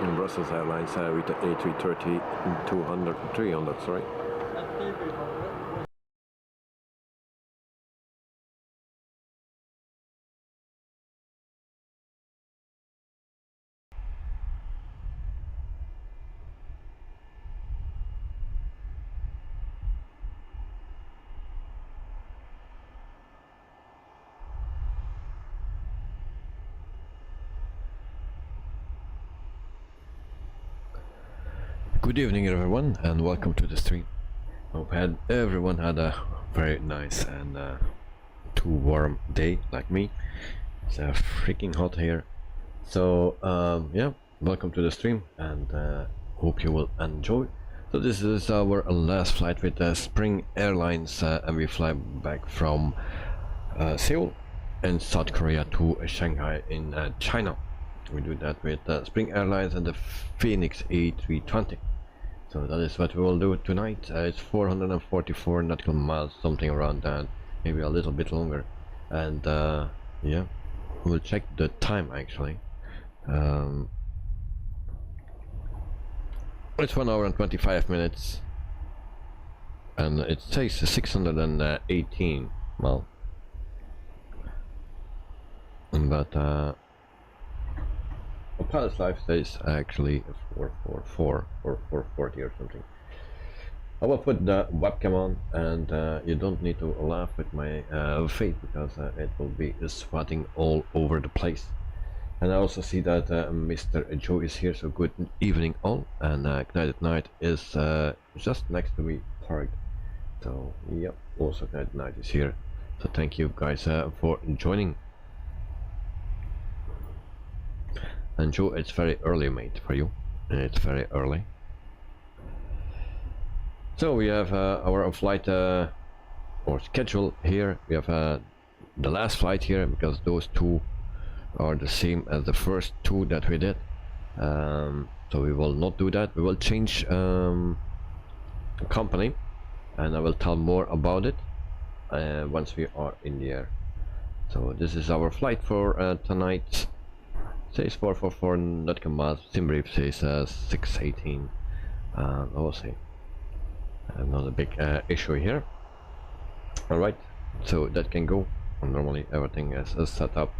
in Brussels Airlines with the A330 300, sorry. Good evening everyone and welcome to the stream. Hope everyone had a very nice and too warm day like me. It's freaking hot here. So yeah, welcome to the stream and hope you will enjoy. So this is our last flight with Spring Airlines and we fly back from Seoul in South Korea to Shanghai in China. We do that with Spring Airlines and the Fenix A320. So that is what we will do tonight. It's 444 nautical miles, something around that, maybe a little bit longer. And yeah, we'll check the time actually. It's 1 hour and 25 minutes. And it says 618 miles. But Pilot's Life says actually 444 or 440 or something. I will put the webcam on and you don't need to laugh with my face because it will be sweating all over the place. And I also see that Mr. Joe is here, so good evening all. And Knight Night is just next to me parked. So yep, also Knight Night is here. So thank you guys for joining. And Joe, it's very early, mate, for you. It's very early. So we have our flight or schedule here. We have the last flight here because those two are the same as the first two that we did. So we will not do that. We will change company, and I will tell more about it once we are in the air. So this is our flight for tonight. Says 444 nautical miles. Sim brief says 618. I will say not a big issue here. All right, so that can go. Normally everything is set up.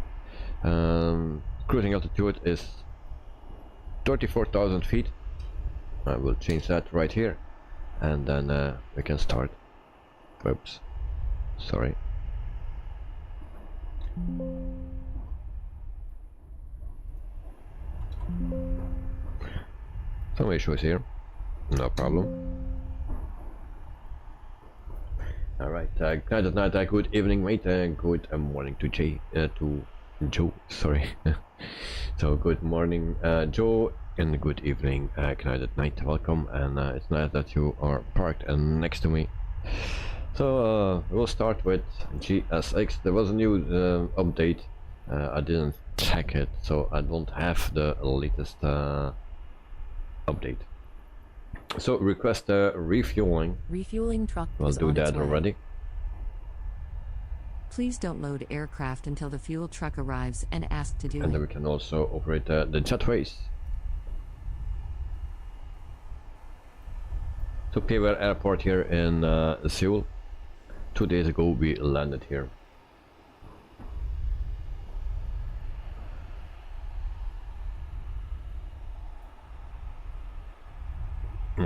Cruising altitude is 34,000 feet. I will change that right here, and then we can start. Oops, sorry. Some issues here, no problem. Alright, good night, good evening mate, good morning to Joe, sorry. So good morning Joe, and good evening good night, welcome. And it's nice that you are parked next to me. So we'll start with GSX. There was a new update. I didn't check it, so I don't have the latest update. So request refueling. Refueling truck. We'll do that already. Please don't load aircraft until the fuel truck arrives and ask to do it. And then we can also operate the jetways. So Paywear Airport here in Seoul. 2 days ago we landed here.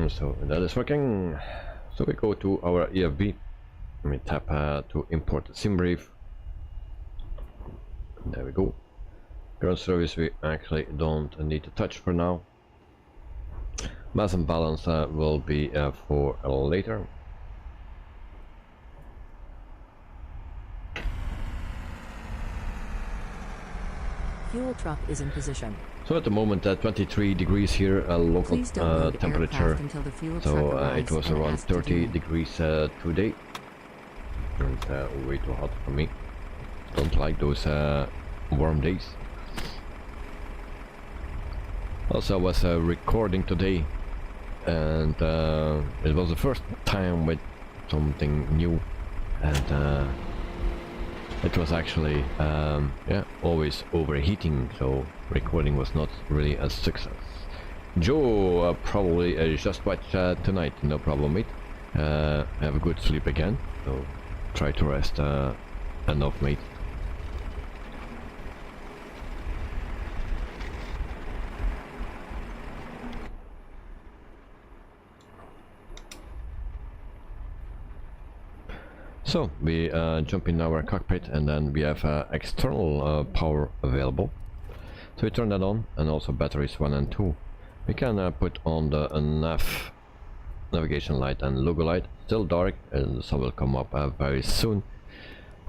So that is working. So we go to our EFB. We tap to import the sim brief. There we go. Ground service we actually don't need to touch for now. Mass and balance will be for later. Fuel truck is in position. So at the moment 23 degrees here, local temperature. So it was around 30 degrees today. And way too hot for me. Don't like those warm days. Also I was recording today, and it was the first time with something new, and it was actually yeah, always overheating, so recording was not really a success. Joe probably just watch tonight, no problem, mate. Have a good sleep again, so try to rest enough, mate. So we jump in our cockpit, and then we have external power available. So we turn that on, and also batteries 1 and 2. We can put on the nav navigation light and logo light. Still dark, and the sun will come up very soon.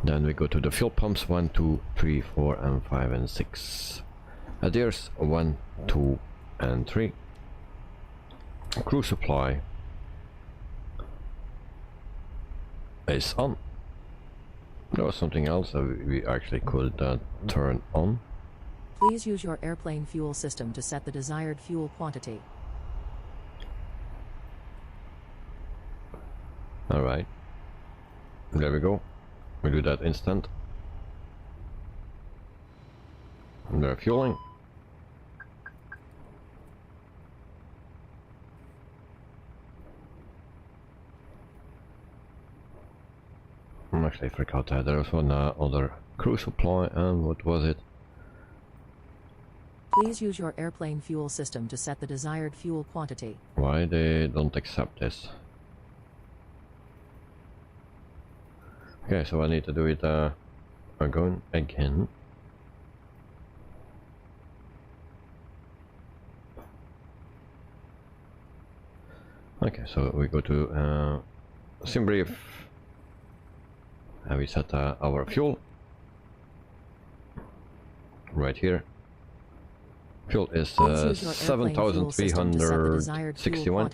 Then we go to the fuel pumps 1, 2, 3, 4, and 5, and 6. There's 1, 2, and 3. Crew supply is on. There was something else that we actually could turn on. Please use your airplane fuel system to set the desired fuel quantity. Alright. There we go. We do that instant. And they're fueling. Actually, I forgot that there was one other crew supply, and what was it? Please use your airplane fuel system to set the desired fuel quantity. Why they don't accept this? Okay, so I need to do it again. Okay, so we go to sim brief, and we set our fuel right here. Fuel is 7,361.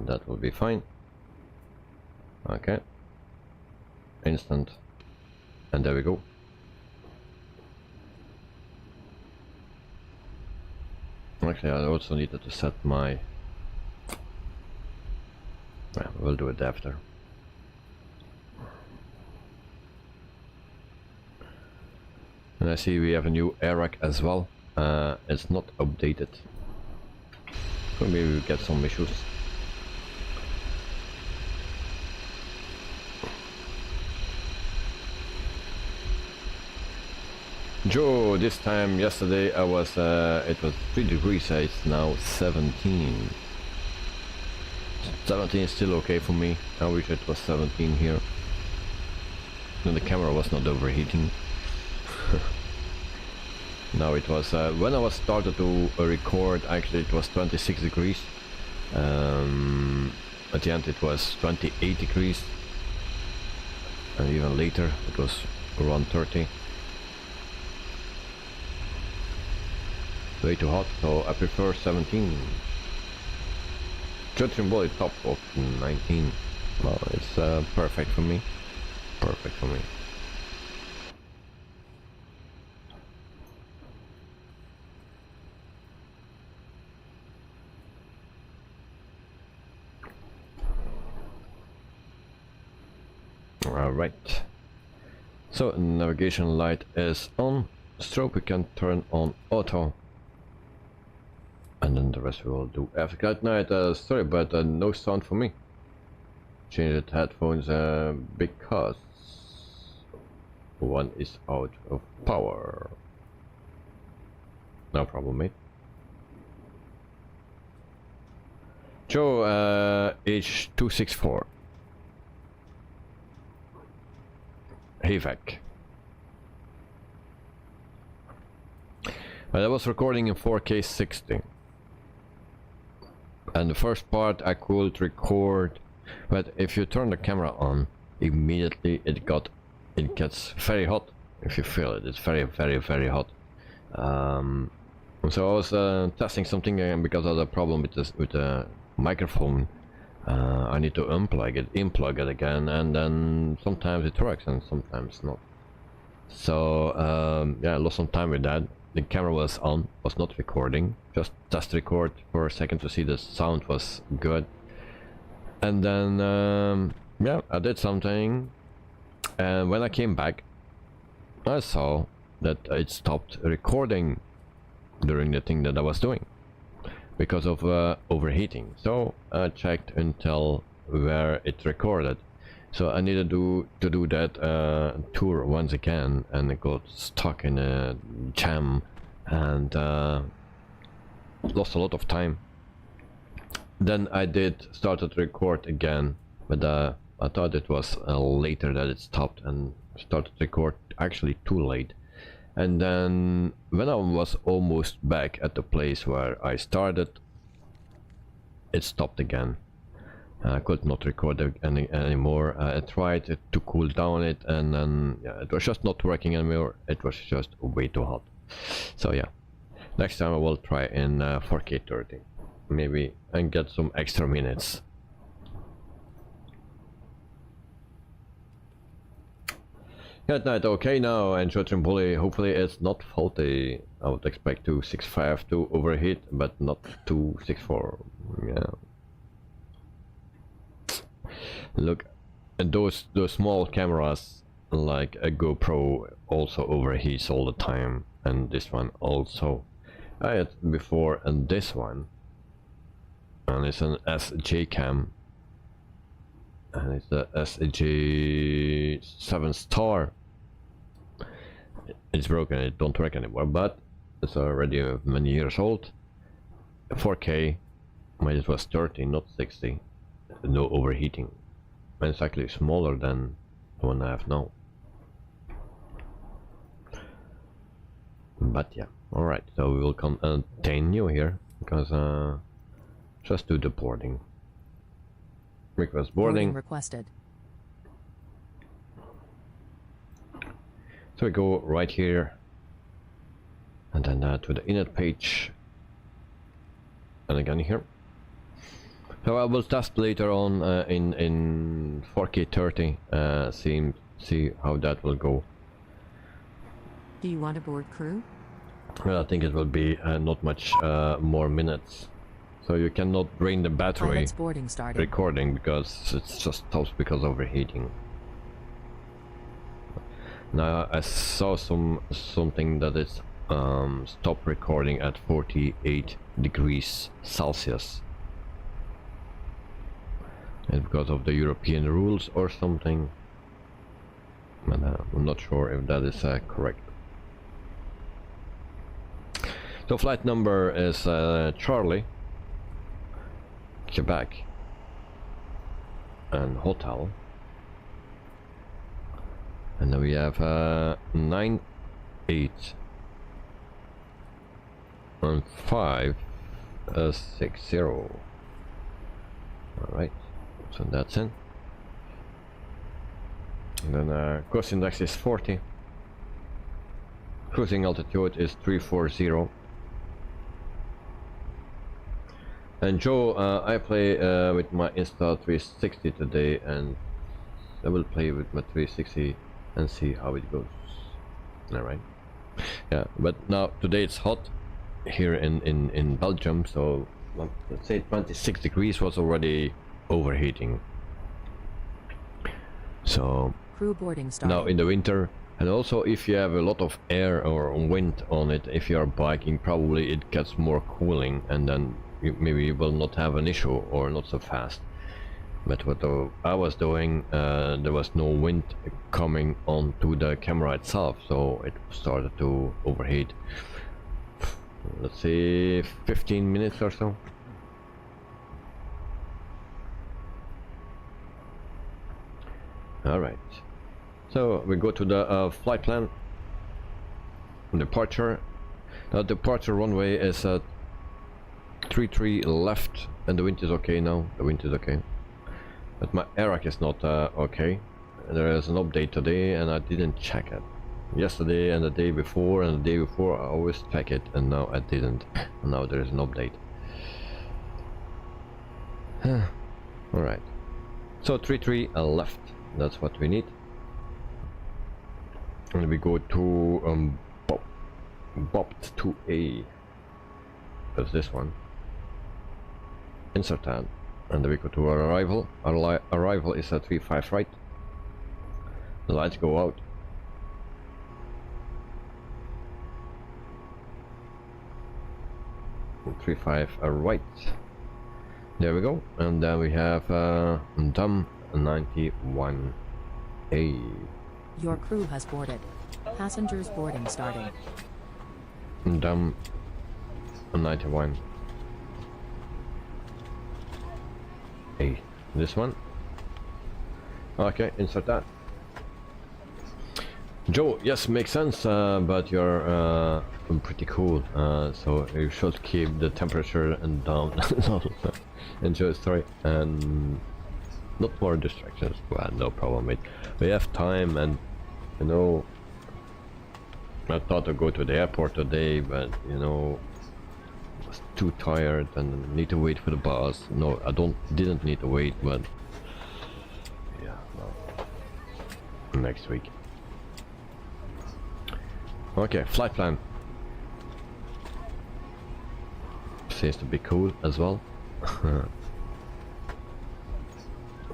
That will be fine. Okay. Instant. And there we go. Actually, I also needed to set my... Well, we'll do it after. And I see we have a new air rack as well. It's not updated. So maybe we get some issues. Joe, this time yesterday I was it was 3 degrees, it's now 17. 17 is still okay for me. I wish it was 17 here. And the camera was not overheating. Now it was when I was started to record, actually it was 26 degrees. At the end it was 28 degrees, and even later it was around 30. Way too hot, so I prefer 17. Judging by the top of 19. Well, it's perfect for me. Perfect for me. Alright. So navigation light is on. Strobe we can turn on auto. And then the rest we will do after. Good night, sorry, but no sound for me. Changed headphones because one is out of power. No problem, mate. Joe, H264. HVAC. I was recording in 4K 60. And the first part I could record, but if you turn the camera on, immediately it gets very hot. If you feel it, it's very hot. So I was testing something, and because of the problem with the microphone, I need to unplug it, plug it again, and then sometimes it works and sometimes not. So yeah, I lost some time with that. The camera was on, was not recording, just test record for a second to see the sound was good. And then yeah, I did something, and when I came back I saw that it stopped recording. during the thing that I was doing because of overheating. So I checked until where it recorded. So I needed to do that tour once again, and it got stuck in a jam and lost a lot of time. Then I started to record again, but I thought it was later that it stopped and started to record actually too late. And then when I was almost back at the place where I started, it stopped again. I could not record anymore. I tried to cool down it, and then yeah, it was just not working anymore. It was just way too hot. So yeah, next time I will try in 4K 30 maybe and get some extra minutes. Good night. Okay, now and Tripoli, hopefully it's not faulty. I would expect 265 to overheat, but not 264. Yeah. Look, and those small cameras like a GoPro also overheats all the time, and this one also. I had before, and this one, and it's an SJ cam, and it's the SJ 7 star. It's broken, it don't work anymore, but it's already many years old. 4K, mine was 30, not 60. No overheating. And it's actually smaller than the one I have now. But yeah, alright, so we will continue here, because just do the boarding. Request boarding. Requested. So we go right here, and then to the init page, and again here. So I will test later on in 4K 30, see how that will go. Do you want a board crew? Well, I think it will be not much more minutes. So you cannot drain the battery recording because it just stops because of overheating. Now I saw something that is stop recording at 48 degrees Celsius. And because of the European rules or something, but I'm not sure if that is correct. So flight number is Charlie, Quebec, and hotel. And then we have 98 and 560. All right, so that's in. And then course index is 40. Cruising altitude is 340. And Joe, I play with my Insta360 today, and I will play with my 360 and see how it goes. Alright. Yeah, but now today it's hot here in Belgium, so let's say 26 degrees was already overheating. So crew boarding started. Now in the winter, and also if you have a lot of air or wind on it, if you are biking, probably it gets more cooling, and then maybe you will not have an issue or not so fast. But what I was doing, there was no wind coming onto the camera itself, so it started to overheat. Let's say 15 minutes or so. Alright, so we go to the flight plan. Departure. Now departure runway is at 33 left, and the wind is okay now. The wind is okay. But my AIRLINES is not okay. There is an update today and I didn't check it. Yesterday and the day before and the day before I always check it, and now I didn't. And now there is an update. Alright. So 33 left. That's what we need. And we go to BOPT 2A. That's this one. Insert that. And then we go to our arrival. Our arrival is at 35 right. The lights go out. 35 right. There we go. And then we have DUM 91A. Your crew has boarded. Passengers boarding starting. DUM 91A. This one. Okay, insert that. Joe, yes, makes sense, but you're pretty cool, so you should keep the temperature and down. Enjoy the story, and not more distractions. Well, no problem, mate. We have time, and you know, I thought to go to the airport today, but you know, I was too tired and need to wait for the bus. No, I didn't need to wait, but yeah, well, next week. Okay, flight plan. Seems to be cool as well.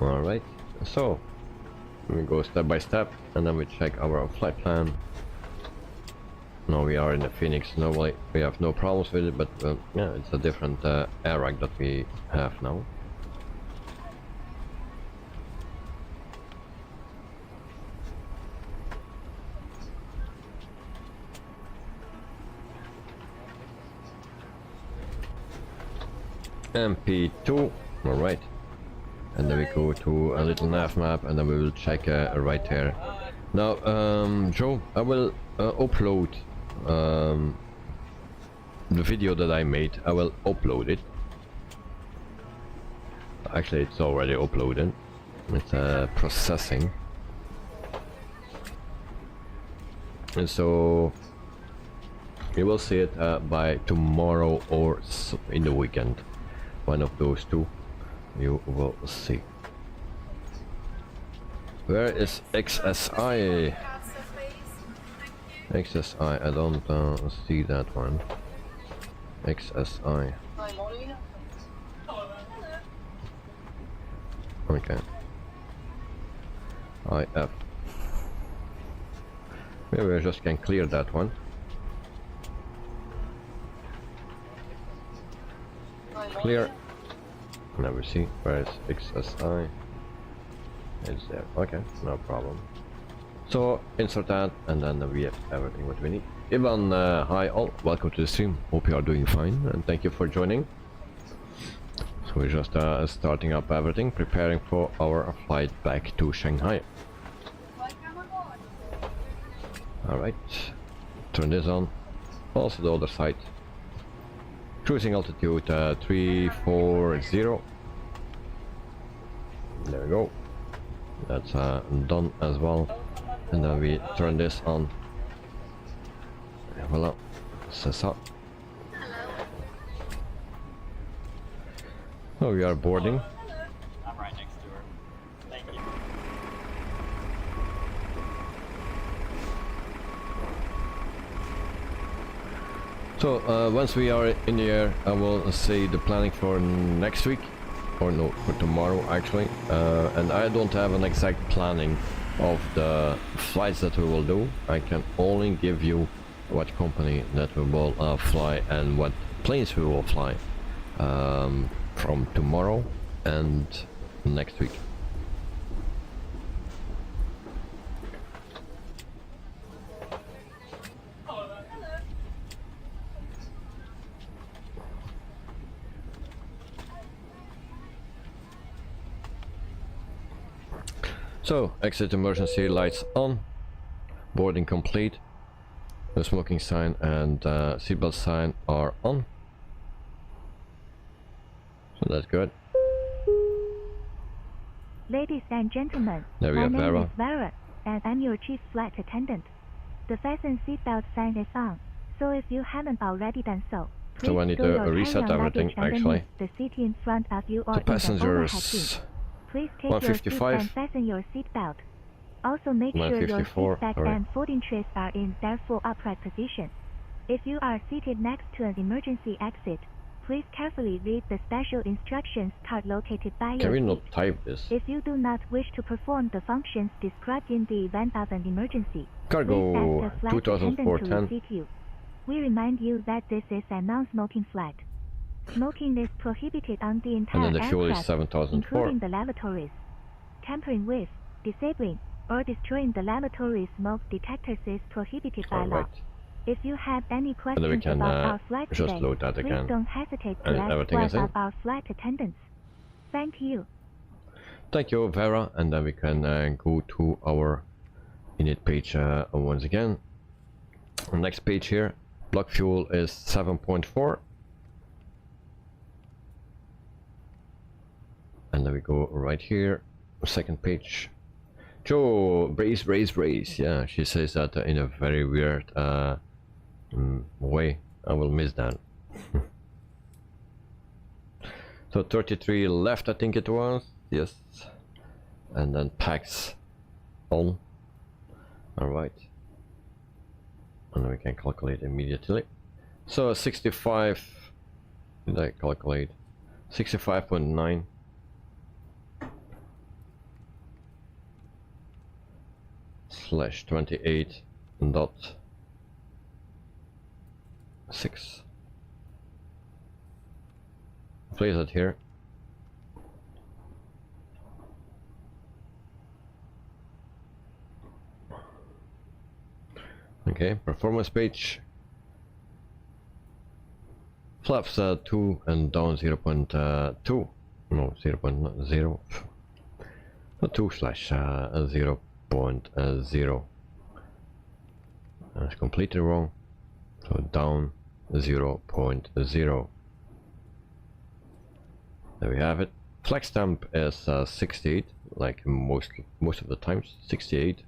Alright, so we go step by step and then we check our flight plan. Now we are in the Fenix. Normally we have no problems with it, but yeah, it's a different air rack that we have now. MP2, alright, and then we go to a little nav map and then we will check right there. Now Joe, I will upload the video that I made. I will upload it. Actually it's already uploaded. It's processing, and so you will see it by tomorrow or in the weekend. One of those two you will see. Where is XSI? XSI, I don't see that one. XSI. Okay. IF. Maybe we just can clear that one. Clear. Now we see where is XSI. It's there. Okay, no problem. So insert that, and then we have everything what we need. Ivan, hi all, welcome to the stream. Hope you are doing fine, and thank you for joining. So we're just starting up everything, preparing for our flight back to Shanghai. Alright, turn this on. Also the other side. Cruising altitude 340. There we go. That's done as well. And then we turn this on. Voila. C'est ça. Oh, we are boarding. I'm right next to her. Thank you. So once we are in the air, I will say the planning for next week, or no, for tomorrow actually. And I don't have an exact planning of the flights that we will do. I can only give you what company that we will fly and what planes we will fly from tomorrow and next week. So, exit emergency lights on, boarding complete, the smoking sign and seatbelt sign are on, so that's good. Ladies and gentlemen, There we my have name Vera. is Vera, and I'm your chief flight attendant. The fasten seatbelt sign is on, so if you haven't already done so, please So I need store to your reset carry-on everything luggage actually. underneath the seat in front of you or The in the overhead bin. passengers Please take your seat 155. and fasten your seatbelt. Also make sure your 154, seat back sorry. and folding trays are in their full upright position. If you are seated next to an emergency exit, please carefully read the special instructions card located by Can your we seat. not type this? If you do not wish to perform the functions described in the event of an emergency, Cargo please ask the flight attendant to 2004-10. reseat you. We remind you that this is a non-smoking flight. Smoking is prohibited on the entire And then the fuel is aircraft, 7004. including the lavatories. Tampering with, disabling, or destroying the lavatory smoke detectors is prohibited by law. Alright. If you have any And then questions we can about our flight just today, load that please again. don't hesitate to And ask everything one is in. of our flight attendants. Thank you. Thank you, Vera. And then we can go to our init page once again. Next page here, block fuel is 7.4. And then we go right here, second page. Joe, brace, brace, brace. Yeah, she says that in a very weird way. I will miss that. So 33 left, I think it was. Yes. And then packs on. Alright. And we can calculate immediately. So 65, did I calculate? 65.9. Slash 28.6. Place it here. Okay, performance page. Flaps 2 and down 0.2. No, 0.0. Not 2 slash 0.0. That's completely wrong. So down 0.0. There we have it. Flex temp is 68, like most of the times, 68.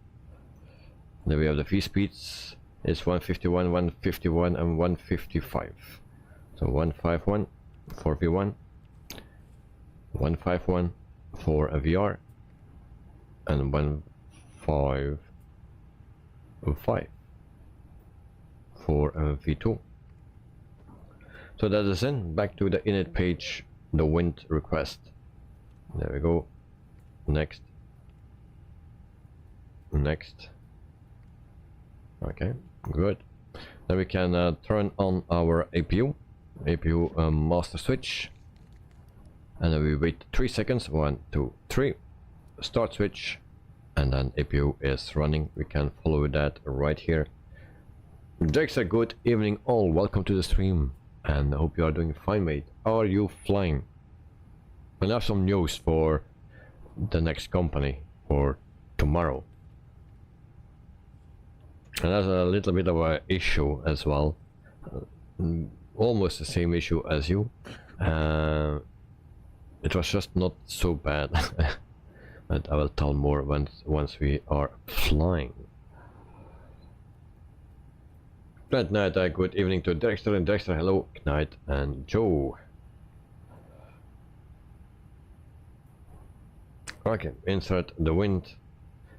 Then we have the V speeds is 151, 151, and 155. So 151 for V1, 151 for a VR, and 155 for a V2. So that is in. Back to the init page, the wind request. There we go. Next. Next. Okay, good. Then we can turn on our APU master switch, and then we wait 3 seconds. 1, 2, 3. Start switch, and then APU is running. We can follow that right here. Dexter, good evening all. Welcome to the stream, and I hope you are doing fine, mate. How are you flying? I have some news for the next company for tomorrow. And that's a little bit of an issue as well. Almost the same issue as you. It was just not so bad. But I will tell more once we are flying. Good night, good evening to Dexter and Dexter. Hello, good night, and Joe. Okay, insert the wind.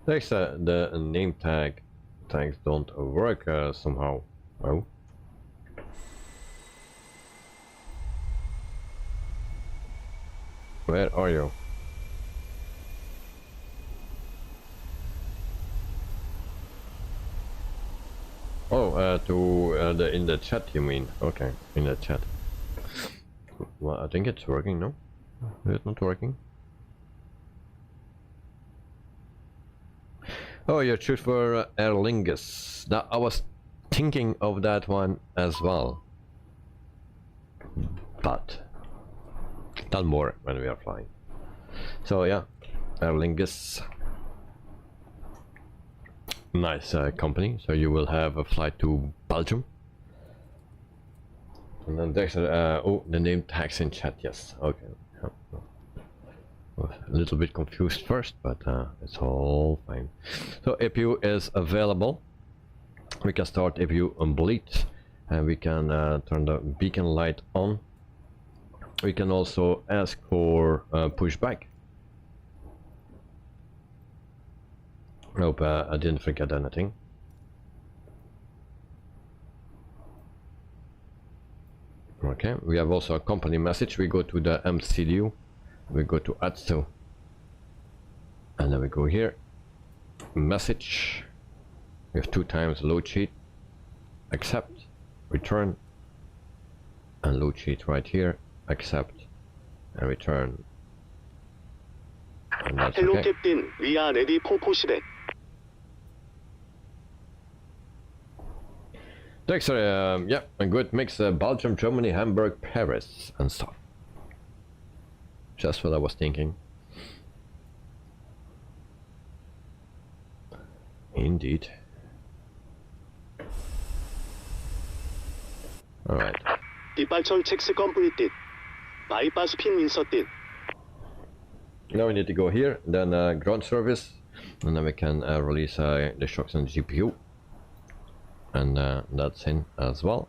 Dexter, the name tags don't work somehow. Oh. Where are you? Oh, in the chat you mean? Okay, in the chat. Well, I think it's working, no? Is it not working? Oh, you choose for AIRLINES. Now, I was thinking of that one as well. But tell more when we are flying. So yeah, AIRLINES. Nice company. So you will have a flight to Belgium. And then there's oh, the name tags in chat. Yes. Okay. A little bit confused first, but it's all fine. So APU is available. We can start APU on bleed, and we can turn the beacon light on. We can also ask for pushback. I hope I didn't forget anything. Okay, we have also a company message. We go to the MCDU. We go to ATSU, and then we go here, message. We have 2 times load sheet, accept, return, and load sheet right here. accept and return. And that's Hello, okay. Captain. We are ready for pushback. Dexter, yeah, a good mix. Belgium, Germany, Hamburg, Paris, and stuff. Just what I was thinking. Indeed. Alright. Departure checks completed. Bypass pin inserted. Now we need to go here, then ground service, and then we can release the shocks on the GPU. And that's in as well.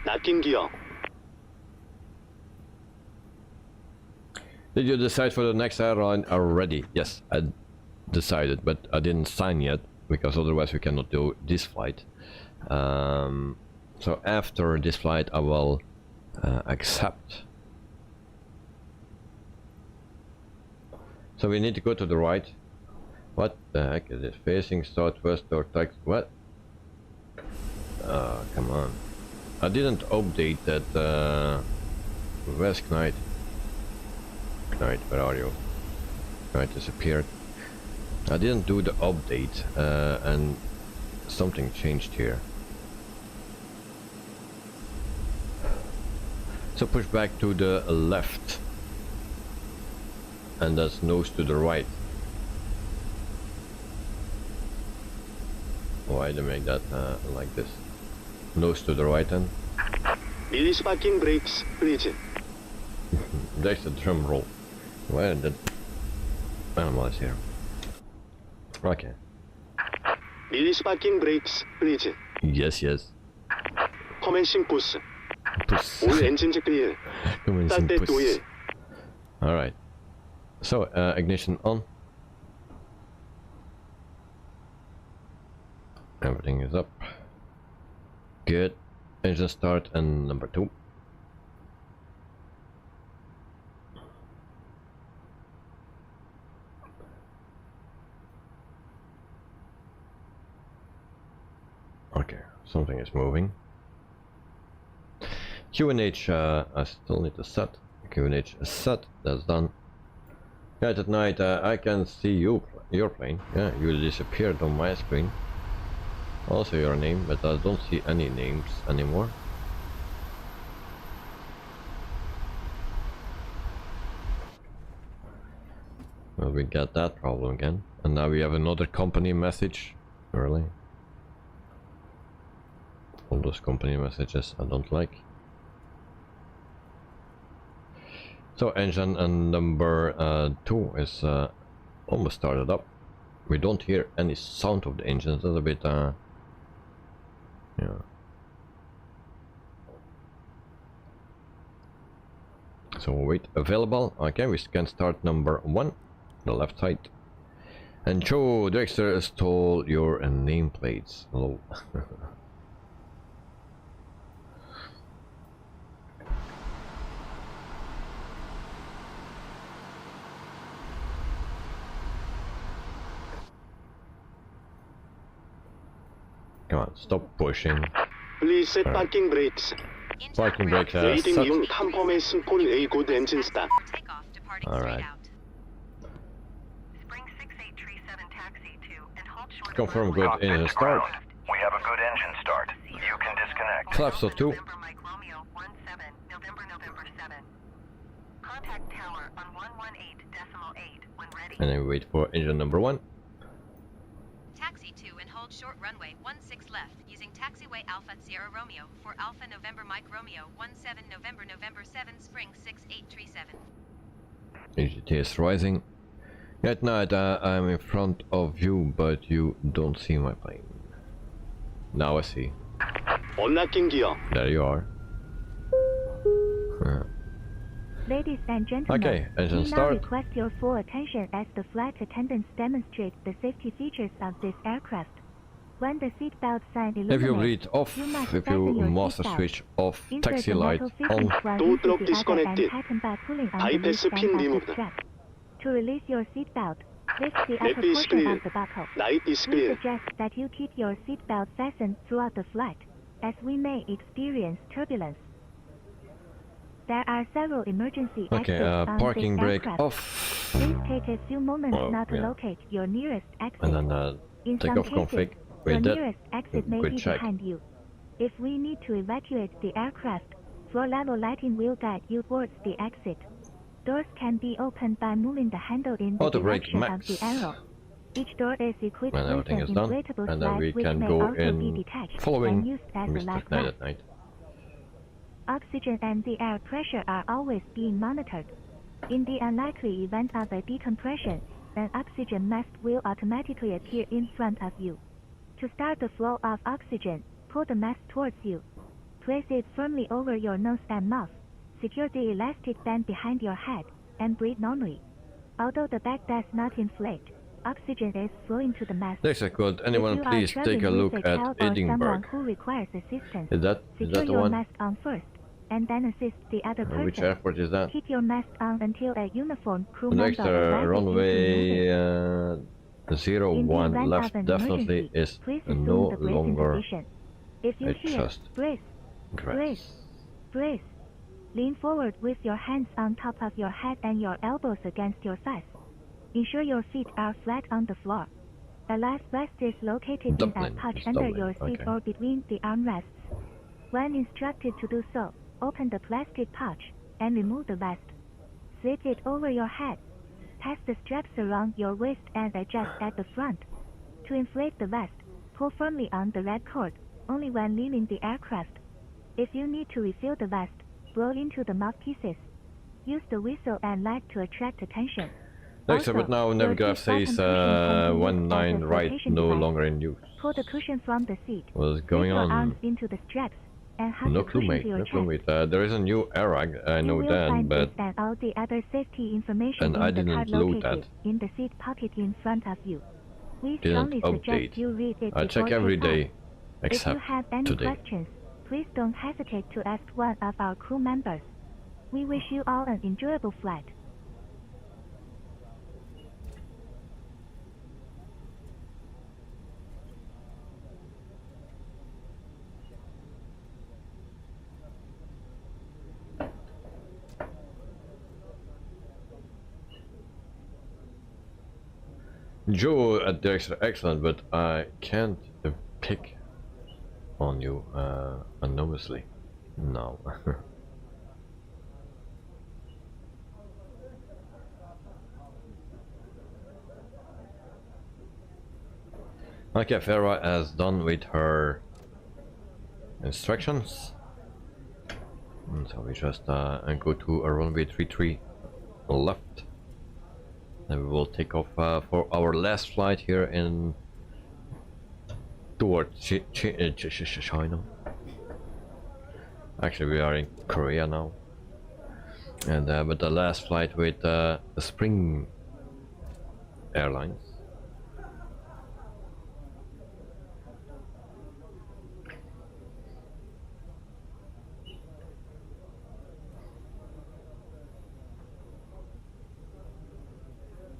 Locking gear. Did you decide for the next airline already? Yes, I decided, but I didn't sign yet, because otherwise we cannot do this flight. So after this flight I will accept. So we need to go to the right. What the heck is it? Facing southwest or text? What? Come on. I didn't update that. Where's Knight? Knight, where are you? Knight disappeared. I didn't do the update, and something changed here. So push back to the left, and that's nose to the right. Why do you make that like this? Nose to the right then? Release parking brakes, please. That's the drum roll. Where the animal is here? Okay. Release parking brakes, please. Yes, yes. Commencing push. Puss. All engines clear. Commencing Start puss. wheel. Alright. So, ignition on. Everything is up. Good. Engine start and number 2. Okay, something is moving. QNH, I still need to set. QNH is set, that's done. Right at night, I can see you, your plane. Yeah, you disappeared on my screen. Also your name, but I don't see any names anymore. Well, we got that problem again. And now we have another company message. Really? All those company messages I don't like. So engine and number 2 is almost started up. We don't hear any sound of the engines. That's a bit yeah. So wait, available. Okay, we can start number 1, the left side. And Joe Dexter stole your nameplates. Hello. Come on, stop pushing. Please set parking brakes. Parking brake Waiting set. 용 confirmation for a good engine start. Alright. Confirm good engine start. We have a good engine start. You can disconnect. Flaps of 2. Contact tower on 118.8 when ready. And then we wait for engine number 1. Taxi 2 and hold short runway 16 left using taxiway Alpha Sierra Romeo for Alpha November Mike Romeo 17 November November 7 Spring 6837. AGT is rising. At night I'm in front of you, but you don't see my plane. Now I see. Unlocking gear. There you are. Ladies and gentlemen, Okay, engine we now start. request your full attention as the flight attendants demonstrate the safety features of this aircraft. When the seatbelt sign If you illuminates, read off, you must if fasten you your master seatbelt. switch off, Insert taxi the light metal on. fittings while Door using lock the other end disconnected. tighten by pulling on the Bypass loose end pin of the removed. strap. To release your seatbelt, lift the Map upper is portion clear. of the buckle. Night is We clear. suggest that you keep your seatbelt fastened throughout the flight, as we may experience turbulence. There are several emergency Okay, exits on parking this brake aircraft. off. Please take a few moments Oh, now to yeah. locate your nearest exit. And then In take some off cases, config. your With that, nearest exit may good be check. behind you. If we need to evacuate the aircraft, floor-level lighting will guide you towards the exit. Doors can be opened by moving the handle in the Auto brake direction of max. the arrow. Each door is equipped When with everything an is done, inflatable and then slide we which can may go also be in detached following and used as a Mr. life Night raft. at night. Oxygen and the air pressure are always being monitored. In the unlikely event of a decompression, an oxygen mask will automatically appear in front of you. To start the flow of oxygen, pull the mask towards you. Place it firmly over your nose and mouth. Secure the elastic band behind your head, and breathe normally. Although the bag does not inflate, oxygen is flowing to the mask. Next, could If anyone you are please take a traveling look with a at child or Edinburgh? someone who requires assistance, Is that secure the your one? mask on first, and then assist the other person. Which airport is that? Keep your mask on until a uniformed crew Next, member arrives runway In the 01 event left of an definitely emergency, is please no assume the bracing longer position. If you a hear trust brace, grass. brace, lean forward with your hands on top of your head and your elbows against your thighs. Ensure your feet are flat on the floor. A life vest is located Dublin, in a pouch it's under Dublin, your seat okay. or between the armrests. When instructed to do so, open the plastic pouch and remove the vest. Slip it over your head. Pass the straps around your waist and adjust at the front. To inflate the vest, pull firmly on the red cord, only when leaving the aircraft. If you need to refill the vest, blow into the mouthpieces. Use the whistle and light to attract attention. Next, Also, but now your Navgraph seat says bottom cushion can be used as 19 a right flotation no device. longer in use. Pull the cushion from the seat. What is going Slip your arms on? into the straps and hug No the clue, cushion mate. to your No clue, chest. mate. There is a new airrag, I You know will that, find but this and all the other safety information And in I the didn't card load located that. in the seat pocket in front of you. We didn't strongly update. suggest you read it I check before every takeoff. day, If you except have any today. questions, please don't hesitate to ask one of our crew members. We wish you all an enjoyable flight. Joe at Dexter, excellent, but I can't pick on you anonymously. No. Okay, Farah has done with her instructions. And so we just go to a runway 33 left. And we will take off for our last flight here in towards China. Actually, we are in Korea now, and but the last flight with the Spring Airlines.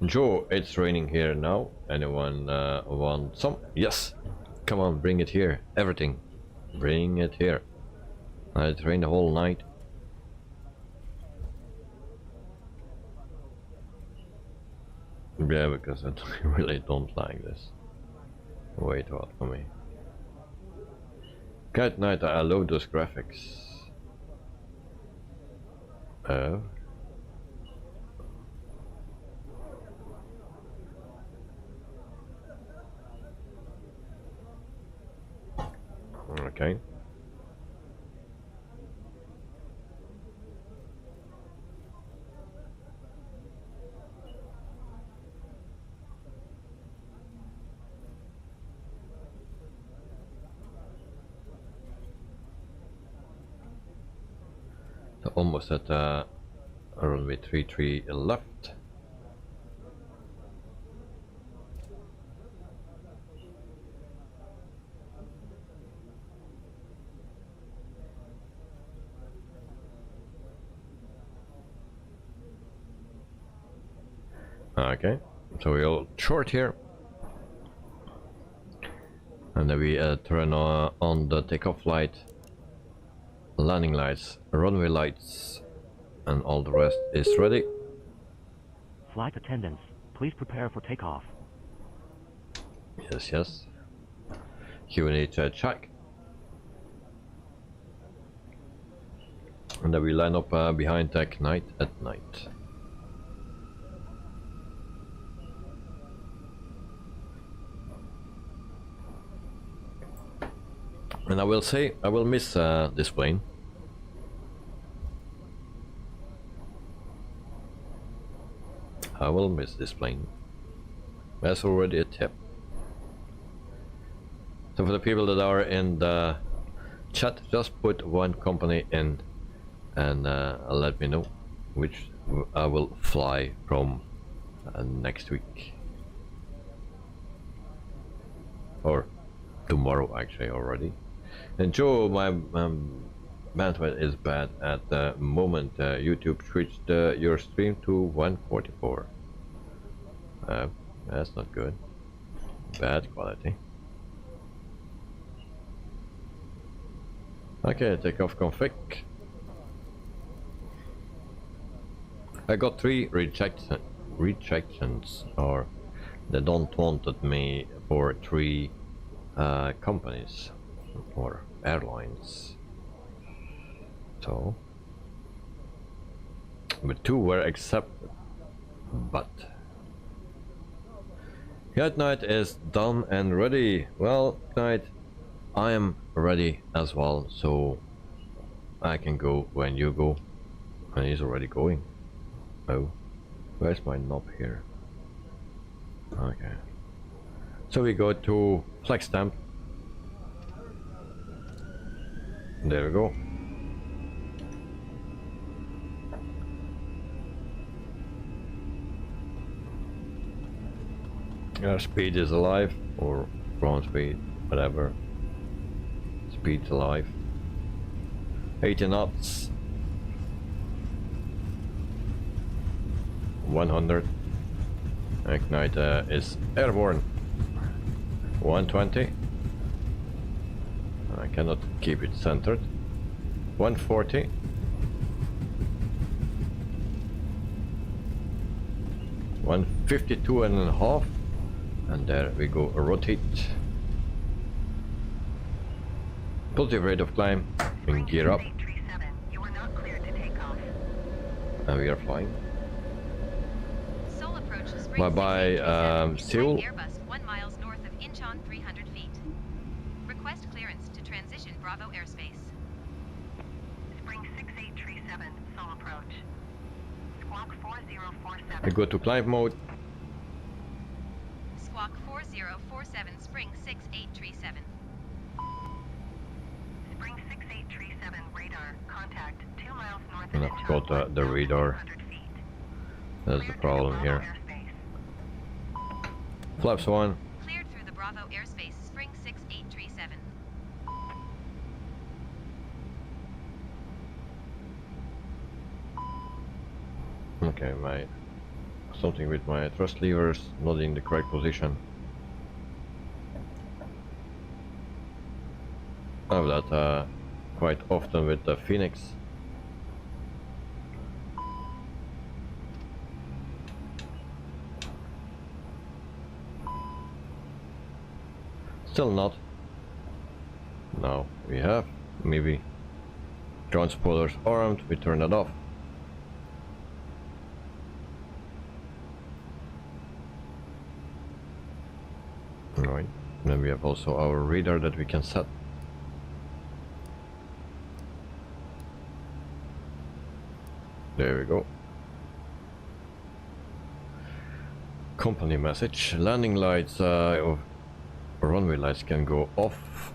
Joe, it's raining here now. Anyone want some? Yes. Come on, bring it here. Everything. Bring it here. It rained the whole night. Yeah, because I really don't like this. Wait, what for me? Good night, I love those graphics. Oh. Okay. So almost at runway 33 left. Okay, so we'll short here. And then we turn on the takeoff light, landing lights, runway lights, and all the rest is ready. Flight attendants, please prepare for takeoff. Yes, yes. Here we need to check. And then we line up behind Tech Night at night. And I will say, I will miss this plane. I will miss this plane. That's already a tip. So for the people that are in the chat, just put one company in and let me know which I will fly from next week. Or tomorrow actually already. And Joe, my bandwidth is bad at the moment. YouTube switched your stream to 144. That's not good. Bad quality. Okay, takeoff config. I got 3 rejections, or they don't wanted me for 3 companies or airlines. So, but 2 were accepted. But Good Night is done and ready. Well, Night, I am ready as well, so I can go when you go. And he's already going. Oh, where's my knob here? Okay. So we go to flex stamp. There we go. Our speed is alive, or ground speed, whatever. Speed's alive. 80 knots. 100. Ignite is airborne. 120. I cannot keep it centered. 140. 152.5. And there we go, rotate. Positive rate of climb, and gear up. And we are flying. Seoul approach spring Bye bye, Seoul. Airbus 1 miles north of Incheon 300 feet. Request clearance to transition Bravo airspace. Spring 6837, Seoul approach. Squawk 4047. I go to climb mode. Squawk 4047, Spring 6837. Spring 6837, radar. Contact 2 miles north of And I Incheon. forgot the radar. 200 feet. That's the problem Bravo here. airspace. Flaps 1. Cleared through the Bravo airspace, Spring 6837. Okay, something with my thrust levers not in the correct position. I have that quite often with the Phoenix. Still not. Now we have, maybe. Ground spoilers armed, we turn that off. Right, then we have also our radar that we can set. There we go. Company message. Landing lights or runway lights can go off,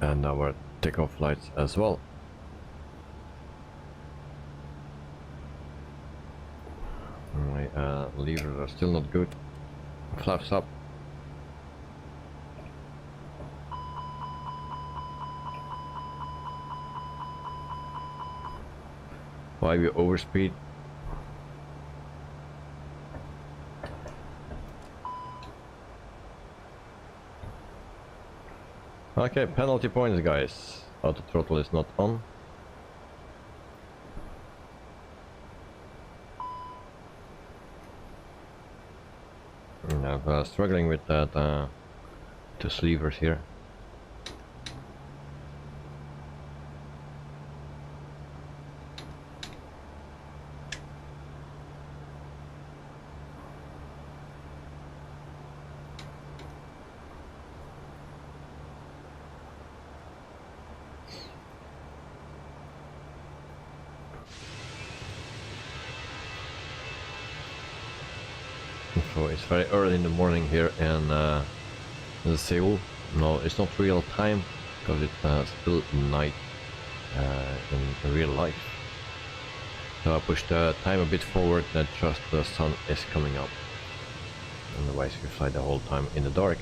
and our takeoff lights as well. My levers are still not good. Flaps up. Why we overspeed? Okay, penalty points, guys. Auto throttle is not on. I'm struggling with that, two levers here. So it's very early in the morning here in Seoul. No, it's not real time because it's still night in real life. So I pushed the time a bit forward, that just the sun is coming up. Otherwise we fly the whole time in the dark.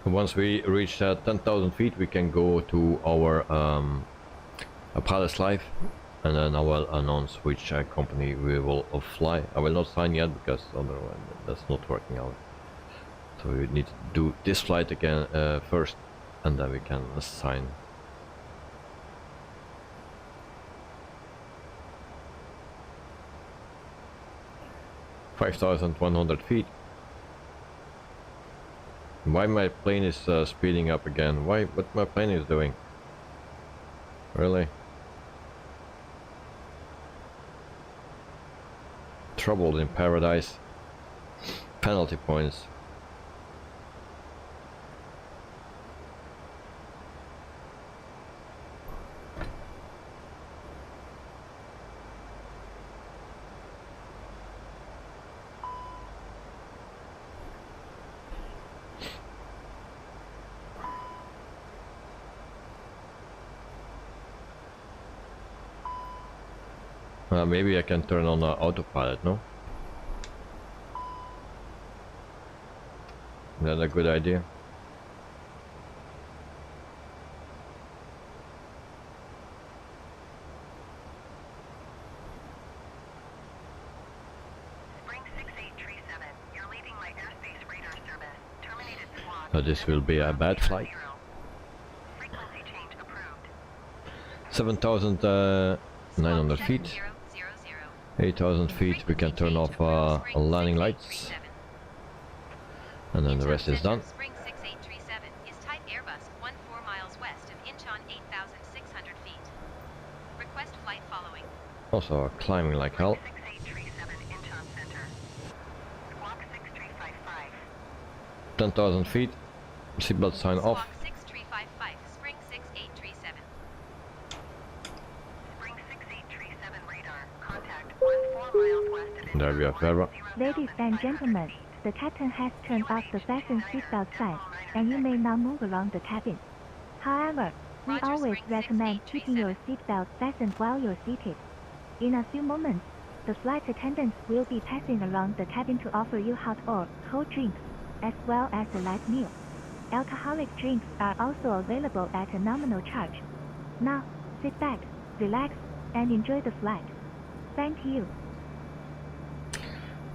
Once we reach 10,000 feet, we can go to our pilot's life, and then I will announce which company we will fly. I will not sign yet because otherwise that's not working out. So we need to do this flight again first, and then we can sign. (5,100 feet). Why my plane is speeding up again? Why? What my plane is doing? Really? Trouble in paradise. Penalty points. Maybe I can turn on autopilot, no? Is that a good idea? Spring 6837, you're leaving my airspace radar service. Terminated squawk. So this will be a bad flight. Frequency change approved. 7,900 feet. 8,000 feet, we can turn off landing lights, and then the rest is done. Spring 6837 is type Airbus 14 miles west of Incheon 8,600 feet. Request flight following. Also climbing like hell. 6837 Incheon Center. Squawk 6355. 10,000 feet, seatbelt sign off. Squawk 6355, Spring 6837. Spring 6837 radar. Contact 14 miles west of There we have Vera. Ladies and gentlemen, the captain has turned off the fasten seatbelt sign, and you may now move around the cabin. However, we Roger, always Spring recommend 6837. keeping your seatbelt fastened while you're seated. In a few moments, the flight attendants will be passing around the cabin to offer you hot or cold drinks, as well as a light meal. Alcoholic drinks are also available at a nominal charge. Now, sit back, relax, and enjoy the flight. Thank you.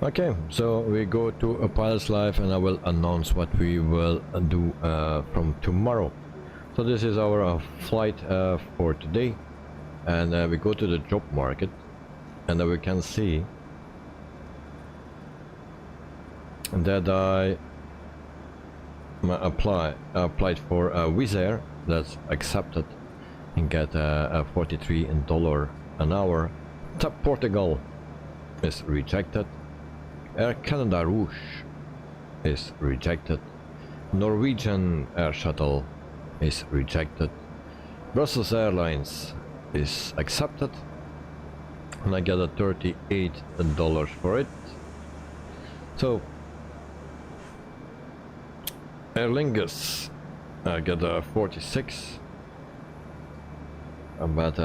Okay, so we go to a pilot's life, and I will announce what we will do from tomorrow. So this is our flight for today, and we go to the job market, and we can see that I applied for a Wizz Air, that's accepted, and get $43 an hour. TAP Portugal is rejected. Air Canada Rouge is rejected. Norwegian Air Shuttle is rejected. Brussels Airlines is accepted, and I get a $38 for it. So AIRLINES I get a 46, but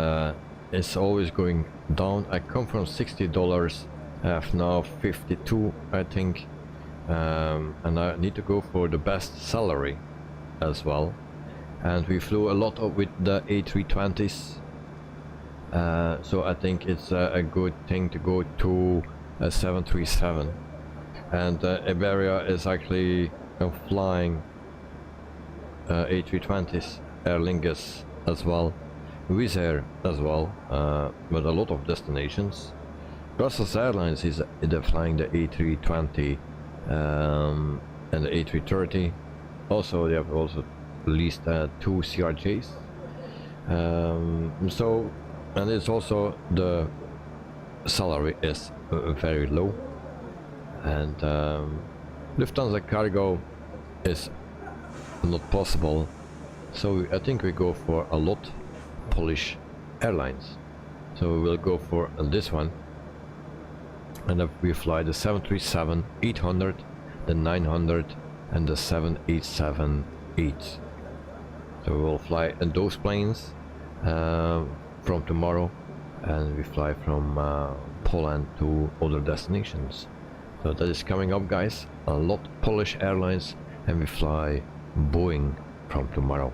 it's always going down. I come from $60, I have now 52, I think, and I need to go for the best salary as well. And we flew a lot with the A320s, So I think it's a good thing to go to a 737, and Iberia is actually flying A320s, AIRLINES as well, Wizz Air as well, but a lot of destinations. Brussels Airlines is they're flying the A320 and the A330. Also, they have also released 2 CRJs. So, and it's also the salary is very low, and Lufthansa cargo is not possible. So I think we go for a lot Polish airlines. So we will go for this one, and if we fly the 737 800, the 900, and the 787-8. So we will fly in those planes from tomorrow, and we fly from Poland to other destinations. So that is coming up, guys. A lot Polish airlines, and we fly Boeing from tomorrow.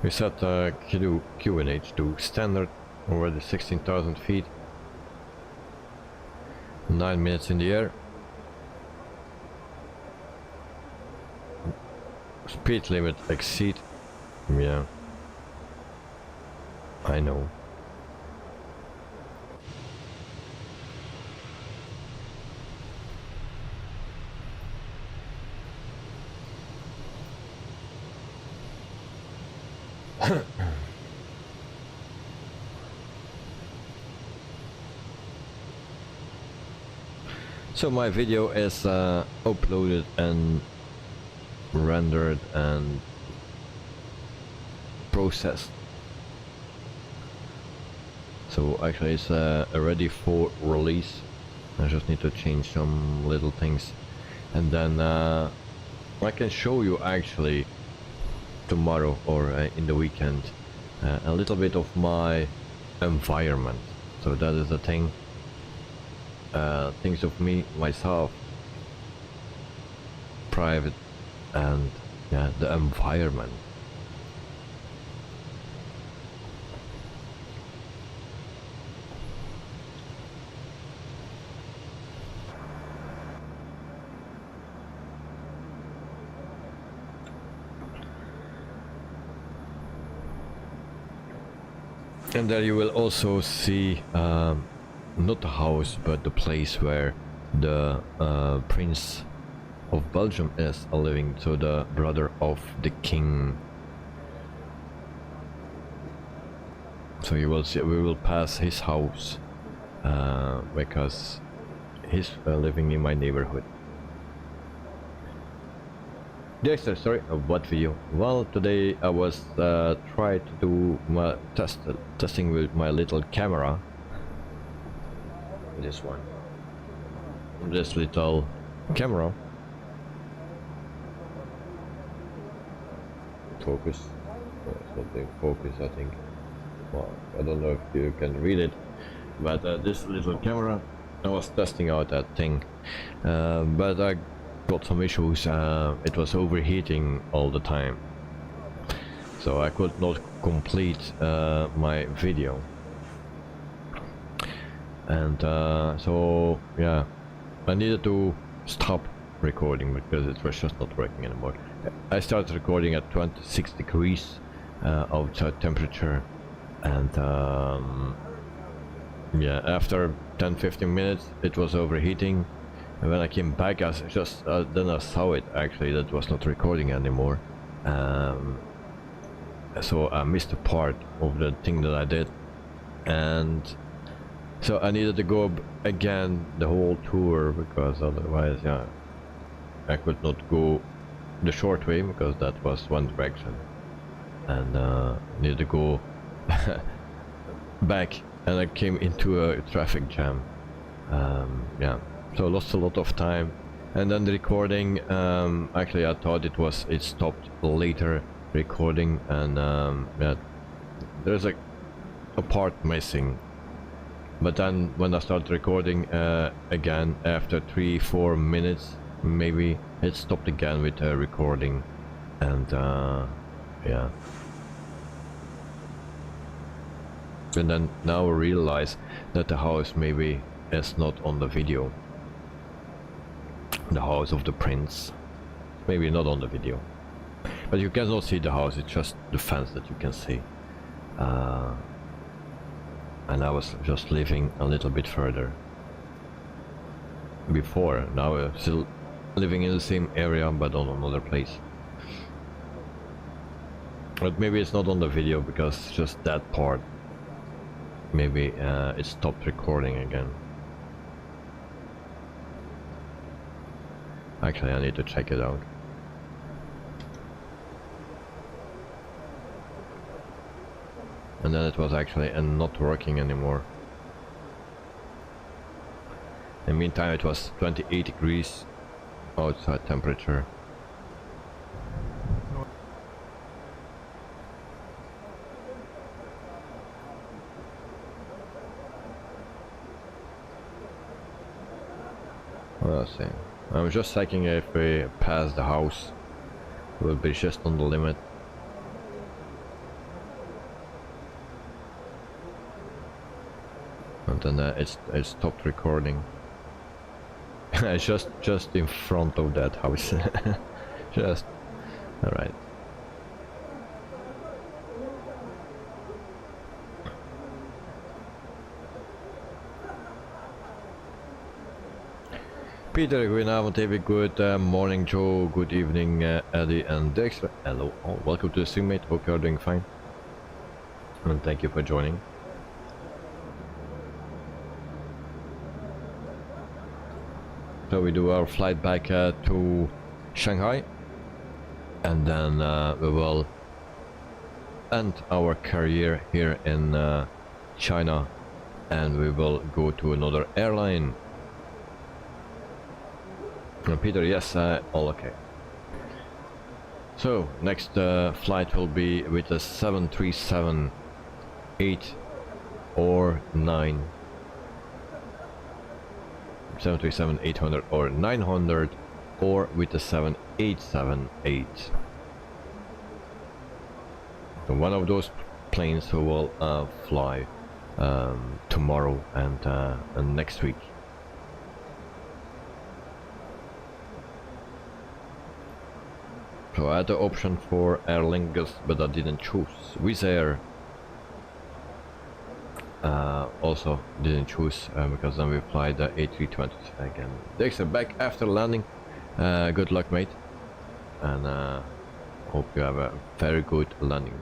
We set QNH to standard, already 16,000 feet, 9 minutes in the air. Speed limit exceed, yeah, I know. So my video is uploaded and rendered and processed. So actually it's ready for release. I just need to change some little things, and then I can show you actually tomorrow or in the weekend a little bit of my environment. So that is the thing. Things of me, myself, private, and yeah, the environment. And there you will also see not the house, but the place where the Prince of Belgium is living, so the brother of the king. So you will see, we will pass his house because he's living in my neighborhood. Dexter, sorry, what video? Well, today I was trying to do my testing with my little camera. This one, this little camera. Focus. It's not in focus, I think. Well, I don't know if you can read it, but this little camera, I was testing out that thing, but I got some issues. It was overheating all the time, so I could not complete my video. And so yeah, I needed to stop recording because it was just not working anymore. I started recording at 26 degrees outside temperature, and yeah, after 10-15 minutes it was overheating, and when I came back I just then I saw it actually that was not recording anymore. So I missed a part of the thing that I did, and so I needed to go again the whole tour, because otherwise, yeah, I could not go the short way because that was one direction, and needed to go back, and I came into a traffic jam. Yeah, so I lost a lot of time, and then the recording. Actually, I thought it stopped later recording, and yeah, there's a part missing. But then when I start recording again after 3-4 minutes maybe, it stopped again with recording. And yeah, and then now I realize that the house maybe is not on the video. The house of the prince maybe not on the video, but you cannot see the house, it's just the fence that you can see. And I was just living a little bit further before. Now I'm still living in the same area but on another place. But maybe it's not on the video because just that part, maybe it stopped recording again. Actually, I need to check it out. And then it was actually not working anymore. In the meantime it was 28 degrees outside temperature. Well, see. I'm just checking if we pass the house. We'll be just on the limit. And then it stopped recording. just in front of that house. Just all right. Peter, goedenavond, even good morning, Joe, good evening, Eddie and Dexter. Hello, oh, welcome to the stream, mate. Hope you are doing fine. And thank you for joining. So we do our flight back to Shanghai, and then we will end our career here in China, and we will go to another airline. Peter, yes, all okay. So next flight will be with a 737-8 or 9. 737-800 or 900, or with the 787-8. So one of those planes who will fly tomorrow and next week. So I had the option for AIRLINES, but I didn't choose. Wizz Air also didn't choose because then we fly the A320 again. Dexter back after landing. Good luck, mate, and hope you have a very good landing.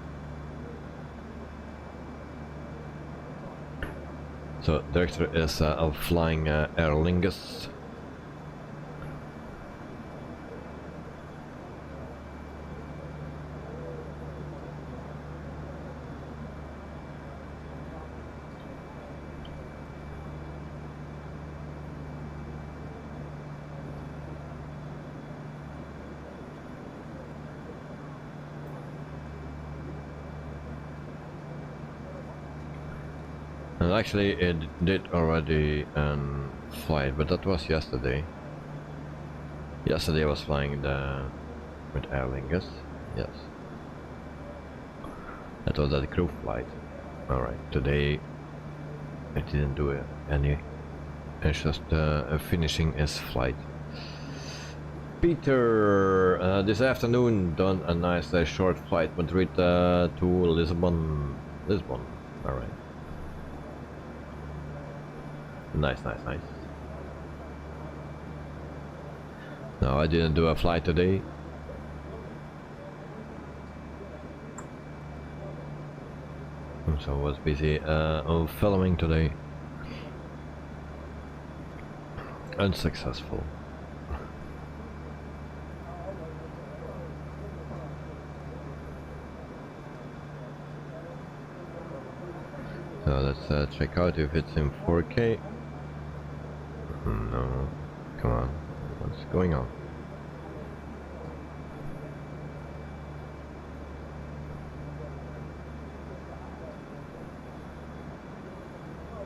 So Dexter is flying AIRLINES. And actually it did already fly, but that was yesterday. Yesterday I was flying with AIRLINES, yes. That was a crew flight. Alright, today I didn't do any. It's just finishing his flight. Peter, this afternoon done a nice short flight, Madrid to Lisbon. Alright. Nice. No, I didn't do a flight today. So I was busy on filming today. Unsuccessful. So let's check out if it's in 4K. No, come on, what's going on?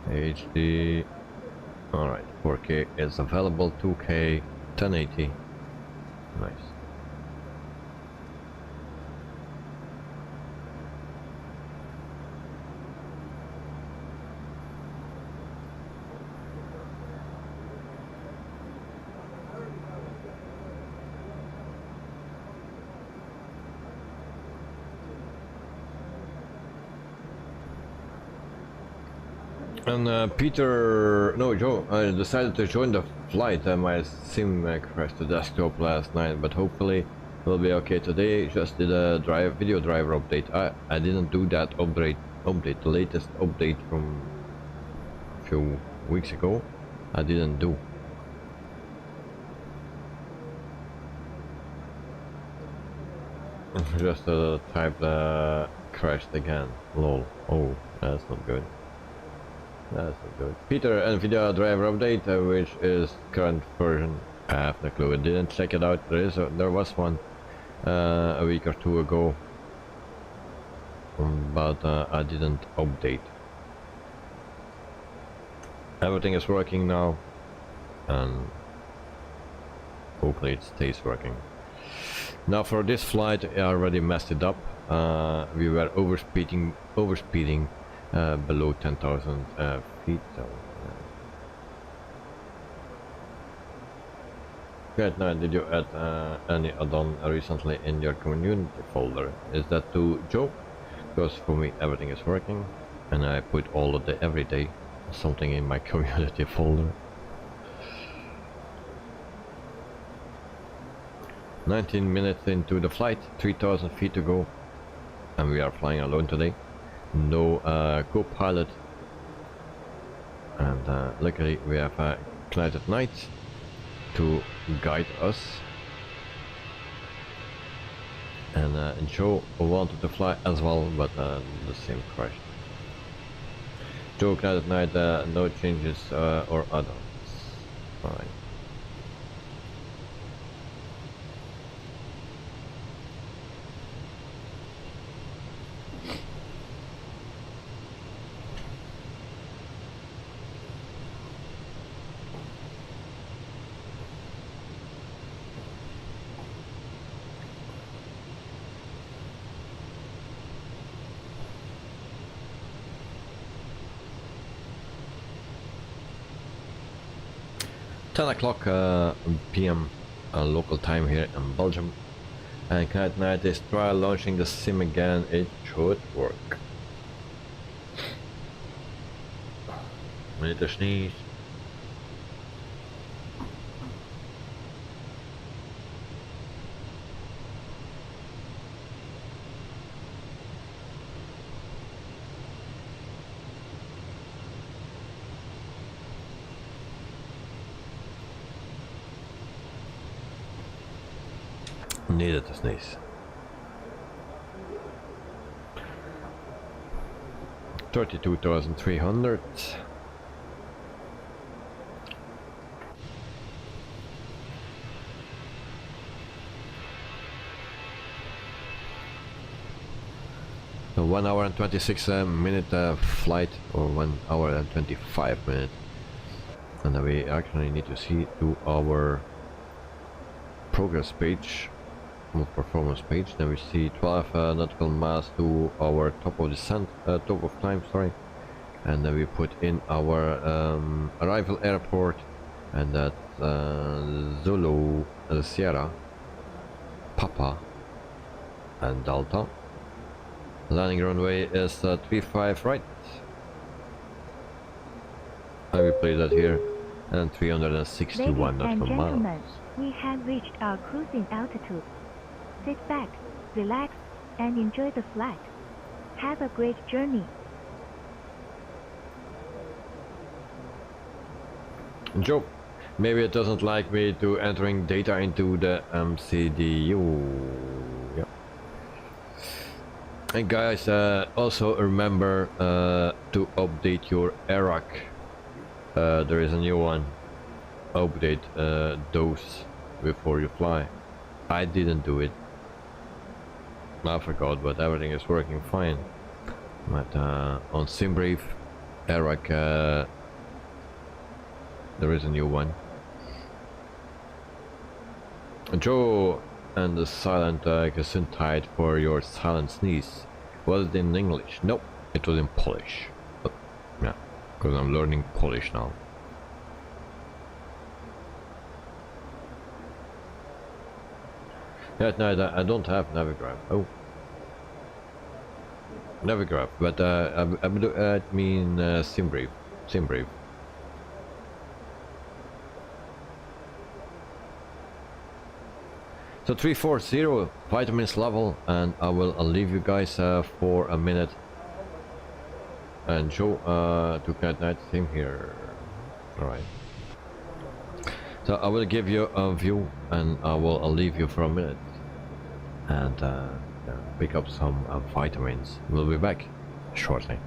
HD. Alright, 4K is available, 2K, 1080. Nice. And Joe, I decided to join the flight. My sim crashed the desktop last night, but hopefully it will be okay today. Just did a video driver update. I didn't do that update, the latest update from a few weeks ago. I didn't do. Just typed crashed again. Lol. Oh, that's not good. That's not good. Peter, NVIDIA driver update, which is current version. I have no clue. I didn't check it out. There was one a week or two ago, but I didn't update. Everything is working now, and hopefully it stays working. Now for this flight, I already messed it up. We were overspeeding below 10,000 feet. So, right now, did you add any add-on recently in your community folder? Is that to Joe? Because for me everything is working, and I put all of the everyday something in my community folder. 19 minutes into the flight, 3,000 feet to go, and we are flying alone today. No co-pilot, and luckily we have Clyde at night to guide us, and Joe wanted to fly as well, but the same crashed. Joe, Clyde at night, no changes or add-ons. Fine. PM local time here in Belgium, and Knight Night is try launching the sim again. It should work. I need to sneeze. Needed to sneeze. 32,300. So 1 hour and 26 minute flight, or 1 hour and 25 minutes, and we actually need to see to our progress page. Performance page. Then we see 12 nautical miles to our top of descent, top of climb, sorry, and then we put in our arrival airport, and that's Zulu, Sierra, Papa, and Delta. Landing runway is 35 right, and we play that here, and 361 nautical miles. We have reached our cruising altitude. Sit back, relax, and enjoy the flight. Have a great journey. Joe, maybe it doesn't like me to entering data into the MCDU. Yeah. And guys, also remember to update your ARAC. There is a new one. Update those before you fly. I didn't do it. I forgot, but everything is working fine. But on SimBrief, Eric, there is a new one. Joe and the silent gesundheit for your silent sneeze. Was it in English? Nope, it was in Polish. But, yeah, because I'm learning Polish now. Yeah, no, I don't have Navigraph. Oh. Navigraph, but I mean SimBrief. SimBrief. So 340 vitamins level, and I'll leave you guys for a minute. And Joe took that night theme here. Alright. So I will give you a view, and I'll leave you for a minute. And pick up some vitamins. We'll be back shortly.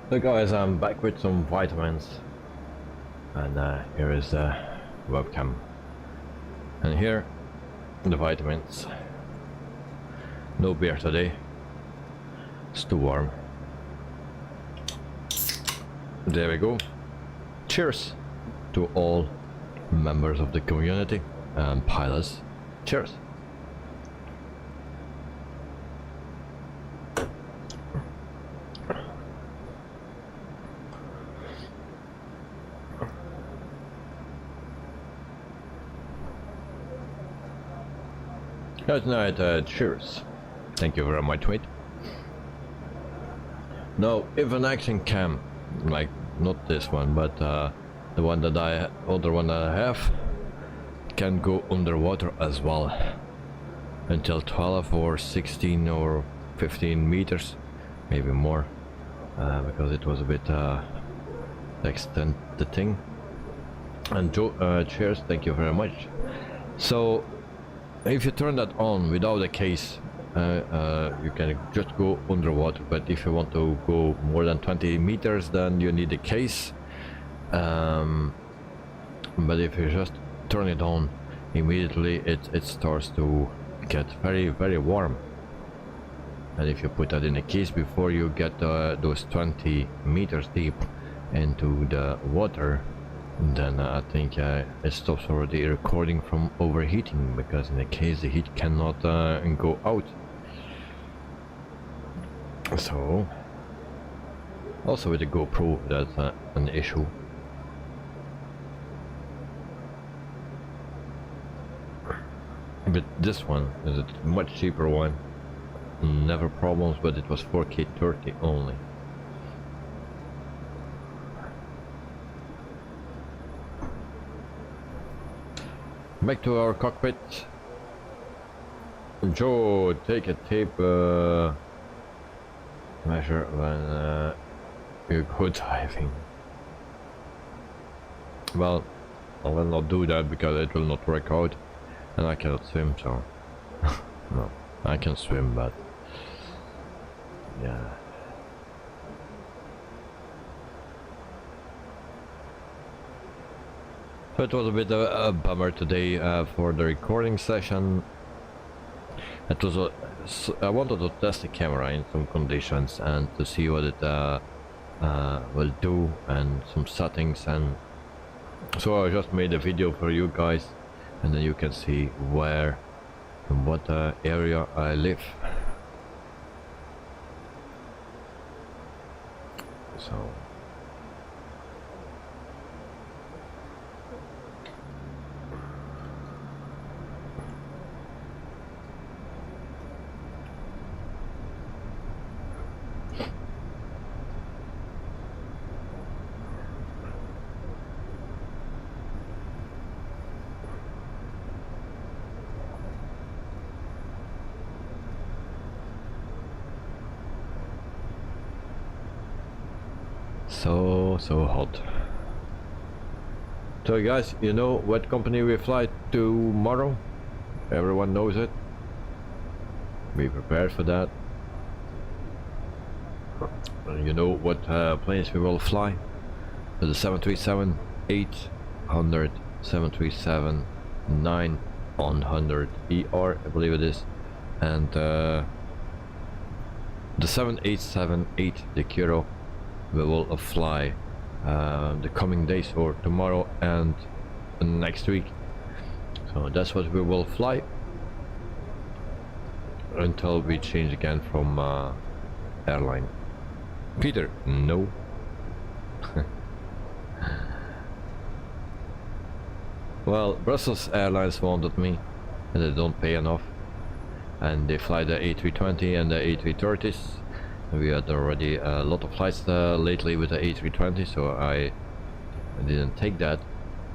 So guys, I'm back with some vitamins, and here is the webcam, and here the vitamins. No beer today, it's too warm. There we go. Cheers to all members of the community and pilots. Cheers. Good night, cheers. Thank you very much, mate. Now, if an action cam, like not this one, but the one that other one that I have, can go underwater as well, until 12 or 16 or 15 meters, maybe more, because it was a bit extend the thing. And Joe, cheers. Thank you very much. So, if you turn that on without a case, you can just go underwater, but if you want to go more than 20 meters, then you need a case. But if you just turn it on, immediately it starts to get very, very warm. And if you put that in a case before you get those 20 meters deep into the water, then I think it stops already recording from overheating, because in the case the heat cannot go out. So also with the GoPro that's an issue. But this one is a much cheaper one, never problems, but it was 4K 30 only. Back to our cockpit. Joe, take a tape measure when you go diving. Well, I will not do that because it will not work out, and I cannot swim, so no, I can swim, but yeah. So it was a bit of a bummer today for the recording session. It was I wanted to test the camera in some conditions and to see what it will do, and some settings, and so I just made a video for you guys, and then you can see where and what area I live. So so hot. So guys, you know what company we fly tomorrow? Everyone knows it. Be prepared for that. You know what planes we will fly? So the 737-800, 737-900ER, I believe it is, and the 787-8, the Kiro, we will fly the coming days, or tomorrow and next week. So that's what we will fly until we change again from airline. Peter, no. Well, Brussels Airlines wanted me, and they don't pay enough, and they fly the A320 and the A330s. We had already a lot of flights lately with the A320, so I didn't take that.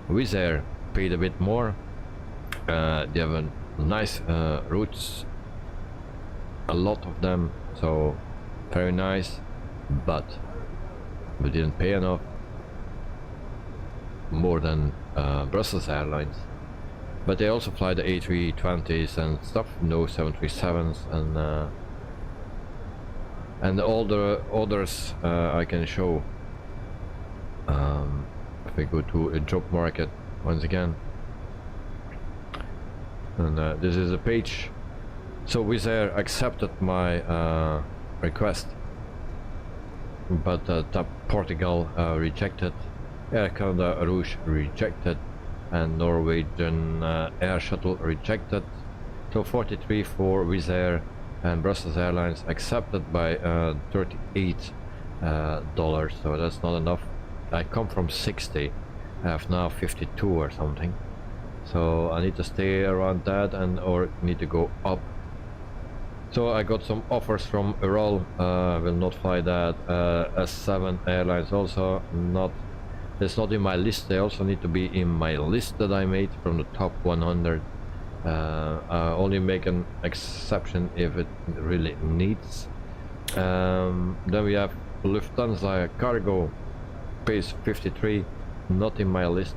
Wizz Air paid a bit more. They have a nice routes, a lot of them, so very nice, but we didn't pay enough, more than Brussels Airlines. But they also fly the A320s and stuff, no 737s, and all the others I can show. If we go to a job market once again, and this is a page. So Wizz Air accepted my request, but Portugal rejected, Air Canada Rouge rejected, and Norwegian Air Shuttle rejected. So 43 for Wizz Air, and Brussels Airlines accepted by $38, so that's not enough. I come from 60, I have now 52 or something, so I need to stay around that, and or need to go up. So I got some offers from Ural, will not fly that. S7 Airlines also not, it's not in my list. They also need to be in my list that I made from the top 100. I only make an exception if it really needs. Then we have Lufthansa Cargo, pays 53, not in my list.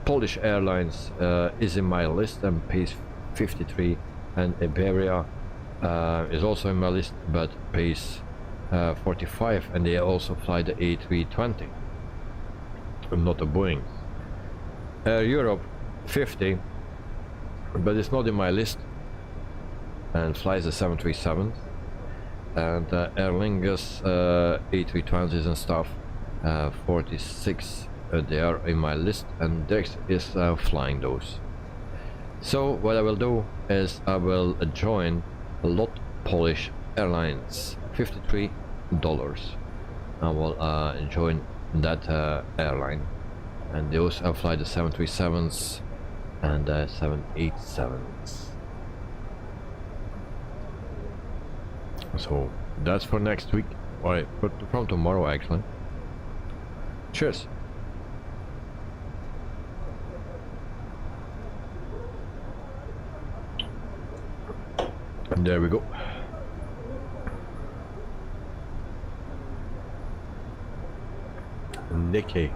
Polish Airlines is in my list and pays 53, and Iberia is also in my list but pays 45, and they also fly the A320, not a Boeing. Europe 50, but it's not in my list, and flies the 737, and AIRLINES A320s and stuff, 46, they are in my list, and Dex is flying those. So what I will do is I will join LOT Polish Airlines, $53. I will join that airline, and they also fly the 737s and 787s. So that's for next week, or from tomorrow actually. Cheers. And there we go. Niki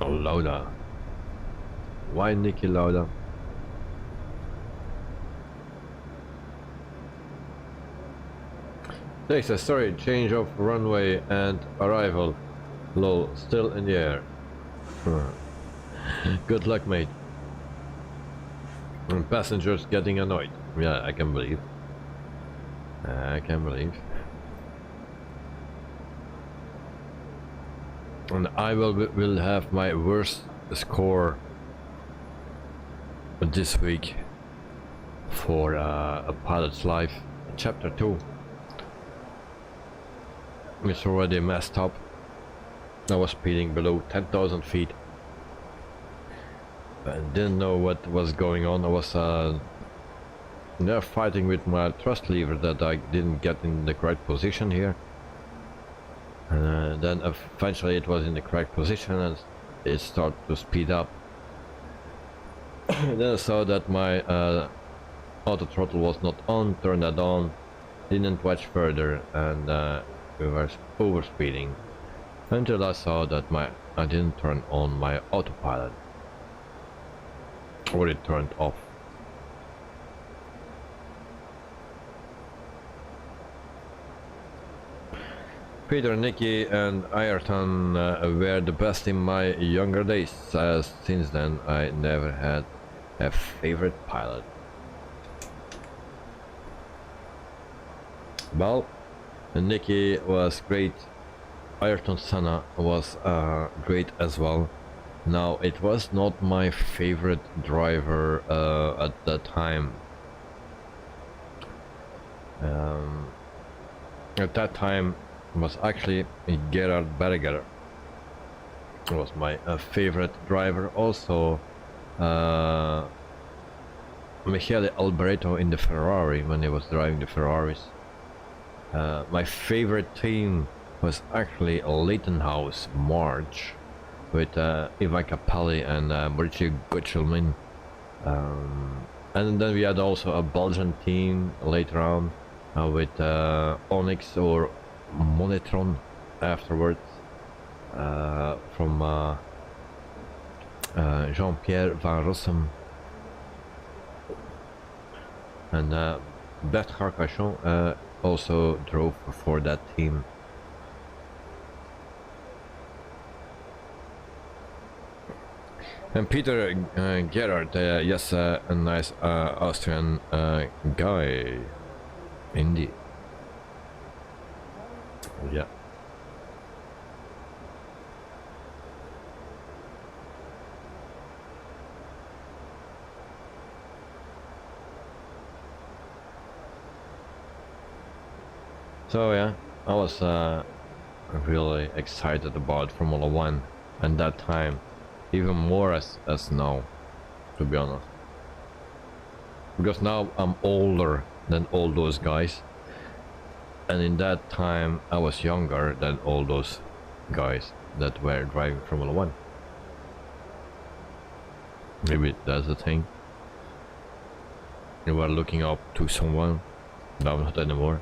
Lauda. Why Niki Lauda? Next, a story change of runway and arrival. Low, still in the air. Good luck, mate. And passengers getting annoyed. Yeah, I can believe. I can believe. And I will have my worst score this week for a pilot's life. Chapter 2. It's already messed up. I was speeding below 10,000 feet. I didn't know what was going on. I was fighting with my thrust lever that I didn't get in the correct position here. And then eventually it was in the correct position and it started to speed up. Then I saw that my auto throttle was not on, turned that on, didn't watch further, and we were overspeeding until I saw that I didn't turn on my autopilot, or it turned off. Peter, Nicky and Ayrton were the best in my younger days. Since then I never had a favorite pilot. Well, Nicky was great. Ayrton Senna was great as well. Now, it was not my favorite driver at that time. At that time was actually Gerhard Berger. Was my favorite driver. Also Michele Alboreto in the Ferrari when he was driving the Ferraris. My favorite team was actually Leighton House March with Ivan Capelli and Mauricio Gucciolmin. And then we had also a Belgian team later on with Onyx or Monetron afterwards from Jean-Pierre Van Rossum and Bert Carcassonne also drove for that team. And Peter Gerhard, yes, a nice Austrian guy, indeed. Yeah. So yeah, I was really excited about Formula 1 and that time, even more as now, to be honest. Because now I'm older than all those guys, and in that time I was younger than all those guys that were driving Formula 1. Maybe that's the thing. You were looking up to someone, now not anymore.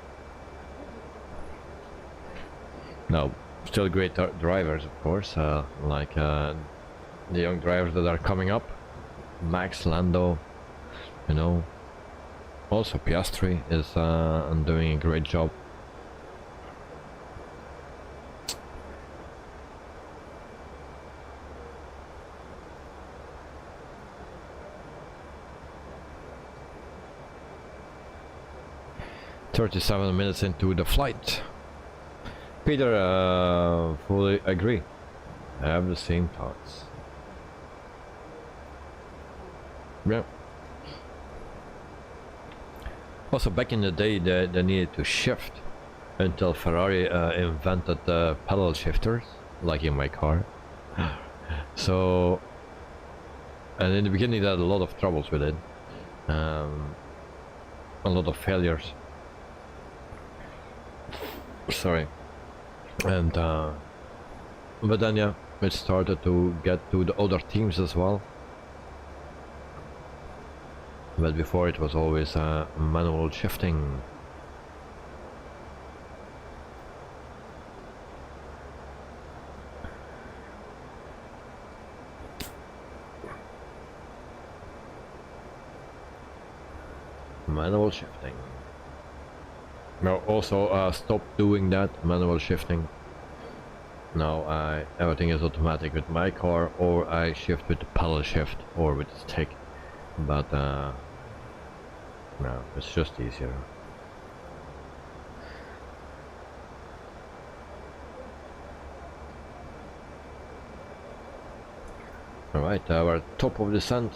Now, still great drivers, of course, like the young drivers that are coming up, Max Lando, you know. Also Piastri is doing a great job. "37 minutes into the flight." Peter, fully agree. I have the same thoughts. Yeah. Also, back in the day, they needed to shift until Ferrari invented the pedal shifters, like in my car. So, and in the beginning, they had a lot of troubles with it, a lot of failures. Sorry. And but then yeah, it started to get to the other teams as well. But before it was always manual shifting. manual shifting. Now also stop doing that manual shifting. Now everything is automatic with my car, or I shift with the pedal shift or with the stick, but no, it's just easier. Alright, our top of descent,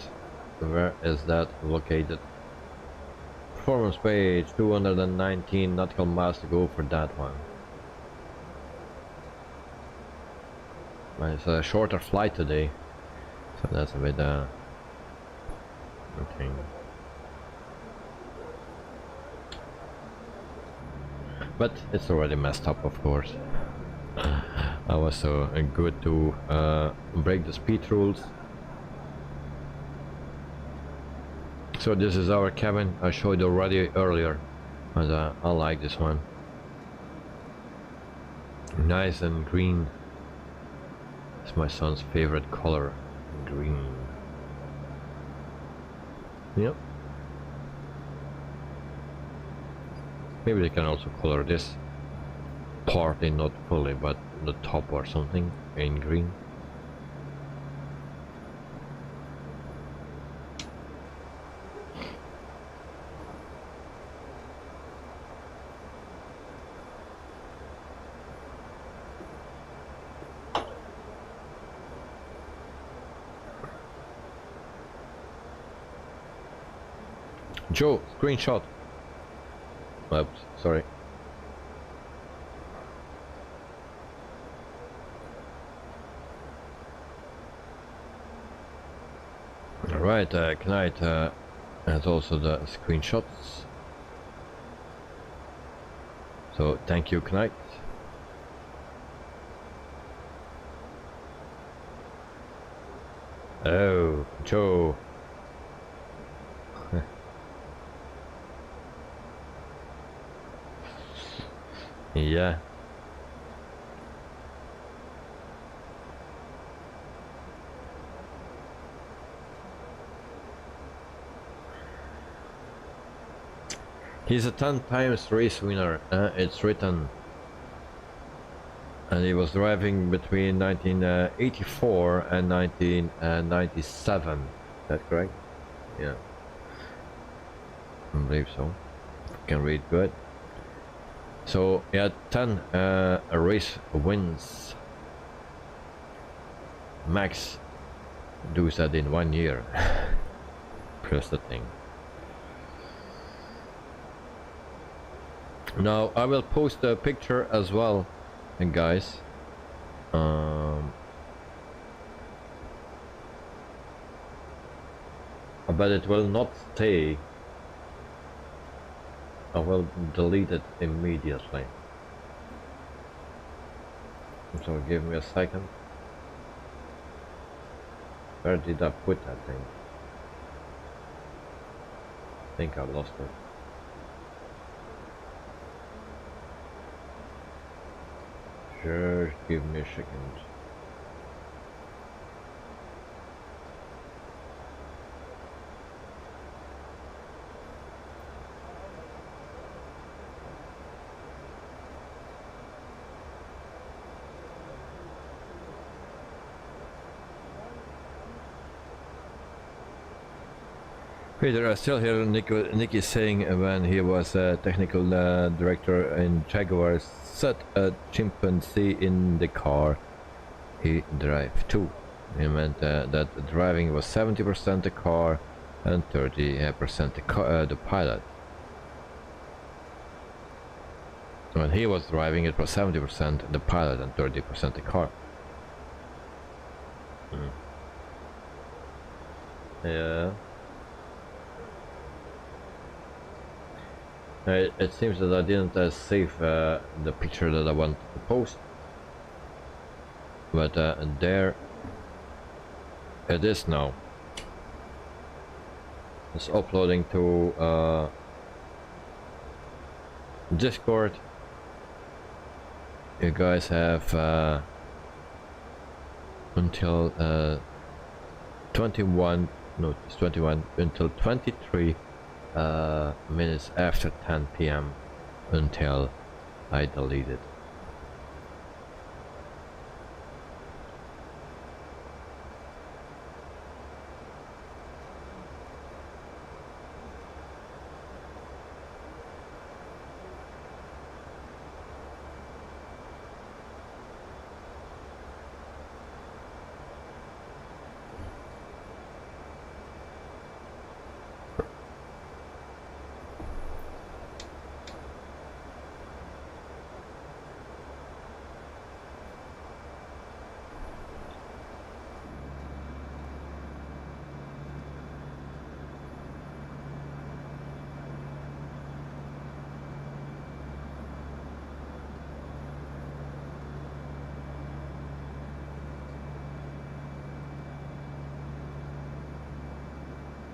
where is that located? Performance page 219 nautical miles to go for that one. Well, it's a shorter flight today, so that's a bit thing. But it's already messed up, of course. I was so good to break the speed rules. So this is our cabin. I showed already earlier, and I like this one. Nice and green. It's my son's favorite color, green. Yep. Maybe they can also color this part in, not fully, but the top or something in green. Joe, screenshot. Oops, sorry. Alright, Knight has also the screenshots. So thank you, Knight. Oh, Joe. Yeah. He's a 10 times race winner, it's written. And he was driving between 1984 and 1997. Is that correct? Yeah. I believe so. Can read good. So he had 10 race wins. Max does that in 1 year. Press the thing. Now I will post a picture as well, guys. But it will not stay. I will delete it immediately. So give me a second. Where did I put that thing? I think I lost it. Just give me a second. Peter, I still hear Nicky saying when he was a technical director in Jaguar, set a chimpanzee in the car he drive too. He meant that driving was 70% the car and 30% the pilot. When he was driving, it was 70% the pilot and 30% the car. Yeah. It seems that I didn't save the picture that I want to post, but there it is now. It's uploading to Discord. You guys have until 21, no, it's 21, until 23 minutes after 10 p.m. until I deleted.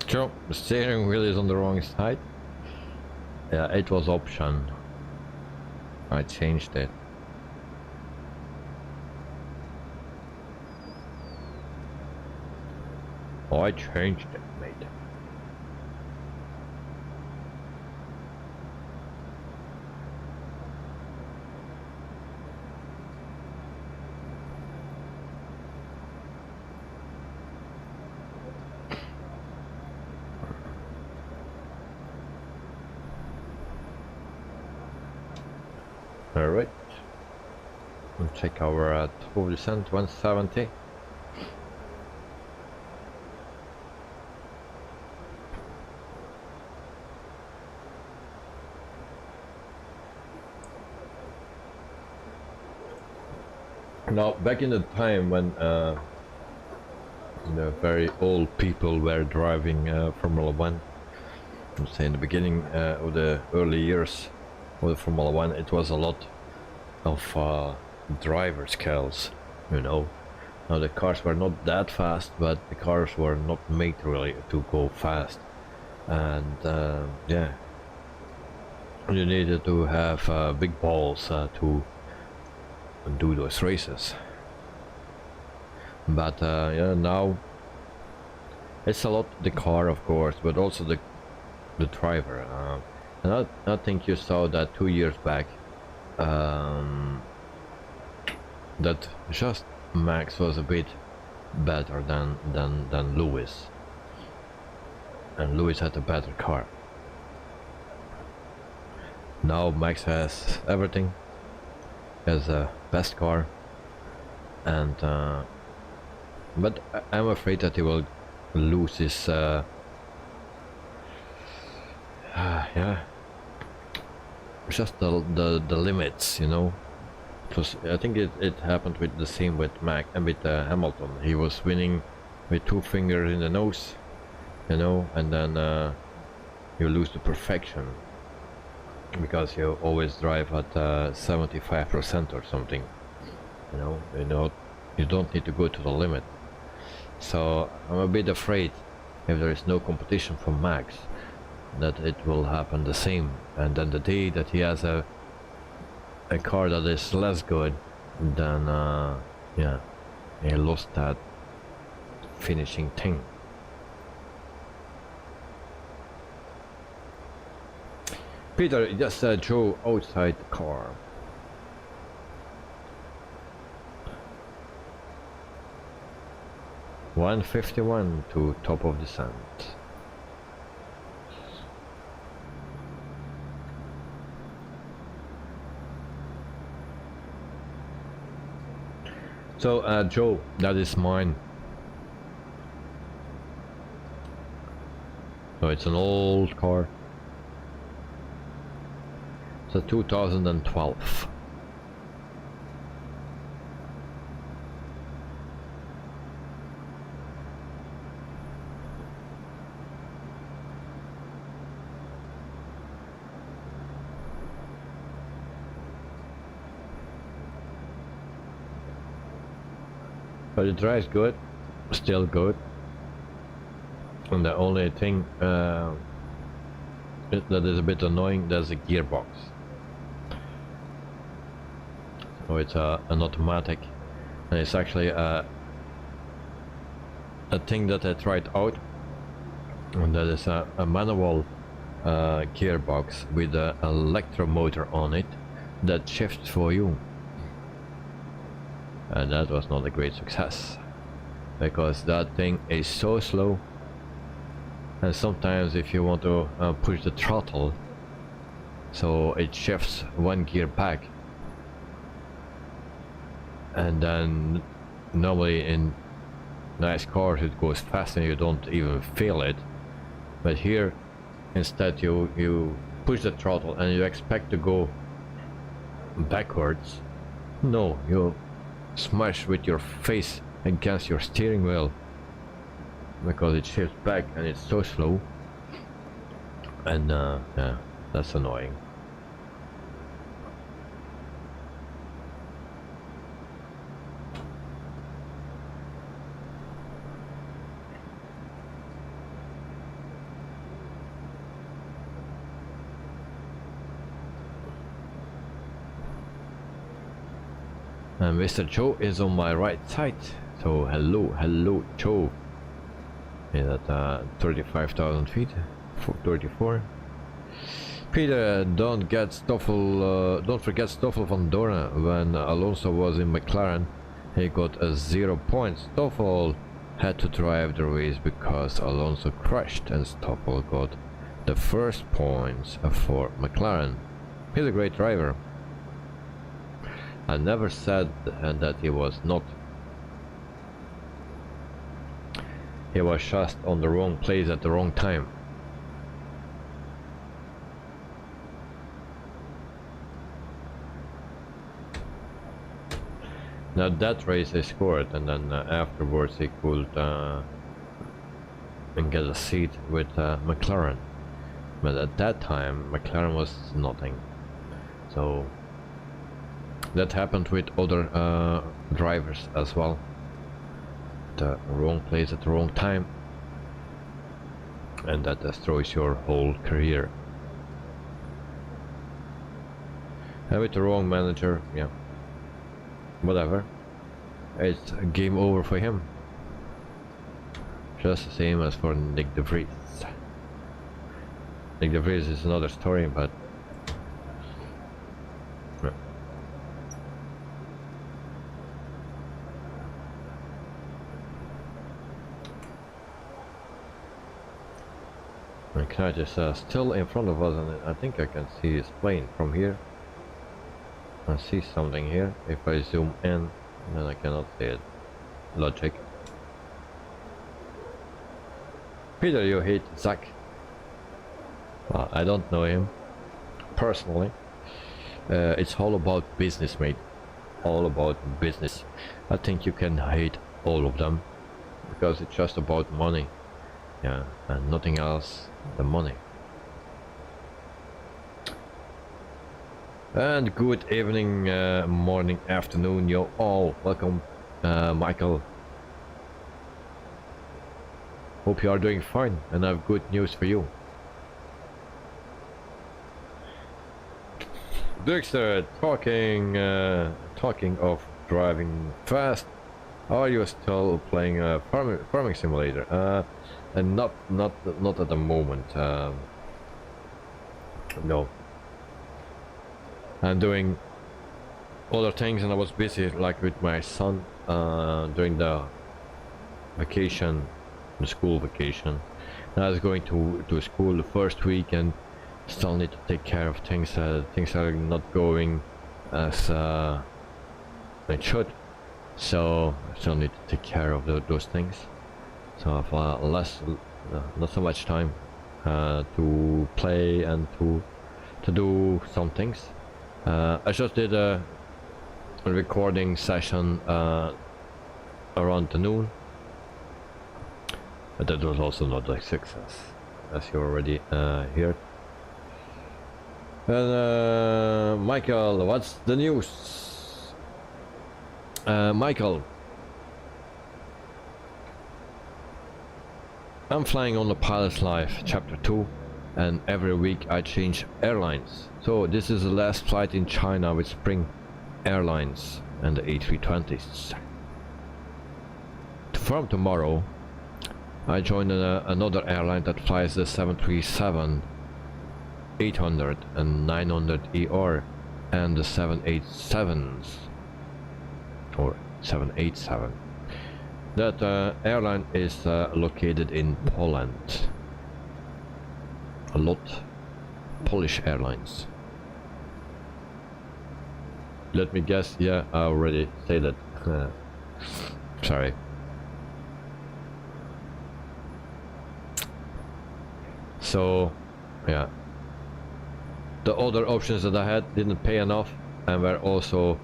So, the steering wheel is on the wrong side. Yeah, it was option. I changed it. Oh, I changed it, mate. Alright, we'll check our top descent 170. Now, back in the time when very old people were driving Formula 1, I'm saying the beginning of the early years with Formula 1, it was a lot of driver skills, you know. Now the cars were not that fast, but the cars were not made really to go fast, and yeah, you needed to have big balls to do those races. But yeah, now it's a lot the car, of course, but also the driver. And I think you saw that 2 years back, that just Max was a bit better than Lewis, and Lewis had a better car. Now Max has everything, has a best car, and but I'm afraid that he will lose his yeah, just the limits, you know. Because I think it happened with the same with Mac and with Hamilton. He was winning with 2 fingers in the nose, you know, and then you lose the perfection because you always drive at 75% or something, you know. You don't need to go to the limit. So I'm a bit afraid, if there is no competition for Max, that it will happen the same, and then the day that he has a car that is less good, then yeah, he lost that finishing thing. Peter, just Joe outside the car. $151 to top of descent. So Joe, that is mine. So it's an old car. It's a 2012. But it drives good, still good, and the only thing that is a bit annoying, there's a gearbox. So it's an automatic, and it's actually a thing that I tried out, and that is a manual gearbox with an electromotor on it that shifts for you, and that was not a great success because that thing is so slow, and sometimes if you want to push the throttle so it shifts one gear back, and then normally in nice cars it goes fast and you don't even feel it, but here instead you push the throttle and you expect to go backwards. No, you smash with your face against your steering wheel because it shifts back and it's so slow, and yeah, that's annoying. And Mr. Joe is on my right side, so hello Joe. Is at 35,000 feet, 34. Peter, don't forget Stoffel van Dorn. When Alonso was in McLaren, he got a 0 points. Stoffel had to drive the race because Alonso crashed, and Stoffel got the first points for McLaren. He's a great driver. I never said that he was not. He was just on the wrong place at the wrong time. Now that race he scored, and then afterwards he could and get a seat with McLaren. But at that time McLaren was nothing. So that happened with other drivers as well. The wrong place at the wrong time, and that destroys your whole career. And with the wrong manager, yeah, whatever, it's game over for him. Just the same as for Nick de Vries. Nick de Vries is another story, but Knight is still in front of us, and I think I can see his plane from here. I see something here. If I zoom in, then I cannot see it. Logic. Peter, you hate Zach. Well, I don't know him personally. It's all about business, mate. All about business. I think you can hate all of them because it's just about money. Yeah, and nothing else than money. And good evening, morning, afternoon, you all. Welcome, Michael. Hope you are doing fine, and I have good news for you. Dexter, talking of driving fast, are you still playing a farming simulator? And not at the moment. No. I'm doing other things, and I was busy, like with my son, during the vacation, the school vacation. And I was going to school the first week, and still need to take care of things. Things are not going as it should, so I still need to take care of those things. So I have not so much time to play and to do some things. I just did a recording session around the noon, but that was also not a success, as you already heard. And Michael, what's the news? Michael, I'm flying on the Pilot's Life Chapter 2, and every week I change airlines. So this is the last flight in China with Spring Airlines and the A320s. From tomorrow I join another airline that flies the 737 800 and 900 ER and the 787s or 787. That airline is located in Poland. A lot Polish airlines. Let me guess. Yeah, I already said that. Sorry. So, yeah. The other options that I had didn't pay enough and were also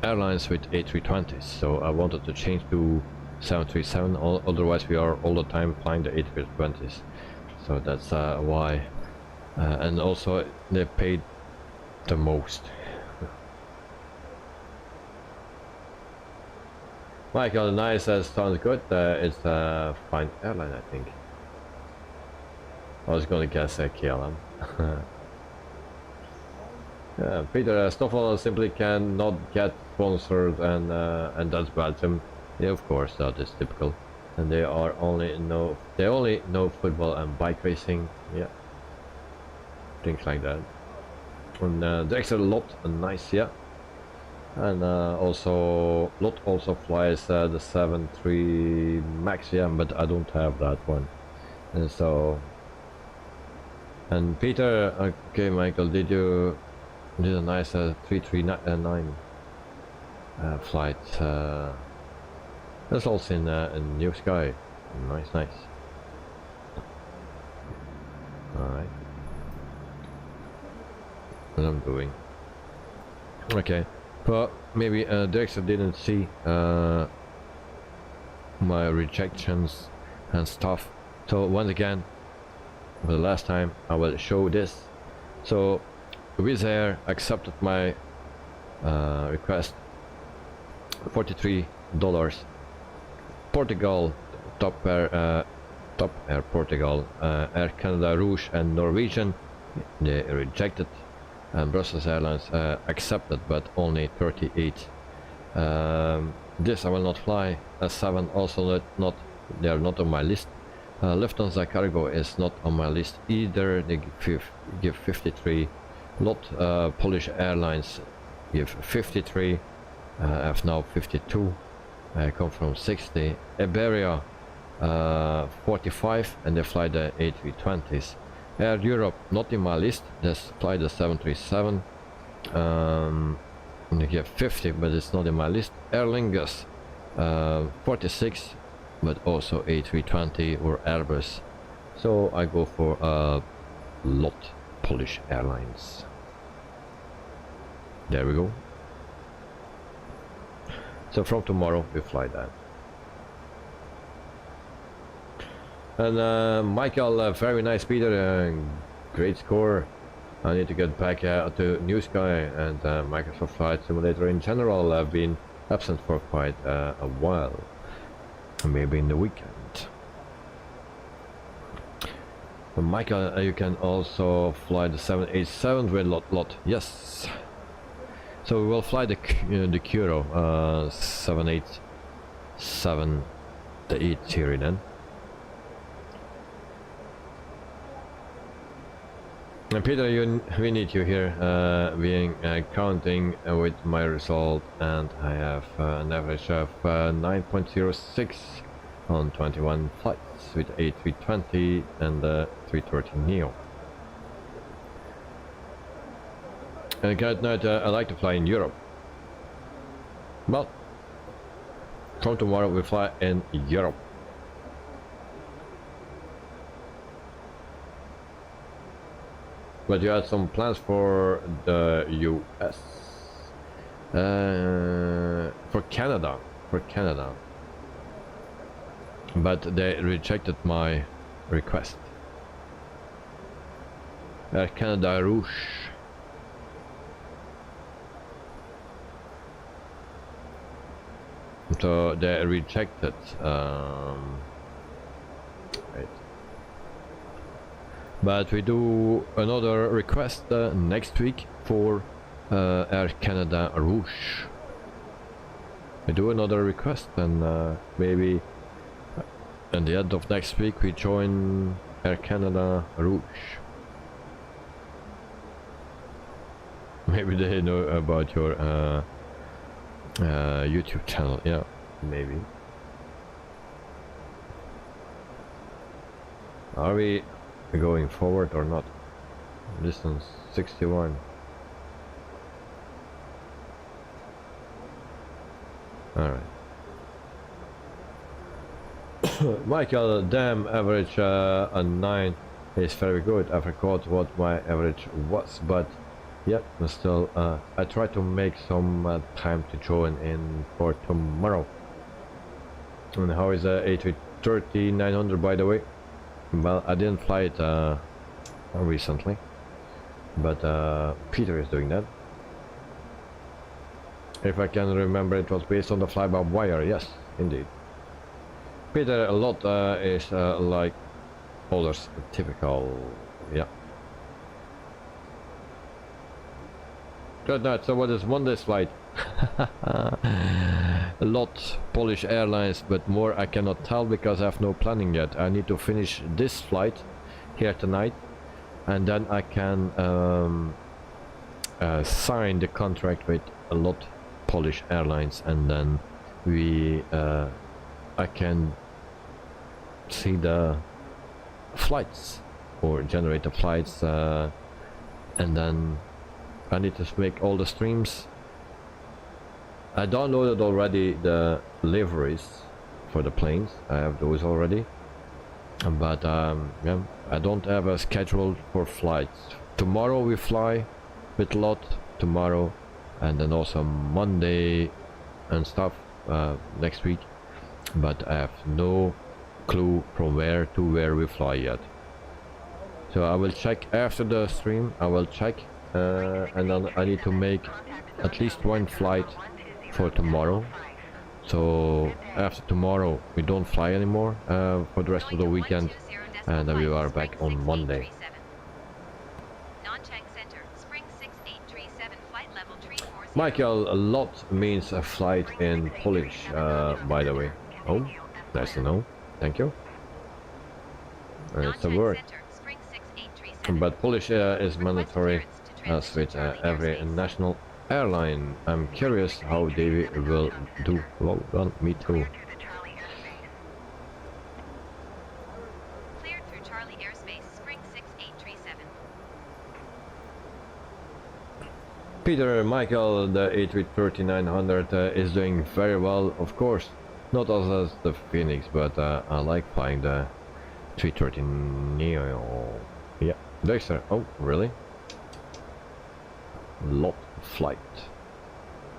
airlines with A320s. So I wanted to change to 737. Otherwise, we are all the time flying the A320s. So that's why. And also, they paid the most. Michael, nice, sounds good. It's a fine airline, I think. I was gonna guess KLM. Yeah, Peter, Stoffel simply cannot get sponsored, and that's bad. Yeah, of course, that is typical. And they only know football and bike racing. Yeah, things like that. And the extra lot, nice, yeah. And also Lot also flies the 73 Max, yeah, but I don't have that one. And so, and Peter, okay, Michael, did a nice 339 flight. That's also in New Sky. Nice. All right. What I'm doing. Okay. But maybe Dexter didn't see my rejections and stuff. So once again, for the last time, I will show this. So Wizz Air accepted my request. $43. Portugal, Top Air Portugal, Air Canada Rouge and Norwegian, they rejected. And Brussels Airlines accepted, but only 38. This I will not fly. S7 also they are not on my list. Lufthansa Cargo is not on my list either. They give 53. Lot Polish Airlines give 53. I have now 52. I come from 60. Iberia 45, and they fly the A320s. Air Europe not in my list. They fly the 737. They give 50, but it's not in my list. AIRLINES 46, but also A320 or Airbus. So I go for Lot Polish Airlines. There we go. So from tomorrow we fly that. And Michael, very nice, Peter, great score. I need to get back to New Sky, and Microsoft Flight Simulator in general. I've been absent for quite a while, maybe in the weekend. But Michael, you can also fly the 787 with Lot. Yes. So we will fly the Kuro 787, the 8 series then. And Peter, we need you here, being counting with my result, and I have an average of 9.06 on 21 flights with A320 and the 330 Neo. And good night, I like to fly in Europe. Well, from tomorrow we fly in Europe. But you had some plans for the US, for Canada, but they rejected my request. Canada Rouge. So they rejected. Wait. But we do another request next week for Air Canada Rouge. We do another request, and maybe at the end of next week we join Air Canada Rouge. Maybe they know about your YouTube channel. Yeah, maybe. Are we going forward or not? Distance 61. Alright. Michael, damn, average on 9 is very good. I forgot what my average was, but yeah, still, I try to make some time to join in for tomorrow. And how is the A330-900, by the way? Well, I didn't fly it recently, but Peter is doing that. If I can remember, it was based on the fly-by-wire. Yes, indeed. Peter, a lot is like others, typical. Yeah. Good night. So what is Monday's flight? A lot Polish Airlines, but more I cannot tell because I have no planning yet. I need to finish this flight here tonight, and then I can sign the contract with a lot Polish Airlines, and then we I can see the flights or generate the flights, and then I need to make all the streams. I downloaded already the liveries for the planes. I have those already, but yeah, I don't have a schedule for flights. Tomorrow we fly with lot tomorrow, and then also Monday and stuff next week, but I have no clue from where to where we fly yet. So I will check after the stream. I will check, and then I need to make at least one flight for tomorrow. So after tomorrow we don't fly anymore for the rest of the weekend, and then we are back on Monday. Michael, a lot means a flight in Polish, by the way. Oh, nice to know. Thank you. It's a word. But Polish is mandatory as with every national airline. I'm curious how they will do. Well done, me too. Cleared through Charlie airspace, Spring 6837. Peter, Michael, the A330-900 is doing very well, of course. Not as the Phoenix, but I like flying the 330 Neo. Yeah, Dexter. Oh, really? Lot flight.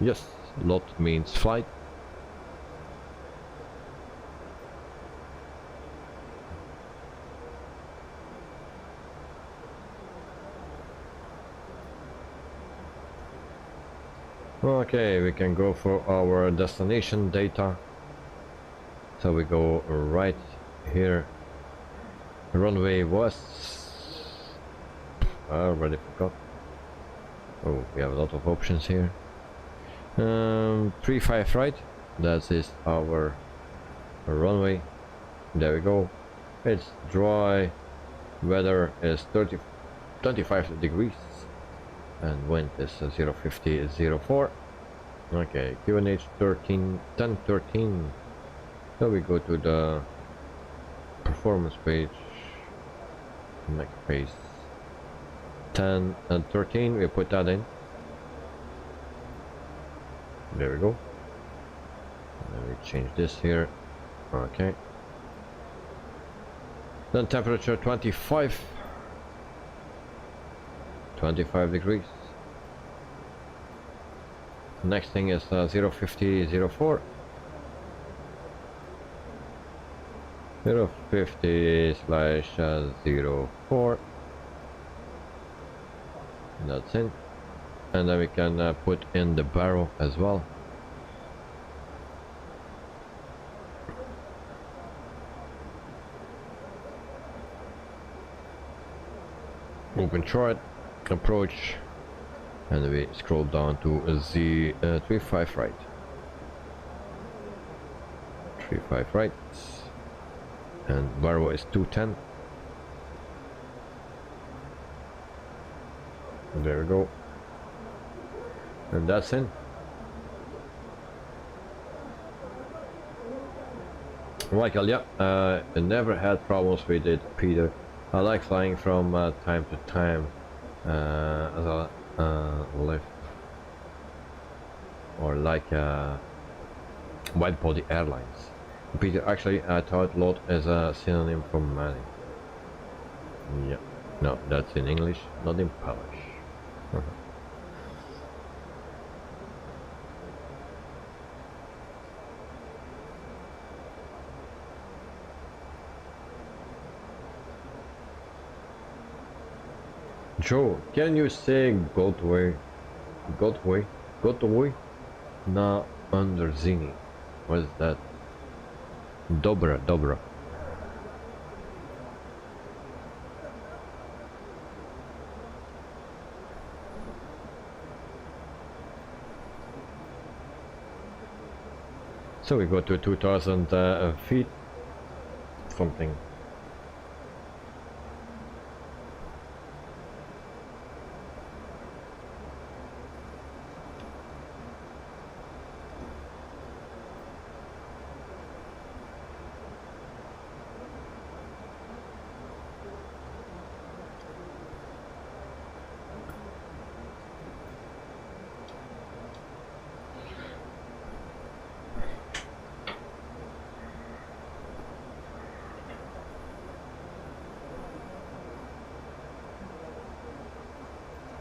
Yes, lot means flight. Okay, we can go for our destination data. So we go right here. Runway was... I already forgot. Oh, we have a lot of options here. 35 right. That is our runway. There we go. It's dry. Weather is 25 degrees. And wind is 050 04. Okay, QNH 1013. So we go to the performance page. Next page 10 and 13. We put that in. There we go. And we change this here. Okay. Then temperature 25 degrees. Next thing is 050 04. 050/04. That's it. And then we can put in the barrel as well. Open chart, approach, and then we scroll down to Z35 right. 35 right. And barrel is 210. There we go. And that's it. Michael, yeah, I never had problems with it, Peter. I like flying from time to time as a lift or like wide body airlines. Peter, actually, I thought lot is a synonym for money. Yeah, no, that's in English, not in Polish. Joe, can you say Godway na Underzini? What is that? Dobra. So we go to 2000 feet, something.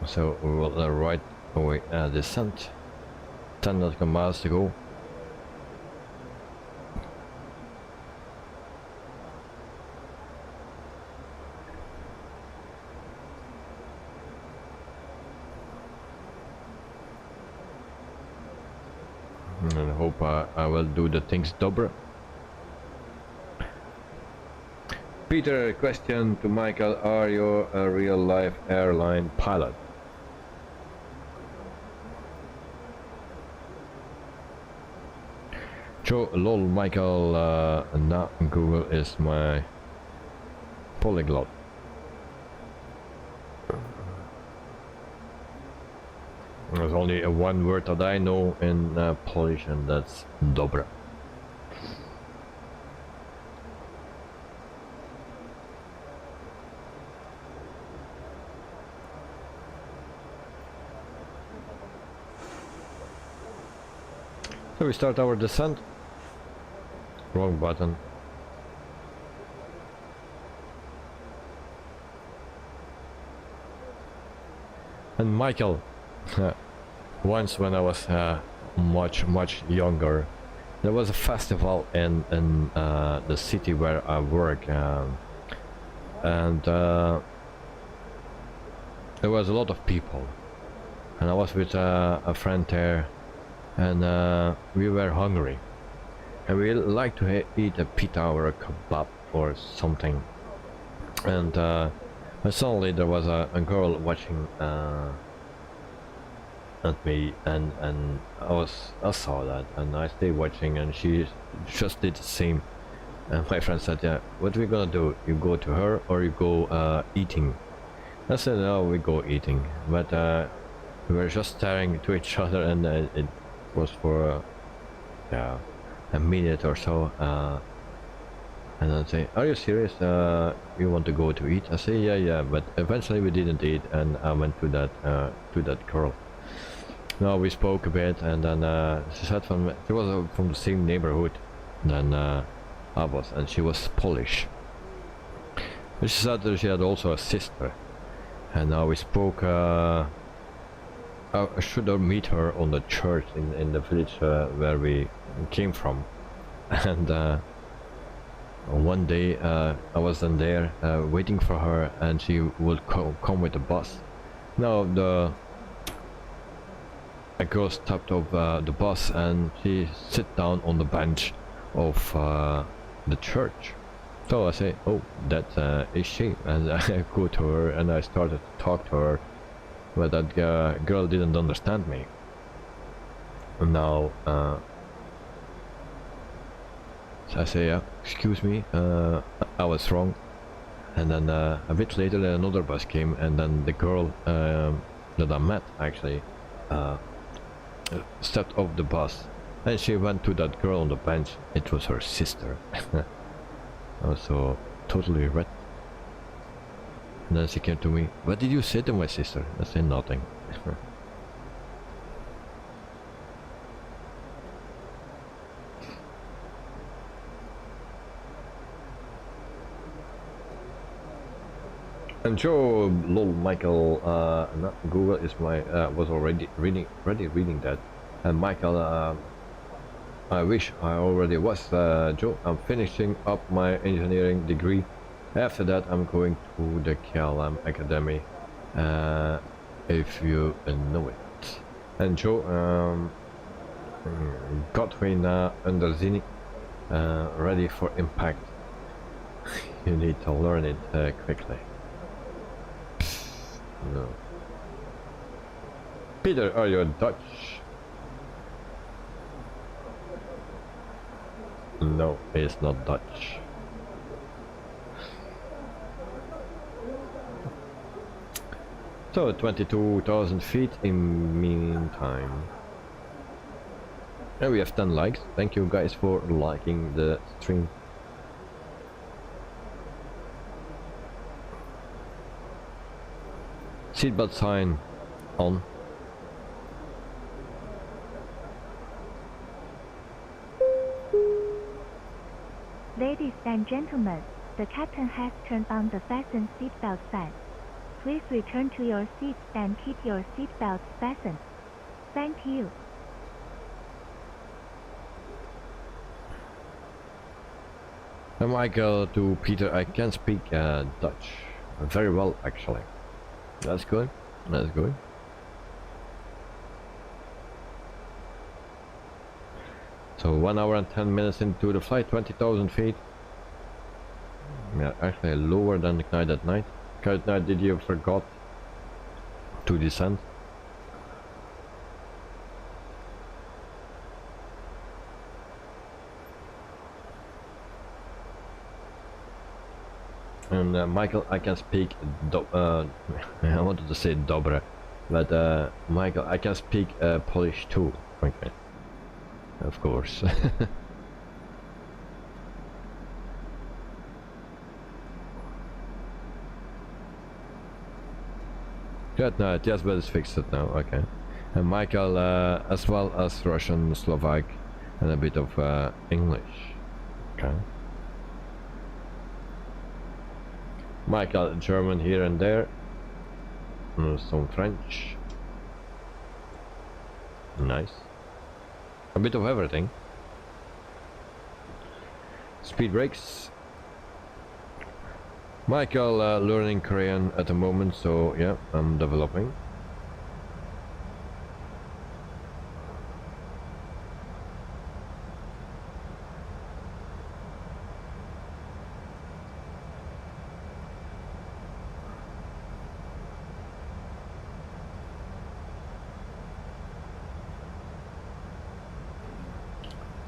So we will right away descent. 10 nautical miles to go. And I hope I will do the things dobra. Peter, question to Michael: are you a real life airline pilot? Joe, lol, Michael, now Google is my polyglot. There's only one word that I know in Polish, and that's dobra. So we start our descent. Wrong button. And Michael, once when I was much younger, there was a festival in the city where I work, and there was a lot of people, and I was with a friend there, and we were hungry. And we like to eat a pita or a kebab or something. And suddenly there was a girl watching at me, and I saw that, and I stayed watching, and she just did the same. And my friend said, "Yeah, what are we gonna do? You go to her or you go eating?" I said, "No, we go eating." But we were just staring to each other, and it was for yeah, a minute or so, and I'd say, "Are you serious? You want to go to eat?" I say, "Yeah." But eventually we didn't eat, and I went to that girl. Now we spoke a bit, and then she said she was from the same neighborhood than I was, and she was Polish. She said that she had also a sister, and now we spoke. I should meet her on the church in the village where we came from, and one day I wasn't there waiting for her, and she would come with the bus. Now a girl stepped off the bus, and she sit down on the bench of the church. So I say, "Oh, that is she," and I go to her and I started to talk to her. But that girl didn't understand me. And now so I say, "Excuse me, I was wrong." And then a bit later another bus came, and then the girl that I met actually stepped off the bus, and she went to that girl on the bench. It was her sister. I was so totally red. And then she came to me, "What did you say to my sister?" I said nothing. And Joe, lol, Michael, not Google is my, was already reading that. And Michael, I wish I already was, Joe, I'm finishing up my engineering degree. After that, I'm going to the KLM Academy, if you know it. And Joe, Godwin Underzini, ready for impact. You need to learn it quickly. No. Peter, are you Dutch? No, it's not Dutch. So 22,000 feet in meantime. And we have 10 likes. Thank you guys for liking the stream. Seatbelt sign on. Ladies and gentlemen, the captain has turned on the fasten seatbelt sign. Please return to your seats and keep your seatbelts fastened. Thank you. Michael to Peter, I can speak Dutch very well actually. That's good. That's good. So 1 hour and 10 minutes into the flight, 20,000 feet. Yeah, actually lower than the Knight at Night. Knight at Night, did you forgot to descend? And Michael, I can speak I wanted to say dobre, but Michael, I can speak Polish too. Okay, of course. Good night. Yes, but it's fixed it now. Okay. And Michael, as well as Russian, Slovak, and a bit of English. Okay. Michael, German here and there. Some French. Nice. A bit of everything. Speed brakes. Michael learning Korean at the moment, so yeah, I'm developing.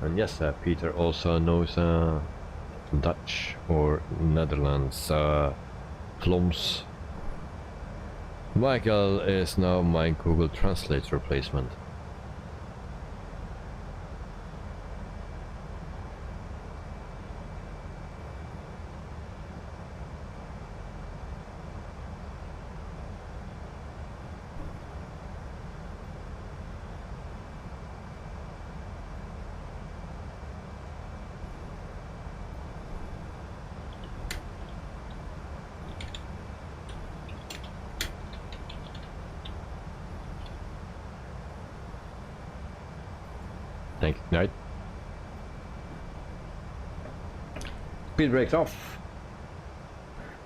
And yes, Peter also knows Dutch or Netherlands, Floms. Michael is now my Google Translate replacement. Thank you. Night. Speed brakes off.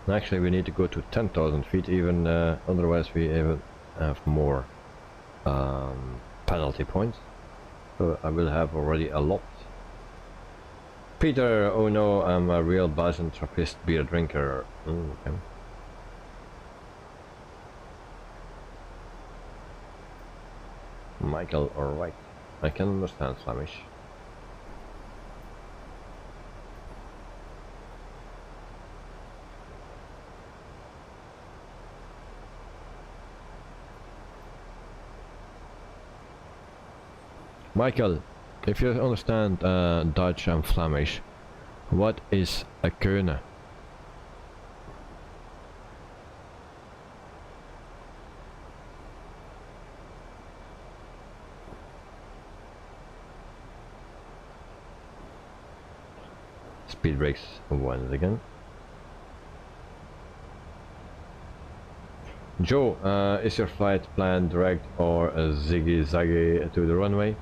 Actually, we need to go to 10,000 feet even, otherwise we even have more penalty points. So I will have already a lot. Peter, oh no, I'm a real Belgian Trappist beer drinker. Okay. Michael, alright. I can understand Flemish. Michael, if you understand Dutch and Flemish, what is a kunnen? Speed brakes once again. Joe, is your flight planned direct or a ziggy-zaggy to the runway?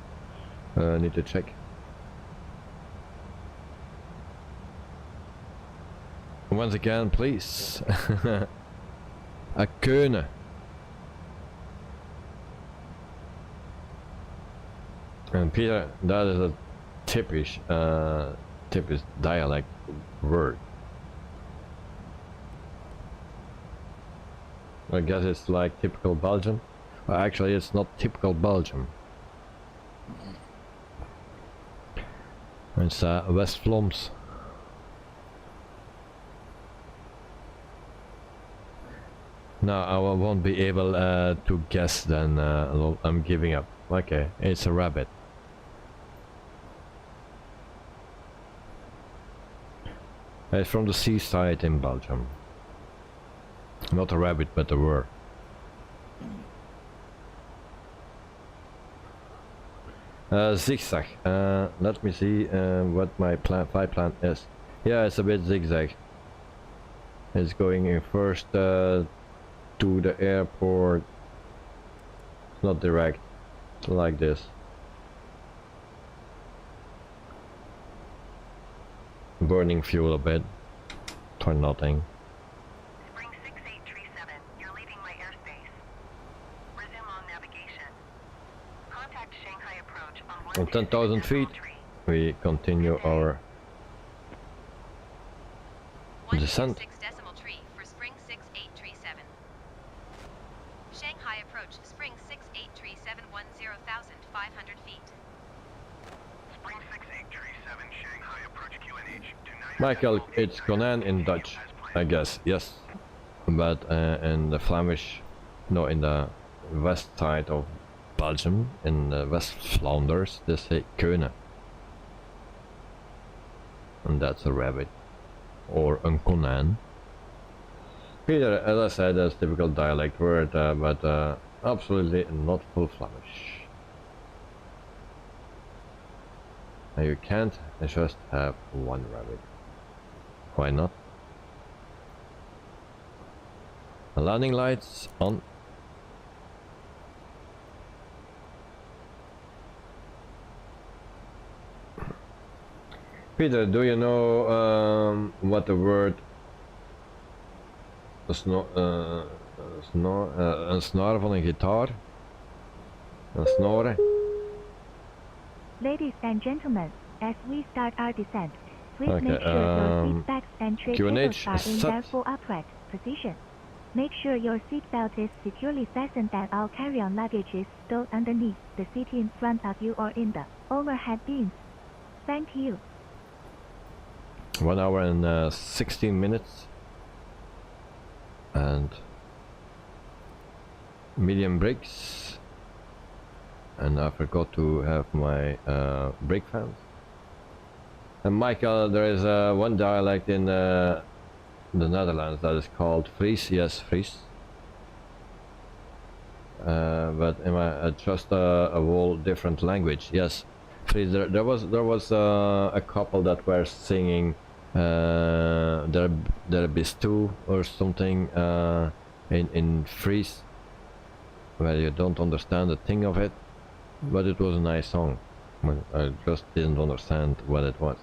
Need to check. Once again, please. A kunnen. And Peter, that is a typish dialect word. I guess it's like typical Belgium. Well, actually, it's not typical Belgium. It's West Vlaams. No, I won't be able to guess then. I'm giving up. Okay, it's a rabbit. It's from the seaside in Belgium. Not a rabbit, but a word. Zigzag. Let me see what my flight plan is. Yeah, it's a bit zigzag. It's going in first to the airport. It's not direct, like this. Burning fuel a bit for nothing. Spring 6837, you're leaving my airspace. Resume on navigation. Contact Shanghai approach on On 10,000 feet, we continue our descent. 126.3 for Spring 6837. Shanghai approach Spring 6837 10,500 feet. Spring 6837, Shanghai approach QNH. Michael, it's Conan in Dutch, I guess, yes. But in the Flemish, no, in the west side of Belgium, in the West Flanders, they say kunnen. And that's a rabbit. Or a Conan. Peter, as I said, that's typical dialect word, but absolutely not full Flemish. And you can't just have one rabbit. Why not? Landing lights on. Peter, do you know what the word een snaar van een gitaar? Een snoren? Ladies and gentlemen, as we start our descent, please Okay, make sure your seat backs and tray QNH tables are in is their set. full upright position. Make sure your seat belt is securely fastened and all carry-on luggage is stowed underneath the seat in front of you or in the overhead bins. Thank you. 1 hour and 16 minutes. And medium brakes. And I forgot to have my brake fans. And Michael, there is one dialect in the Netherlands that is called Fries. Yes, Fries. But am I just a whole different language? Yes, Fries. There was a couple that were singing there is two or something in Fries, where you don't understand a thing of it, but it was a nice song. I just didn't understand what it was.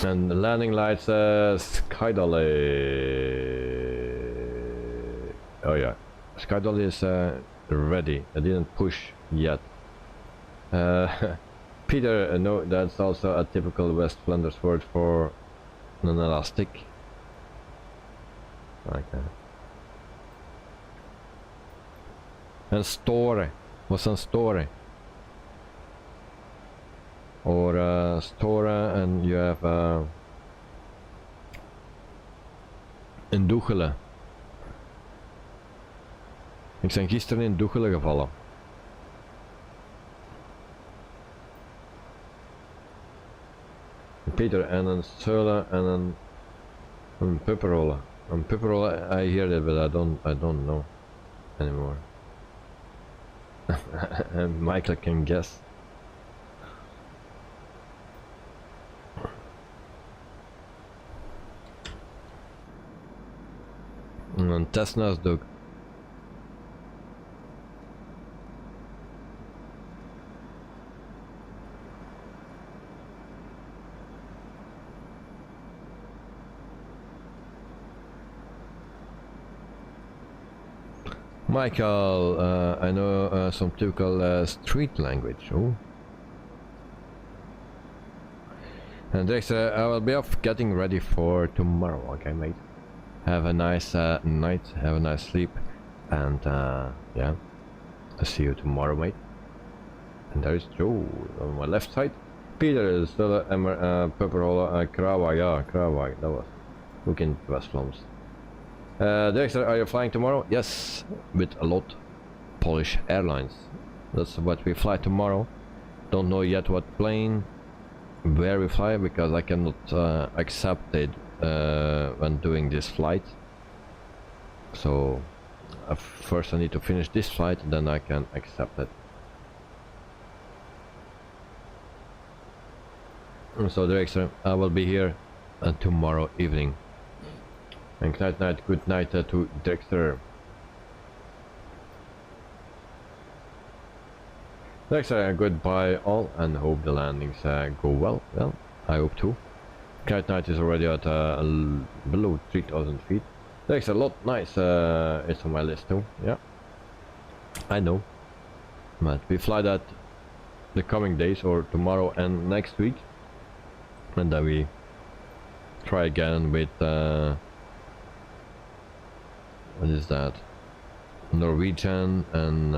And the landing lights, Skydolly. Oh yeah, Skydolly is ready. I didn't push yet. Peter, no, that's also a typical West Flanders word for an elastic. Okay. And store. What's a store? Or store, and you have in Doegelen. Ik ben gisteren in Doegelen gevallen. Peter, and then Sola, and then Pepperola. And Pepperola, I hear that, but I don't know anymore. And Michael can guess. And then Tesna's dog. Michael, I know some typical street language. Oh. And Dexter, I will be off getting ready for tomorrow. Okay, mate. Have a nice night. Have a nice sleep. And yeah, I'll see you tomorrow, mate. And there is Joe on my left side. Peter is still Pepperola, Krawa, yeah, Krawa. That was looking West Flums. Dexter, are you flying tomorrow? Yes, with a lot. Polish Airlines. That's what we fly tomorrow. Don't know yet what plane, where we fly, because I cannot accept it when doing this flight. So first I need to finish this flight, then I can accept it. So Dexter, I will be here tomorrow evening. And good night to Dexter. Dexter, goodbye all, and hope the landings go well. Well, I hope too. Night is already at below 3,000 feet. Dexter, a lot nice it's on my list too. Yeah, I know. But we fly that the coming days, or tomorrow and next week, and then we try again with what is that? Norwegian, and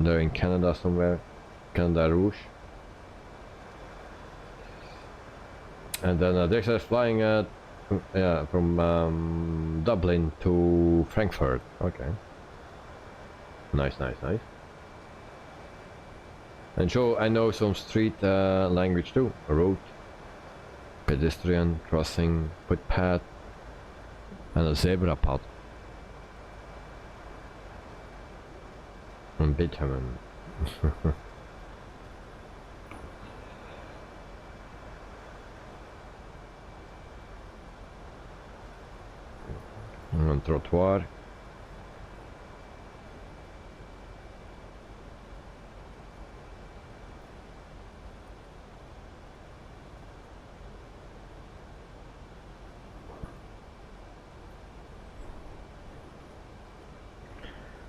they're in Canada somewhere, Canada Rouge. And then Dexter is flying yeah, from Dublin to Frankfurt. Okay. Nice, nice, nice. And so I know some street language too. Road, pedestrian, crossing, footpath, and a zebra path. And bitumen. And trottoir.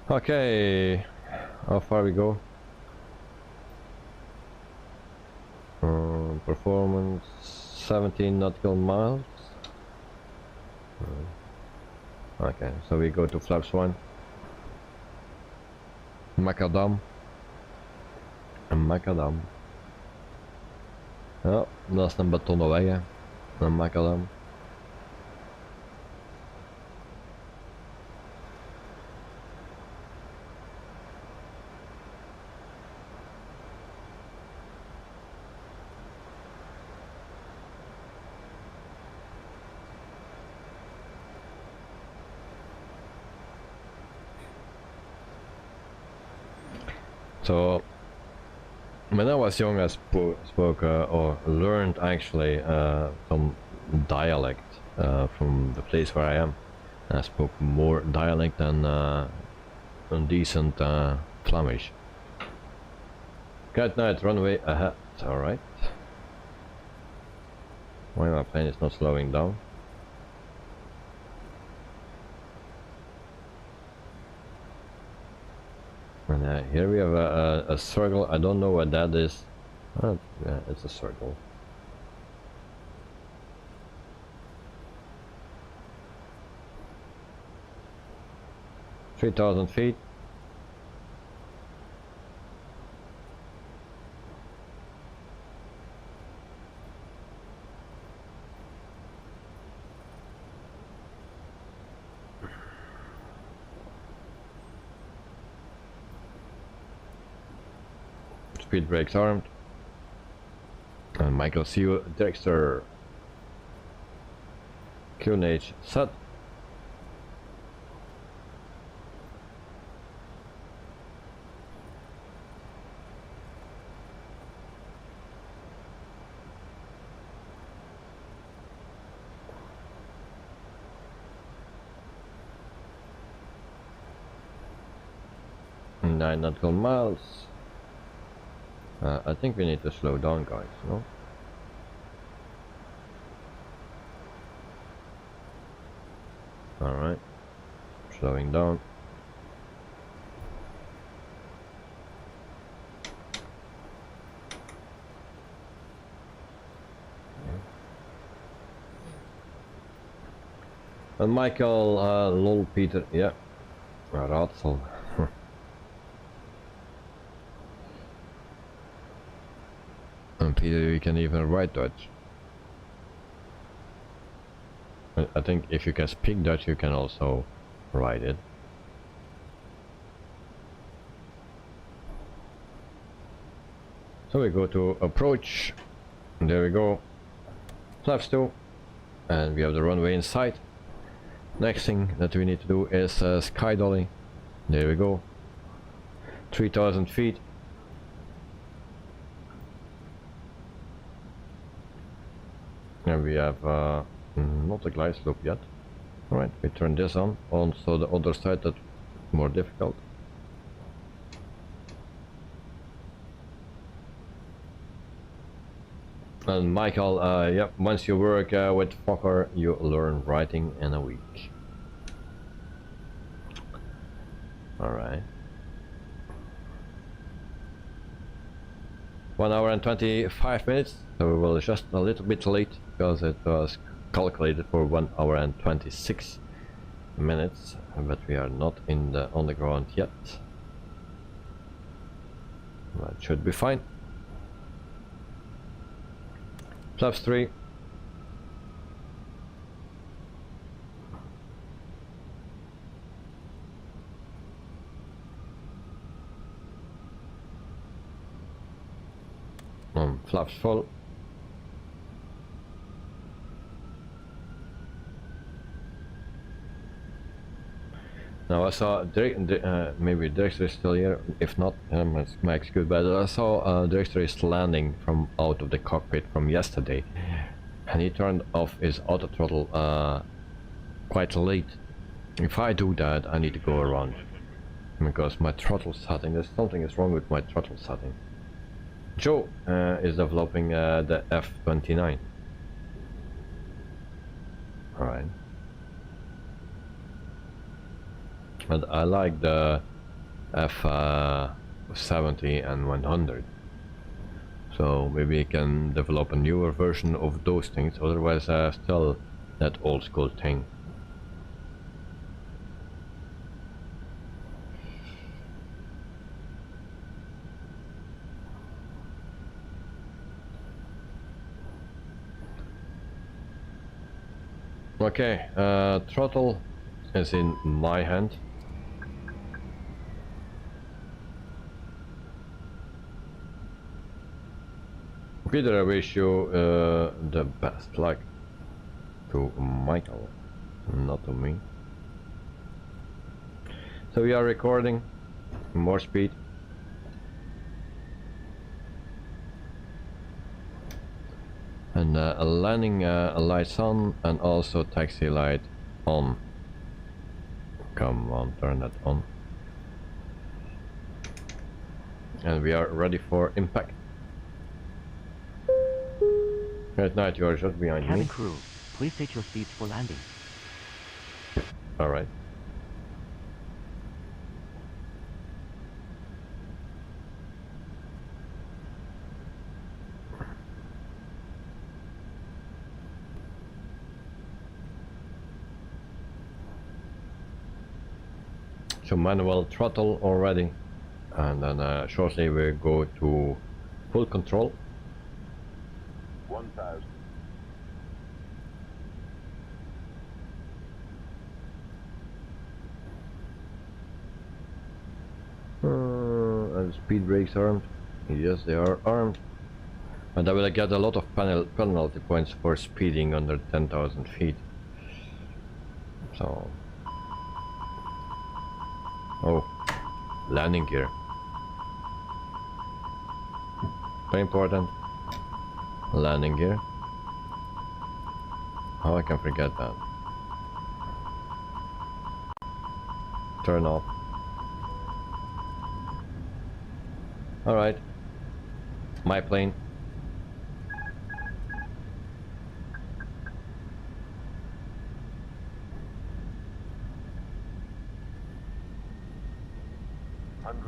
Okay, how far we go? Performance 17 nautical miles. Okay, so we go to flaps 1. Macadam. Macadam. Ja, dat is een betonnen weg, hè. Een macadam. So, when I was young, I spoke or learned actually some dialect from the place where I am. I spoke more dialect than decent Flemish. Good night, runway ahead. Alright. Why my plane is not slowing down? And here we have a circle. I don't know what that is. Oh, yeah, it's a circle. $3,000 feet. Speed brakes armed. Michael, see you, Dexter. QNH set. Nine nautical miles. I think we need to slow down, guys, no? Alright. Slowing down. And Michael, lol, Peter, yeah. Raadsel. And Peter, you can even write Dutch. I think if you can speak Dutch, you can also write it. So we go to approach. And there we go. Flaps 2. And we have the runway in sight. Next thing that we need to do is sky dolly. There we go. 3,000 feet. And we have not a glide slope yet. Alright, we turn this on. Also the other side, that's more difficult. And Michael, yep, once you work with Fokker, you learn writing in a week. Alright. 1 hour and 25 minutes, so we will just a little bit late because it was calculated for 1 hour and 26 minutes, but we are not on the ground yet. That should be fine. Flaps 3. Flaps full. Now I saw maybe Dexter is still here. If not, my excuse. But I saw Dexter is landing from out of the cockpit from yesterday, and he turned off his auto throttle quite late. If I do that, I need to go around because my throttle setting. There's something is wrong with my throttle setting. Joe is developing the F-29. Alright. And I like the F-70 and 100. So maybe I can develop a newer version of those things, otherwise still that old school thing. Okay, throttle is in my hand. Peter, I wish you the best luck. To Michael, not to me. So we are recording more speed. And landing lights on and also taxi light on. Come on, turn that on. And we are ready for impact. Right now you are just behind Cabin me. crew, please take your seats for landing. Alright. So manual throttle already, and then shortly we go to full control. 1000. And speed brakes armed. Yes, they are armed. And I will get a lot of penalty points for speeding under 10,000 feet. So, oh, landing gear, very important. Landing gear. How I can forget that? Turn off. All right, my plane.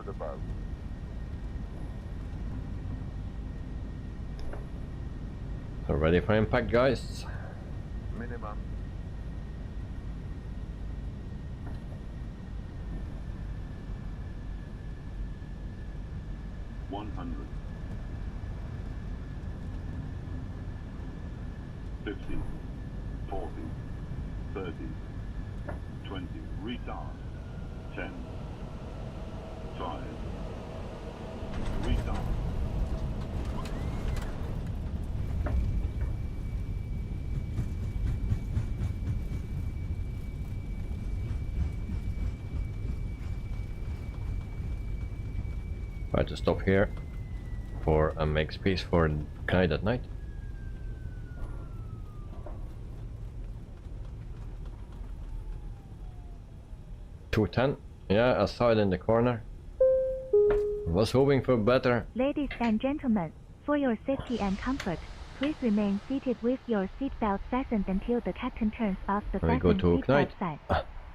Above. So ready for impact, guys. Minimum. $100. 50. 40. 30. 20. Retard. 10. 5. Retard. Try to stop here for make space for kite at night. $210. Yeah, I saw it in the corner. Was hoping for better. Ladies and gentlemen, for your safety and comfort, please remain seated with your seatbelt fastened until the captain turns off the We go fasten to seatbelt Knight. sign.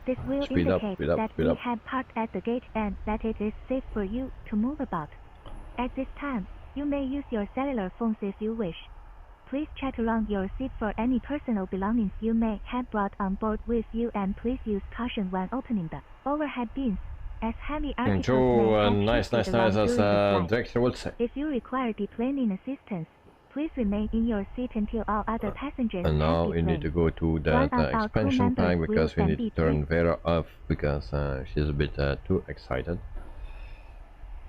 This will Speed up, indicate speed up, that speed we up. have parked at the gate and that it is safe for you to move about. At this time, you may use your cellular phones if you wish. Please check around your seat for any personal belongings you may have brought on board with you, and please use caution when opening the overhead bins, as heavy articles Joe, may have nice, shifted nice, around as during the flight. director would say. If you require deplaning assistance, please remain in your seat until all other passengers And now have we need to deplaned. go to One that of our crew expansion tank members because we will need to then be turn Vera off because she's a bit too excited.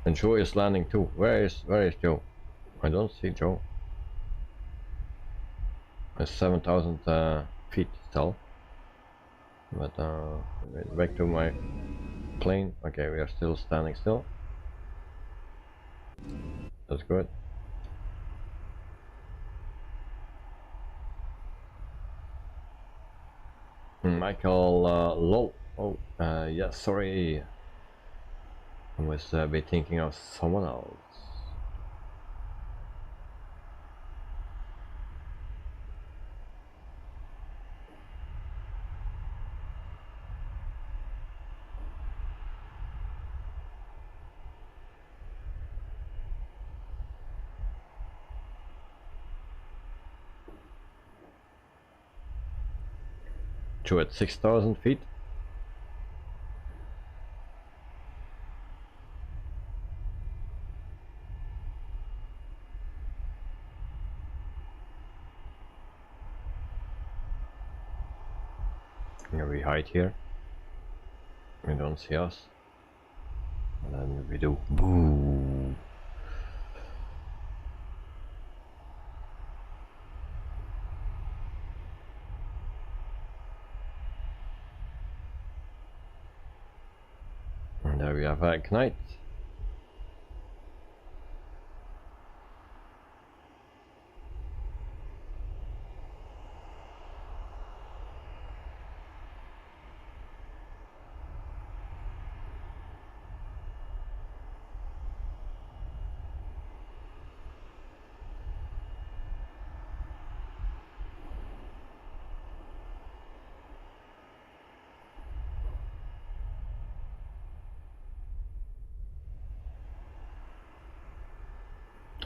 And Joe is landing too. Where is Joe? I don't see Joe. It's 7,000 feet still. But back to my plane. Okay, we are still standing still. That's good. Michael Lol. Oh, yeah, sorry. I was be thinking of someone else. Joe at 6,000 feet. Yeah, we hide here. We don't see us. And then we do boo. And there we have Ignite.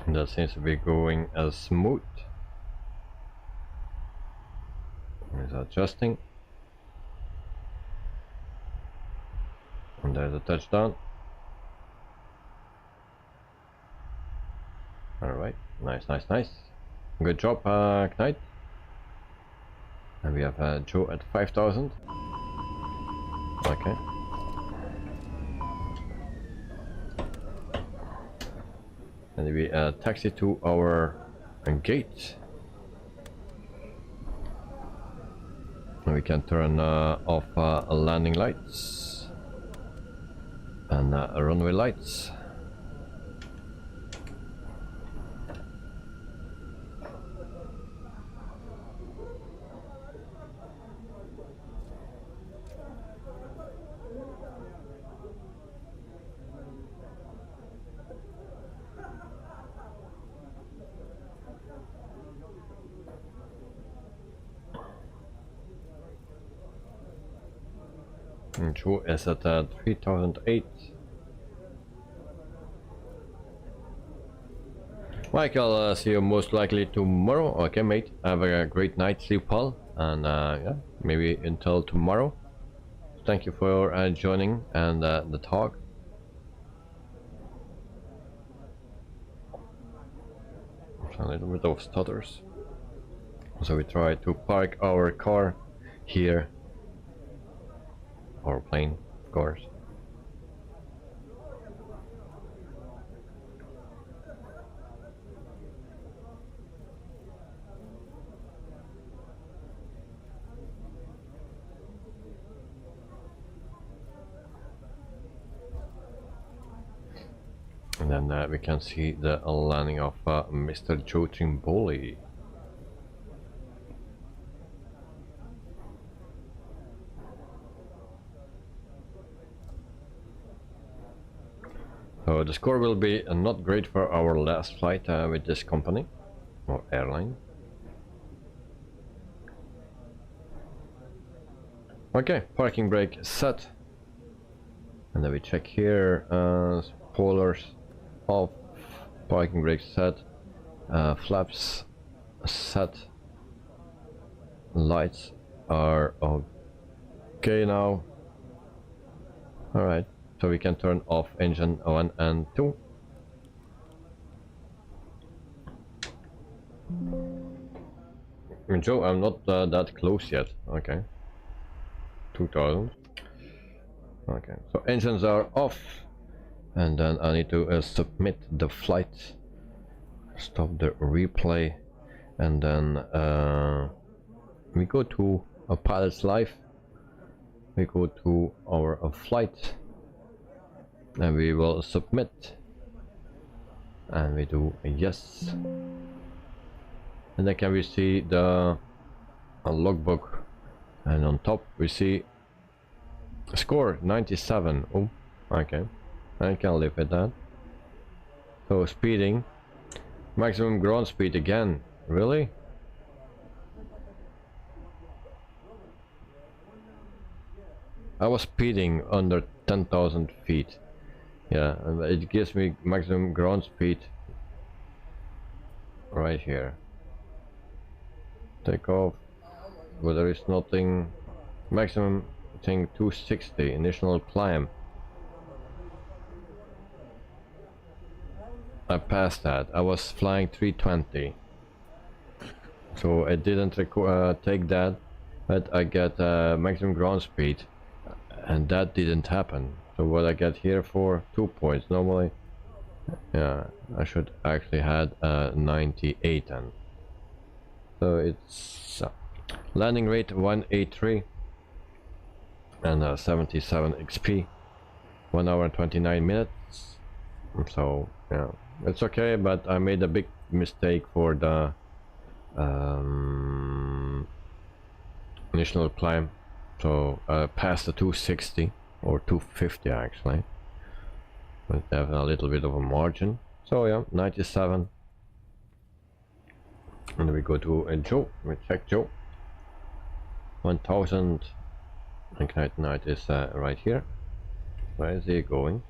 And that seems to be going as smooth. It's adjusting. And there's a touchdown. Alright, nice, nice, nice. Good job, Knight. And we have Joe at 5,000. Okay. And we taxi to our gate. We can turn off landing lights and runway lights. Joe is at 3008. Michael, see you most likely tomorrow. Okay, mate. Have a great night, sleep well, and yeah, maybe until tomorrow. Thank you for joining and the talk. A little bit of stutters. So we try to park our car here. Or plane, of course. And then we can see the landing of Mr. Joe Trimboli. So the score will be not great for our last flight with this company or airline. Okay, parking brake set. And then we check here, spoilers off, parking brake set, flaps set, lights are okay now. Alright. So we can turn off engine 1 and 2. Joe, I'm not that close yet. Okay. 2000. Okay, so engines are off. And then I need to submit the flight. Stop the replay. And then we go to a pilot's life. We go to our flight. And we will submit, and we do a yes, and then can we see the logbook, and on top we see score 97. Oh, okay, I can live with that. So speeding, maximum ground speed again, really? I was speeding under 10,000 feet. Yeah, and it gives me maximum ground speed right here. Take off, but there is nothing. Maximum thing 260, initial climb. I passed that. I was flying 320, so I didn't take that, but I get maximum ground speed, and that didn't happen. So what I get here for 2 points normally, yeah, I should actually had 98 then. So it's landing rate 183 and 77 XP, 1 hour and 29 minutes. So yeah, it's okay, but I made a big mistake for the initial climb. So past the 260. Or 250 actually, but have a little bit of a margin. So yeah, 97. And we go to Joe. We check Joe. 1000. Ignite night is right here. Where is he going?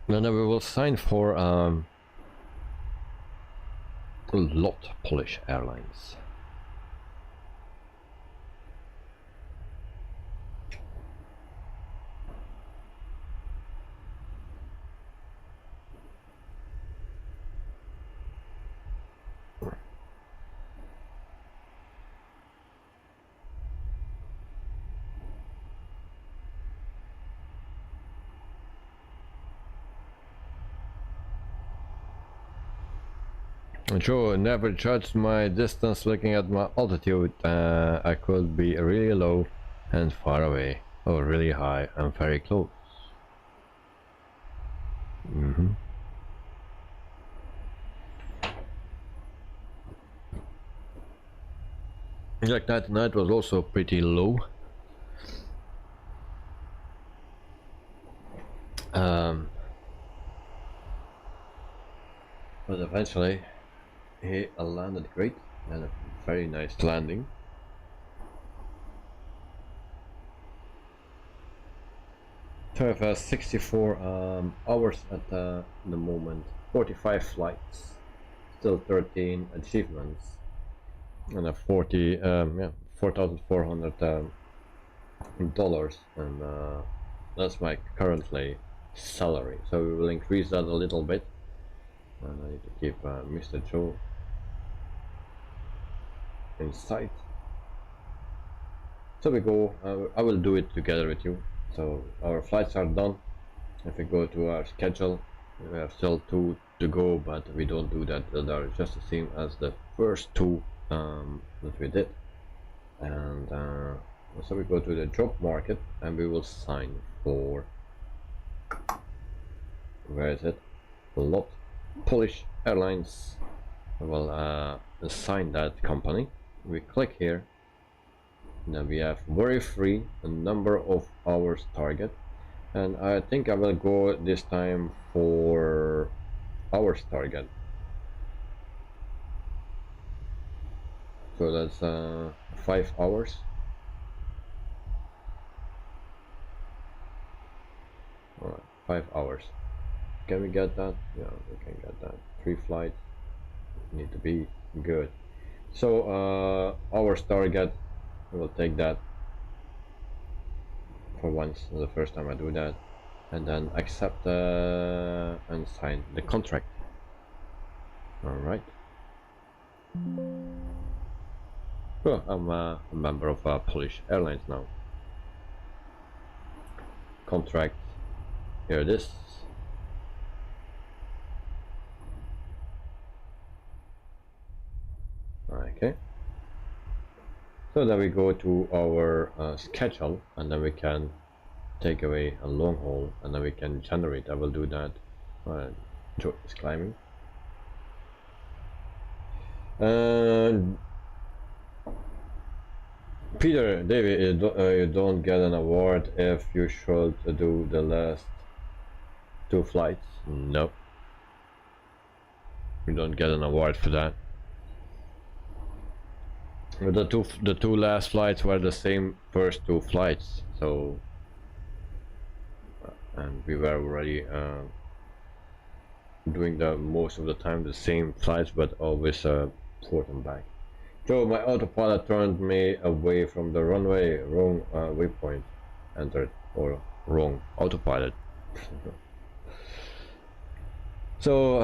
And then we will sign for lot Polish Airlines. And Joe never judged my distance looking at my altitude. I could be really low and far away, or really high and very close. Like that night was also pretty low. But eventually he landed great and a very nice landing. So I've 64 hours at the moment, 45 flights, still 13 achievements, and a 4,400 dollars, and that's my currently salary. So we will increase that a little bit, and I need to keep Mr. Joe in sight. So we go. I will do it together with you. So our flights are done. If we go to our schedule, we have still 2 to go, but we don't do that. They are just the same as the first 2 that we did. And so we go to the job market and we will sign for, where is it? Polish Airlines. We will assign that company. We click here. Then we have worry free, a number of hours target, and I think I will go this time for hours target. So that's 5 hours. Alright, 5 hours. Can we get that? Yeah, we can get that. 3 flights need to be good. So hours target, I will take that for once, the first time I do that, and then accept and sign the contract. Alright. Well, I'm a member of Polish Airlines now. Contract, here it is. Okay. So then we go to our schedule, and then we can take away a long haul, and then we can generate. I will do that. Joe is climbing. Peter, David, you don't get an award if you should do the last 2 flights. No, you don't get an award for that. The two last flights were the same first 2 flights, so and we were already doing the most of the time the same flights, but always forth and back. So my autopilot turned me away from the runway, wrong waypoint entered, or wrong autopilot. So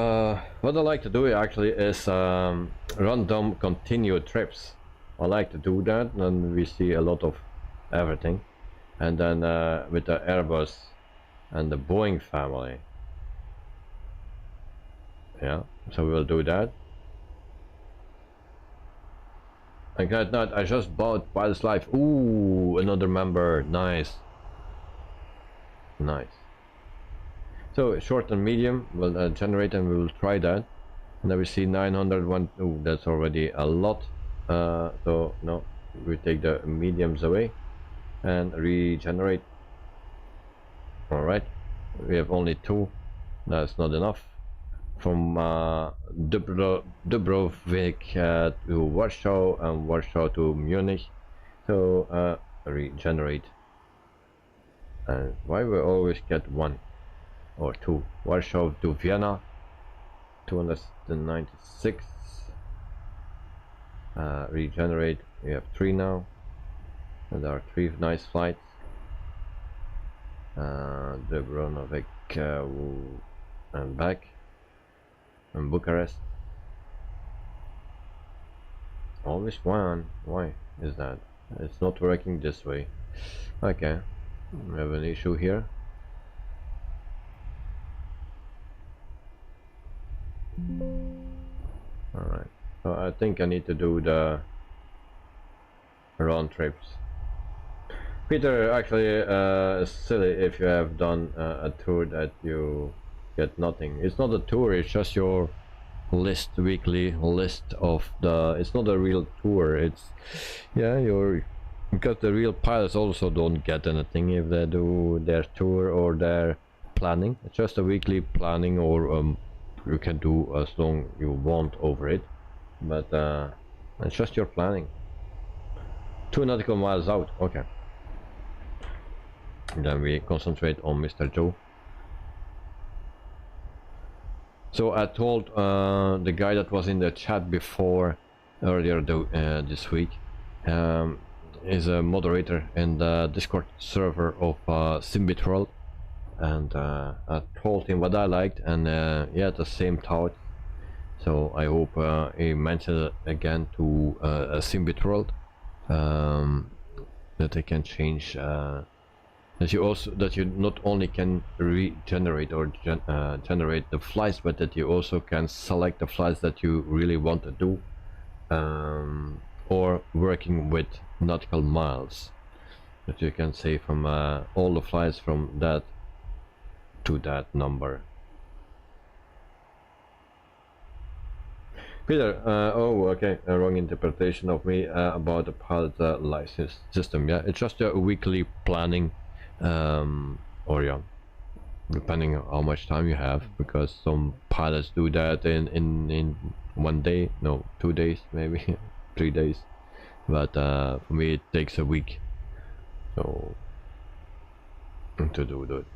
what I like to do actually is random continued trips. I like to do that, and we see a lot of everything. And then with the Airbus and the Boeing family, yeah, so we will do that. I got that. I just bought Pilot's Life. Ooh, another member. Nice. Nice. So short and medium will generate, and we will try that. And then we see 901. Ooh, that's already a lot. So no, we take the mediums away and regenerate. All right, we have only 2. That's not enough. From Dubrovnik to Warsaw, and Warsaw to Munich. So regenerate. And why we always get 1 or 2? Warsaw to Vienna, 296. Regenerate. We have 3 now, and there are 3 nice flights. Dubrovnik and back, and Bucharest. Always 1. Why is that? It's not working this way. Okay, we have an issue here. I think I need to do the round trips. Peter, actually, it's silly if you have done a tour that you get nothing. It's not a tour, it's just your weekly list of the... It's not a real tour, it's... Yeah, because the real pilots also don't get anything if they do their tour or their planning. It's just a weekly planning, or you can do as long you want over it. But it's just your planning. 2 nautical miles out, okay. Then we concentrate on Mr. Joe. So I told the guy that was in the chat before, earlier this week, is a moderator in the Discord server of Symbitrol, and I told him what I liked, and he had the same thought. So I hope he mentioned it again to Symbitrol, that they can change. That you not only can regenerate or generate the flights, but that you also can select the flights that you really want to do, or working with nautical miles, that you can say from all the flights from that to that number. Peter, oh okay, a wrong interpretation of me about the pilot license system. Yeah, it's just a weekly planning, or yeah, depending on how much time you have, because some pilots do that in 1 day, no, 2 days, maybe 3 days, but for me it takes a week, so to do that.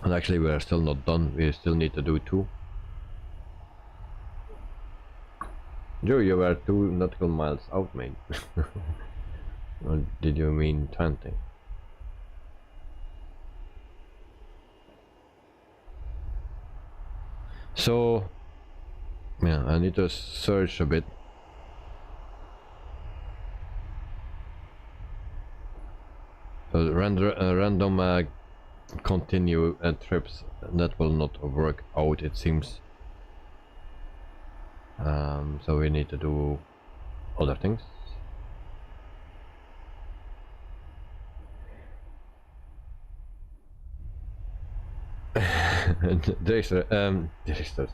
And actually we are still not done, we still need to do 2. Joe, you were 2 nautical miles out, mate. Or did you mean 20? So yeah, I need to search a bit. So random continue trips, that will not work out, it seems. So we need to do other things.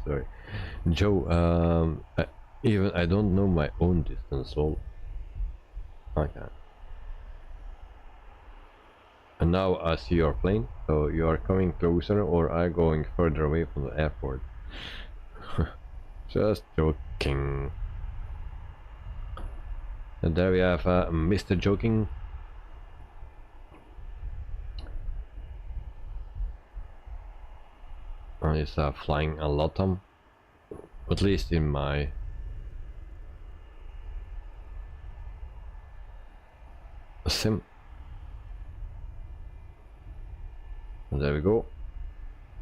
Sorry, Joe. I don't know my own distance, so okay. And now I see your plane, so you are coming closer, or are going further away from the airport? Just joking. And there we have Mr. Joking. He's flying a lot, at least in my sim. And there we go.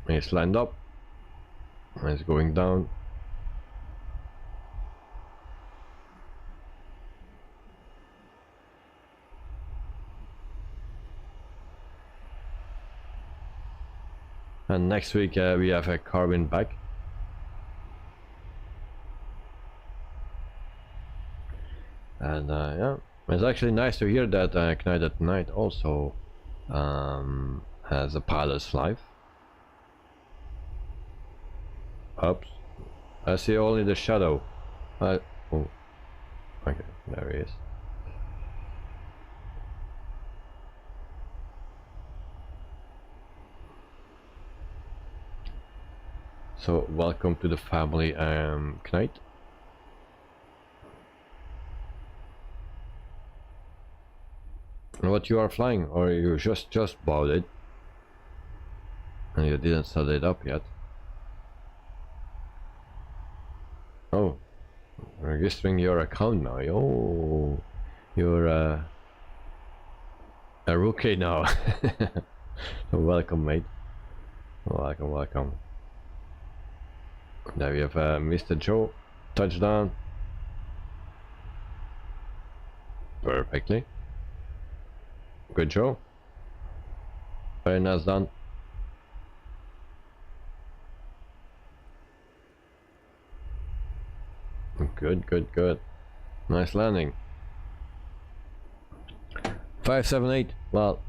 He's lined up. He's going down. And next week we have a carbon back. And yeah, it's actually nice to hear that Knight at Night also has a pilot's life. Oops, I see only the shadow. Oh, okay, there he is. So welcome to the family, Knight. What you are flying, or you just bought it and you didn't set it up yet? Oh, registering your account now. Oh, you're a rookie now. Welcome, mate. Welcome, welcome. There we have Mr. Joe. Touchdown. Perfectly. Good Joe. Very nice done. Good, good, good. Nice landing. 578. Well,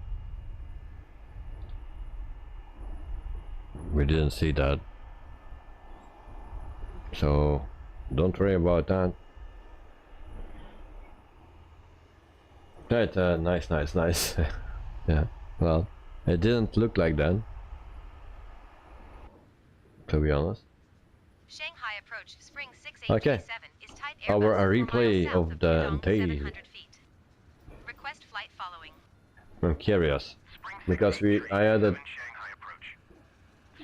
we didn't see that, so don't worry about that. Right, nice, nice, nice. Yeah, well, it didn't look like that, to be honest. Shanghai approach Spring Okay. 6837 is type Our Airbus, 4 replay miles south of the Pudong, day. 700 feet. Request flight following. I'm curious because I added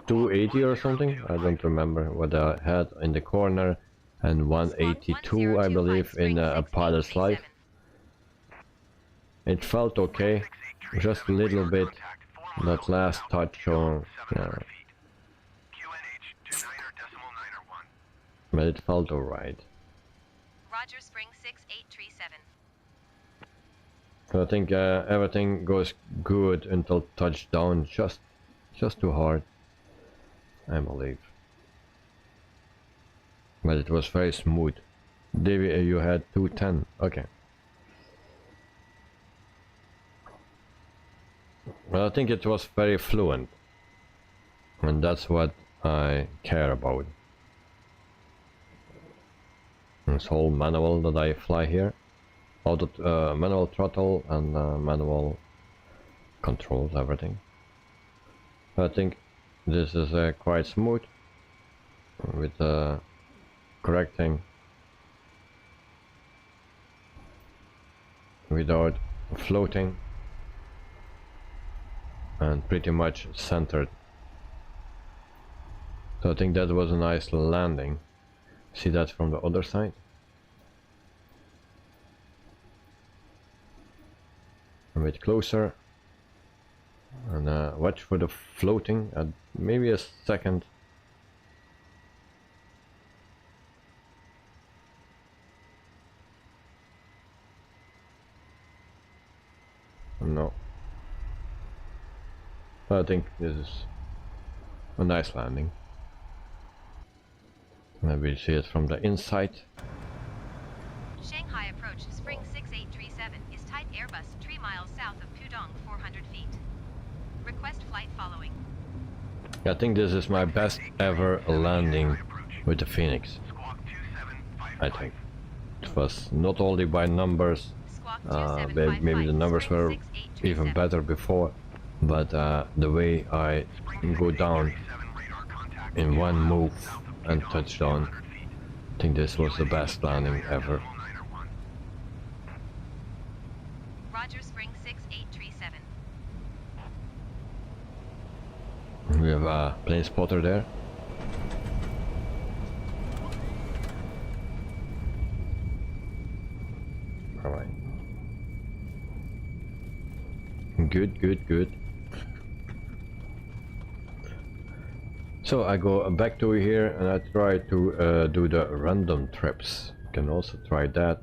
280 or something. I don't remember what I had in the corner, and 182 I believe in a pilot's life. It felt okay, just a little bit. That last touch on, yeah. But it felt alright. Roger, Spring 6837. So I think everything goes good until touchdown, just too hard, I believe. But it was very smooth. David, you had 210, okay. Well, I think it was very fluent, and that's what I care about. This whole manual that I fly here, auto manual throttle and manual controls, everything. I think this is quite smooth with correcting without floating and pretty much centered. So I think that was a nice landing. See that from the other side? A bit closer, and watch for the floating at maybe a second. No, I think this is a nice landing. Maybe see it from the inside. Shanghai approach Spring 6837 is type Airbus, 3 miles south of Pudong, 400 feet. Request flight following. I think this is my best ever landing with the Phoenix. I think it was not only by numbers, maybe the numbers were even better before, but the way I go down in one move and touchdown, I think this was the best landing ever. Roger, Spring 6837. We have a plane spotter there. Alright. Good, good, good. So I go back to here and I try to do the random trips. You can also try that.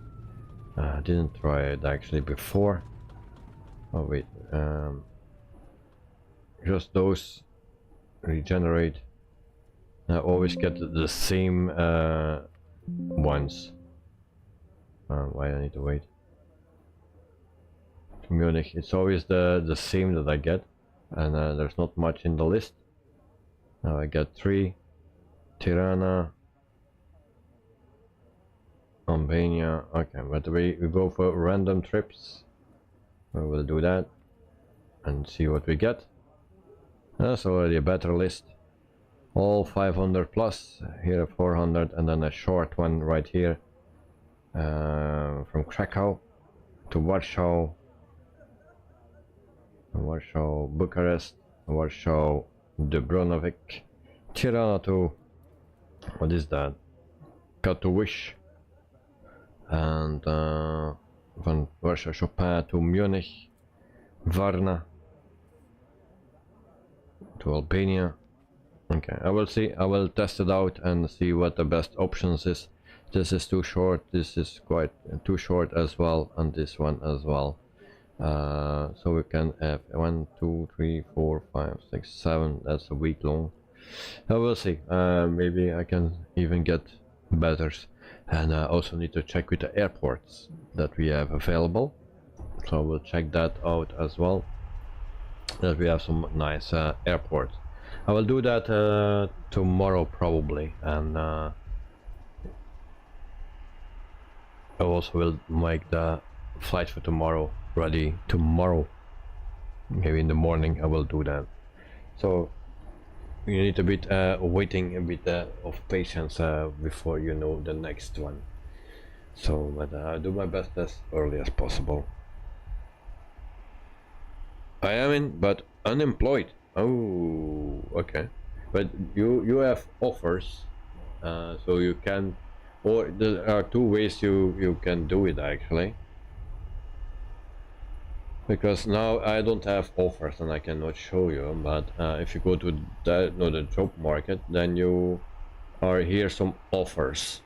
I didn't try it actually before. Oh wait, just those regenerate. I always get the same ones. Why I need to wait? Munich, it's always the same that I get, and there's not much in the list. Now I got 3, Tirana, Albania. Okay, but we go for random trips. We will do that and see what we get. That's already a better list. All 500 plus, here 400, and then a short one right here. From Krakow to Warsaw, Bucharest, Warsaw, Dubrovnik, Tirana to, what is that? Katowice, and from Warsaw Chopin to Munich, Varna to Albania. Okay, I will see, I will test it out and see what the best options is. This is too short, this is quite too short as well, and this one as well. So we can have 1, 2, 3, 4, 5, 6, 7, that's a week long. I will see, maybe I can even get better. And I also need to check with the airports that we have available, so we'll check that out as well, that we have some nice airports. I will do that tomorrow probably, and I also will make the flight for tomorrow ready tomorrow. Maybe in the morning I will do that. So you need a bit waiting, a bit of patience before you know the next one. So but I'll do my best as early as possible. I am in, but unemployed. Oh, okay. But you have offers, so you can, or there are two ways you can do it actually. Because now I don't have offers and I cannot show you, but if you go to the job market, then you are here some offers,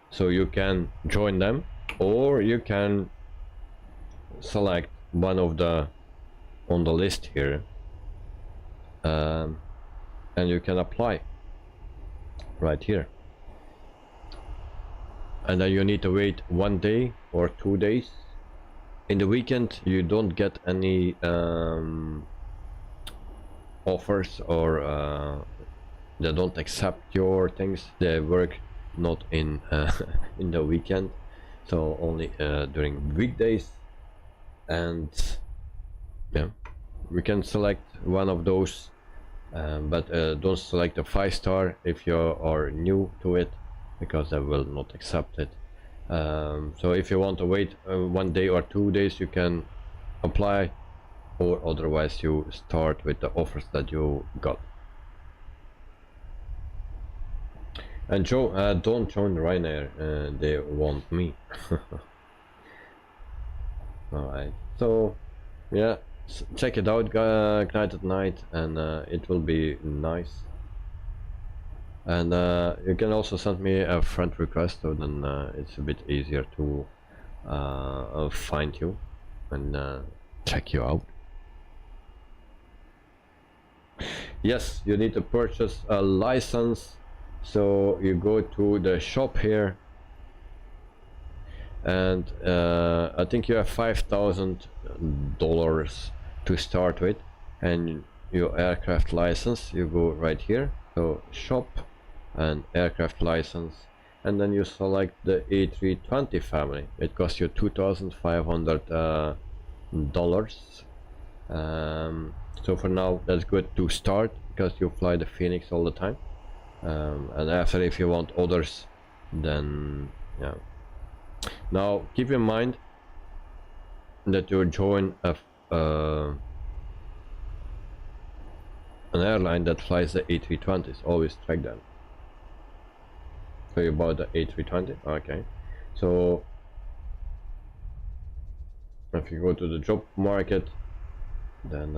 so you can join them, or you can select one of the on the list here, and you can apply right here, and then you need to wait 1 day or 2 days. In the weekend you don't get any offers, or they don't accept your things. They work not in in the weekend, so only during weekdays. And yeah, we can select one of those, but don't select a 5-star if you are new to it, because they will not accept it. So if you want to wait 1 day or 2 days, you can apply, or otherwise you start with the offers that you got. And don't join Ryanair, they want me. Alright, so yeah, check it out, Night at Night, and it will be nice. And you can also send me a friend request, so then it's a bit easier to find you and check you out. Yes, you need to purchase a license, so you go to the shop here, and I think you have $5,000 to start with, and your aircraft license, you go right here, so shop and aircraft license, and then you select the A320 family. It costs you $2,500. So for now that's good to start, because you fly the Fenix all the time, and after, if you want others, then yeah. Now keep in mind that you join an airline that flies the A320s. Always check that. So you bought the A320, okay. So if you go to the job market, then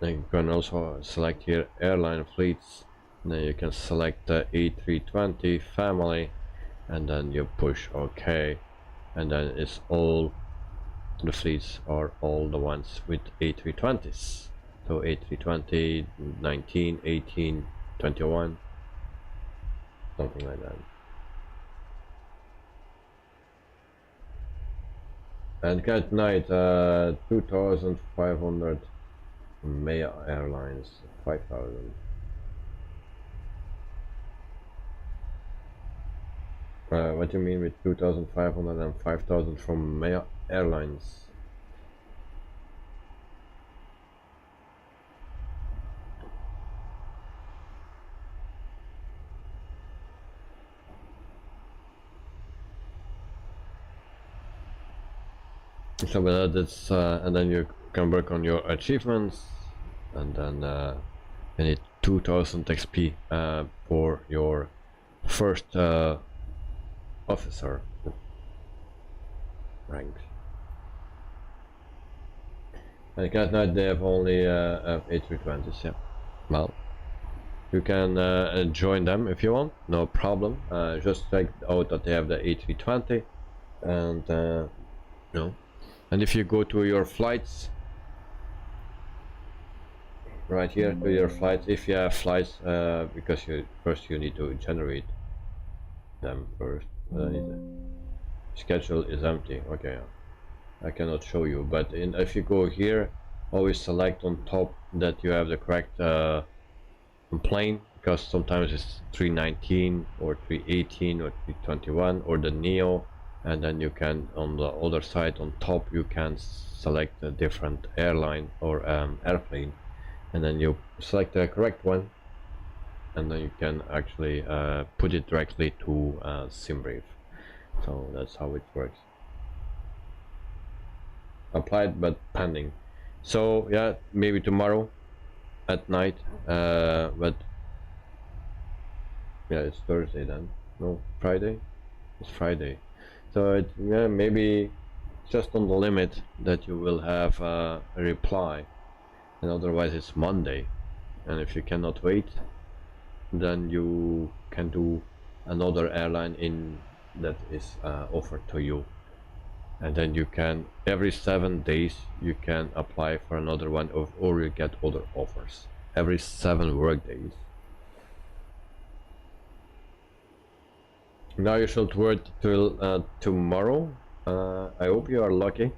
you can also select here airline fleets. Then you can select the A320 family, and then you push OK, and then it's all the fleets are all the ones with A320s. So A320, 19, 18, 21, something like that. And at night, 2,500 Maya Airlines, 5,000. What do you mean with 2,500 and 5,000 from Maya Airlines? So that's and then you can work on your achievements, and then you need 2,000 XP for your first officer rank. And at night they have only A320s, yeah. Well, you can join them if you want, no problem. Just check out that they have the A320, and no. And if you go to your flights, right here to your flights, if you have flights, because first you need to generate them first. I need to... Schedule is empty. Okay, I cannot show you, but if you go here, always select on top that you have the correct plane, because sometimes it's 319 or 318 or 321 or the Neo, and then you can on the other side on top you can select a different airline or airplane, and then you select the correct one, and then you can actually put it directly to SimBrief. So that's how it works. Applied but pending. So yeah, maybe tomorrow at night, but yeah, it's Thursday then. No, Friday. It's Friday. So it, yeah, maybe just on the limit that you will have a reply, and otherwise it's Monday. And if you cannot wait, then you can do another airline in that is offered to you, and then you can every 7 days you can apply for another one, or you get other offers every 7 work days. Now you should wait till tomorrow. I hope you are lucky,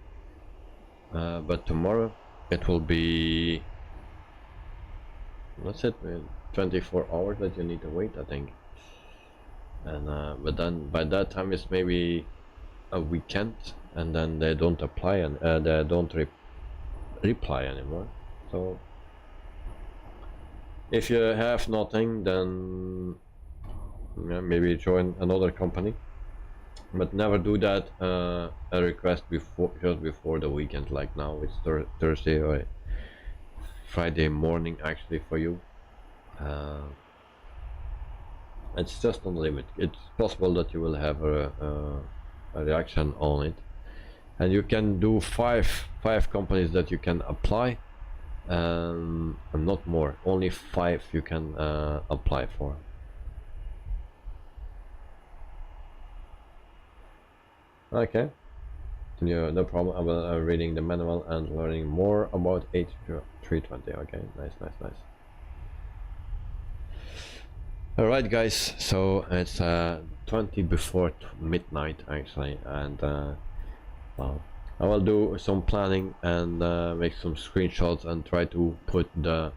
but tomorrow it will be, what's it, 24 hours that you need to wait, I think. And but then by that time it's maybe a weekend, and then they don't apply, and they don't reply anymore. So if you have nothing, then yeah, maybe join another company, but never do that a request before, just before the weekend. Like now it's Thursday or Friday morning actually for you. It's just on the limit. It's possible that you will have a reaction on it, and you can do five companies that you can apply, and not more. Only 5 you can apply for. Okay, yeah, no problem. I will reading the manual and learning more about A320. Okay, nice. Alright guys, so it's 20 before midnight actually, and well, I will do some planning and make some screenshots and try to put the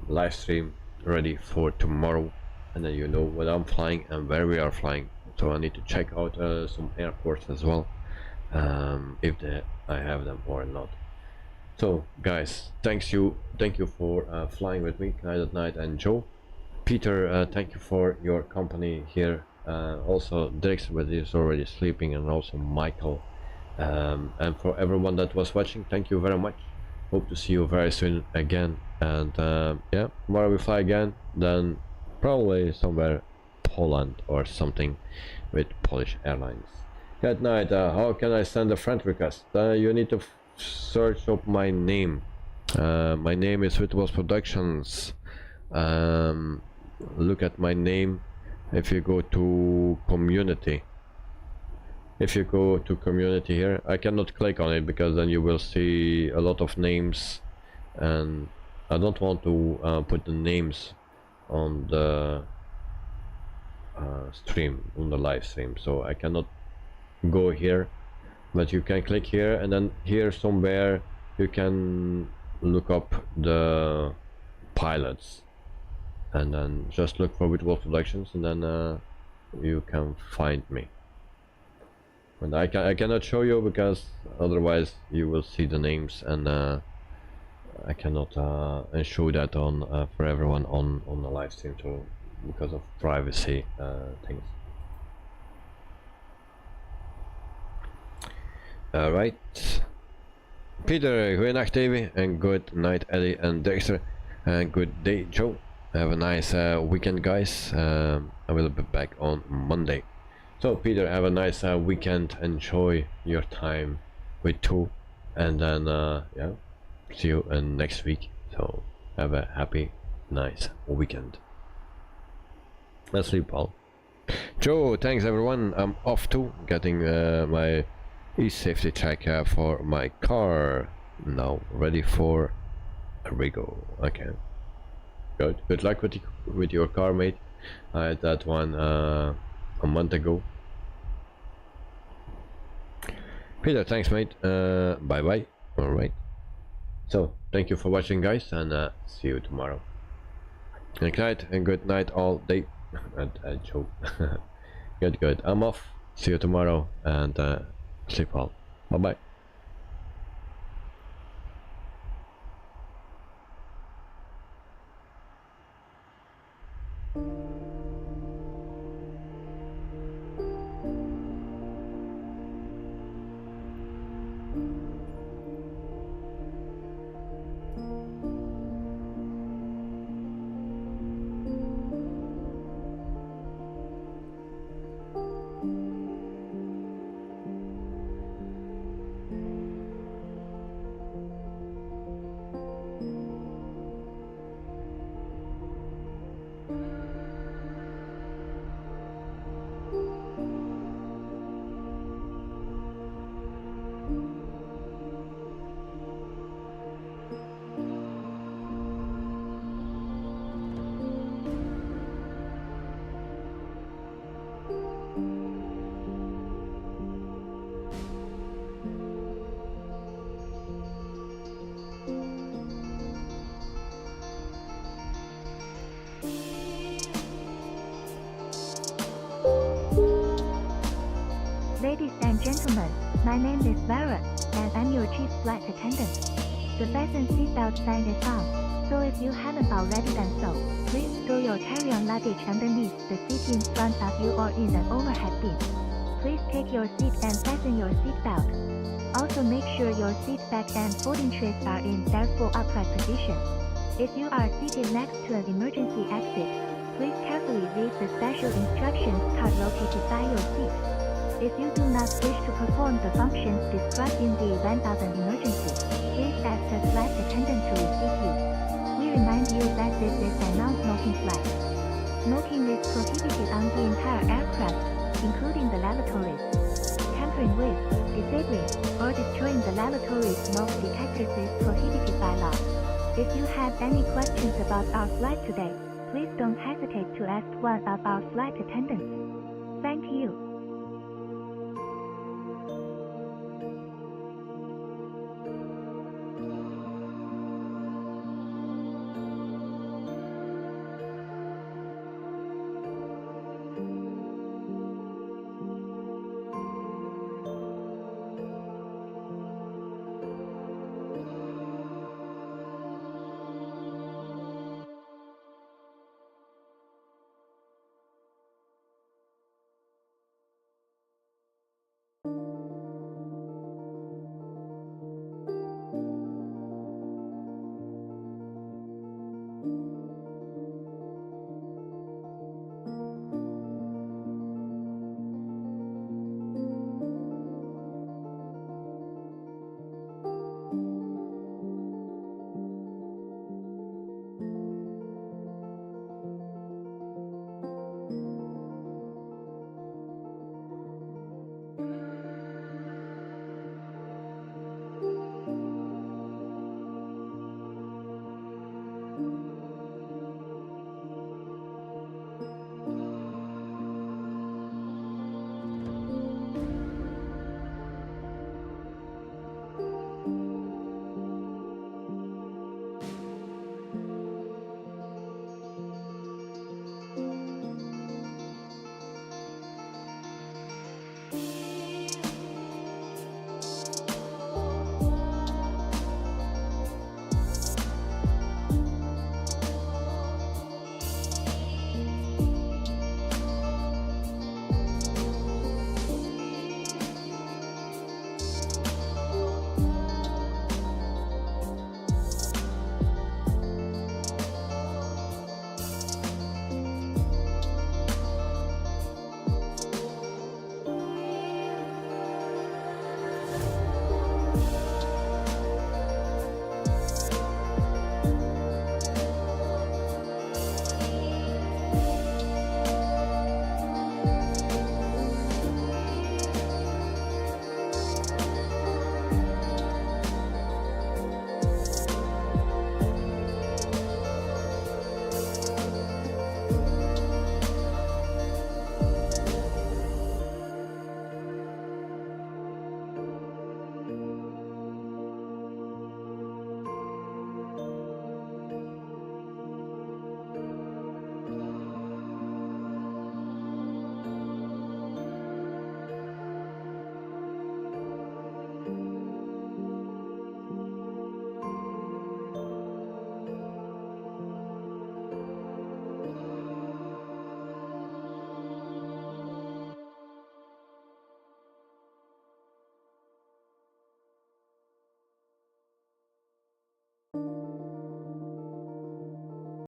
live stream ready for tomorrow, and then you know what I'm flying and where we are flying. So I need to check out some airports as well, if I have them or not. So guys, thank you for flying with me, Knight at Night and Joe. Peter, thank you for your company here. Also Dirk, but he's already sleeping, and also Michael, and for everyone that was watching, thank you very much. Hope to see you very soon again, and yeah, tomorrow we fly again, then probably somewhere Poland or something with Polish Airlines. At night, how can I send a friend request? You need to search up my name. My name is Wittebols Productions. Look at my name. If you go to community, here, I cannot click on it because then you will see a lot of names, and I don't want to put the names on the stream, on the live stream, so I cannot go here. But you can click here, and then here somewhere you can look up the pilots, and then just look for Wittebols Productions, and then you can find me. And I cannot show you because otherwise you will see the names, and I cannot show that on for everyone on the live stream, so because of privacy things. Alright, Peter, good night Davey, and good night Eddie and Dexter, and good day Joe. Have a nice weekend guys. I will be back on Monday. So Peter, have a nice weekend, enjoy your time with two, and then yeah, see you next week. So have a happy, nice weekend. Let's sleep well. Joe, thanks everyone. I'm off to getting my e-safety check for my car. Now ready for a Rigo. Okay. Good luck with your car, mate. I had that one a month ago. Peter, thanks mate. Bye bye. Alright. So, thank you for watching guys, and see you tomorrow. And good night all day. And joke. Good. I'm off. See you tomorrow, and sleep well. Bye bye. Ladies and gentlemen, my name is Vera, and I'm your chief flight attendant. The fasten seatbelt sign is on, so if you haven't already done so, please store your carry-on luggage underneath the seat in front of you or in an overhead bin. Please take your seat and fasten your seatbelt. Also make sure your seat back and folding trays are in their full upright position. If you are seated next to an emergency exit, please carefully read the special instructions card located by your seat. If you do not wish to perform the functions described in the event of an emergency, please ask a flight attendant to receive you. We remind you that this is a non-smoking flight. Smoking is prohibited on the entire aircraft, including the lavatories. Tampering with, disabling, or destroying the lavatory smoke detectors is prohibited by law. If you have any questions about our flight today, please don't hesitate to ask one of our flight attendants. Thank you.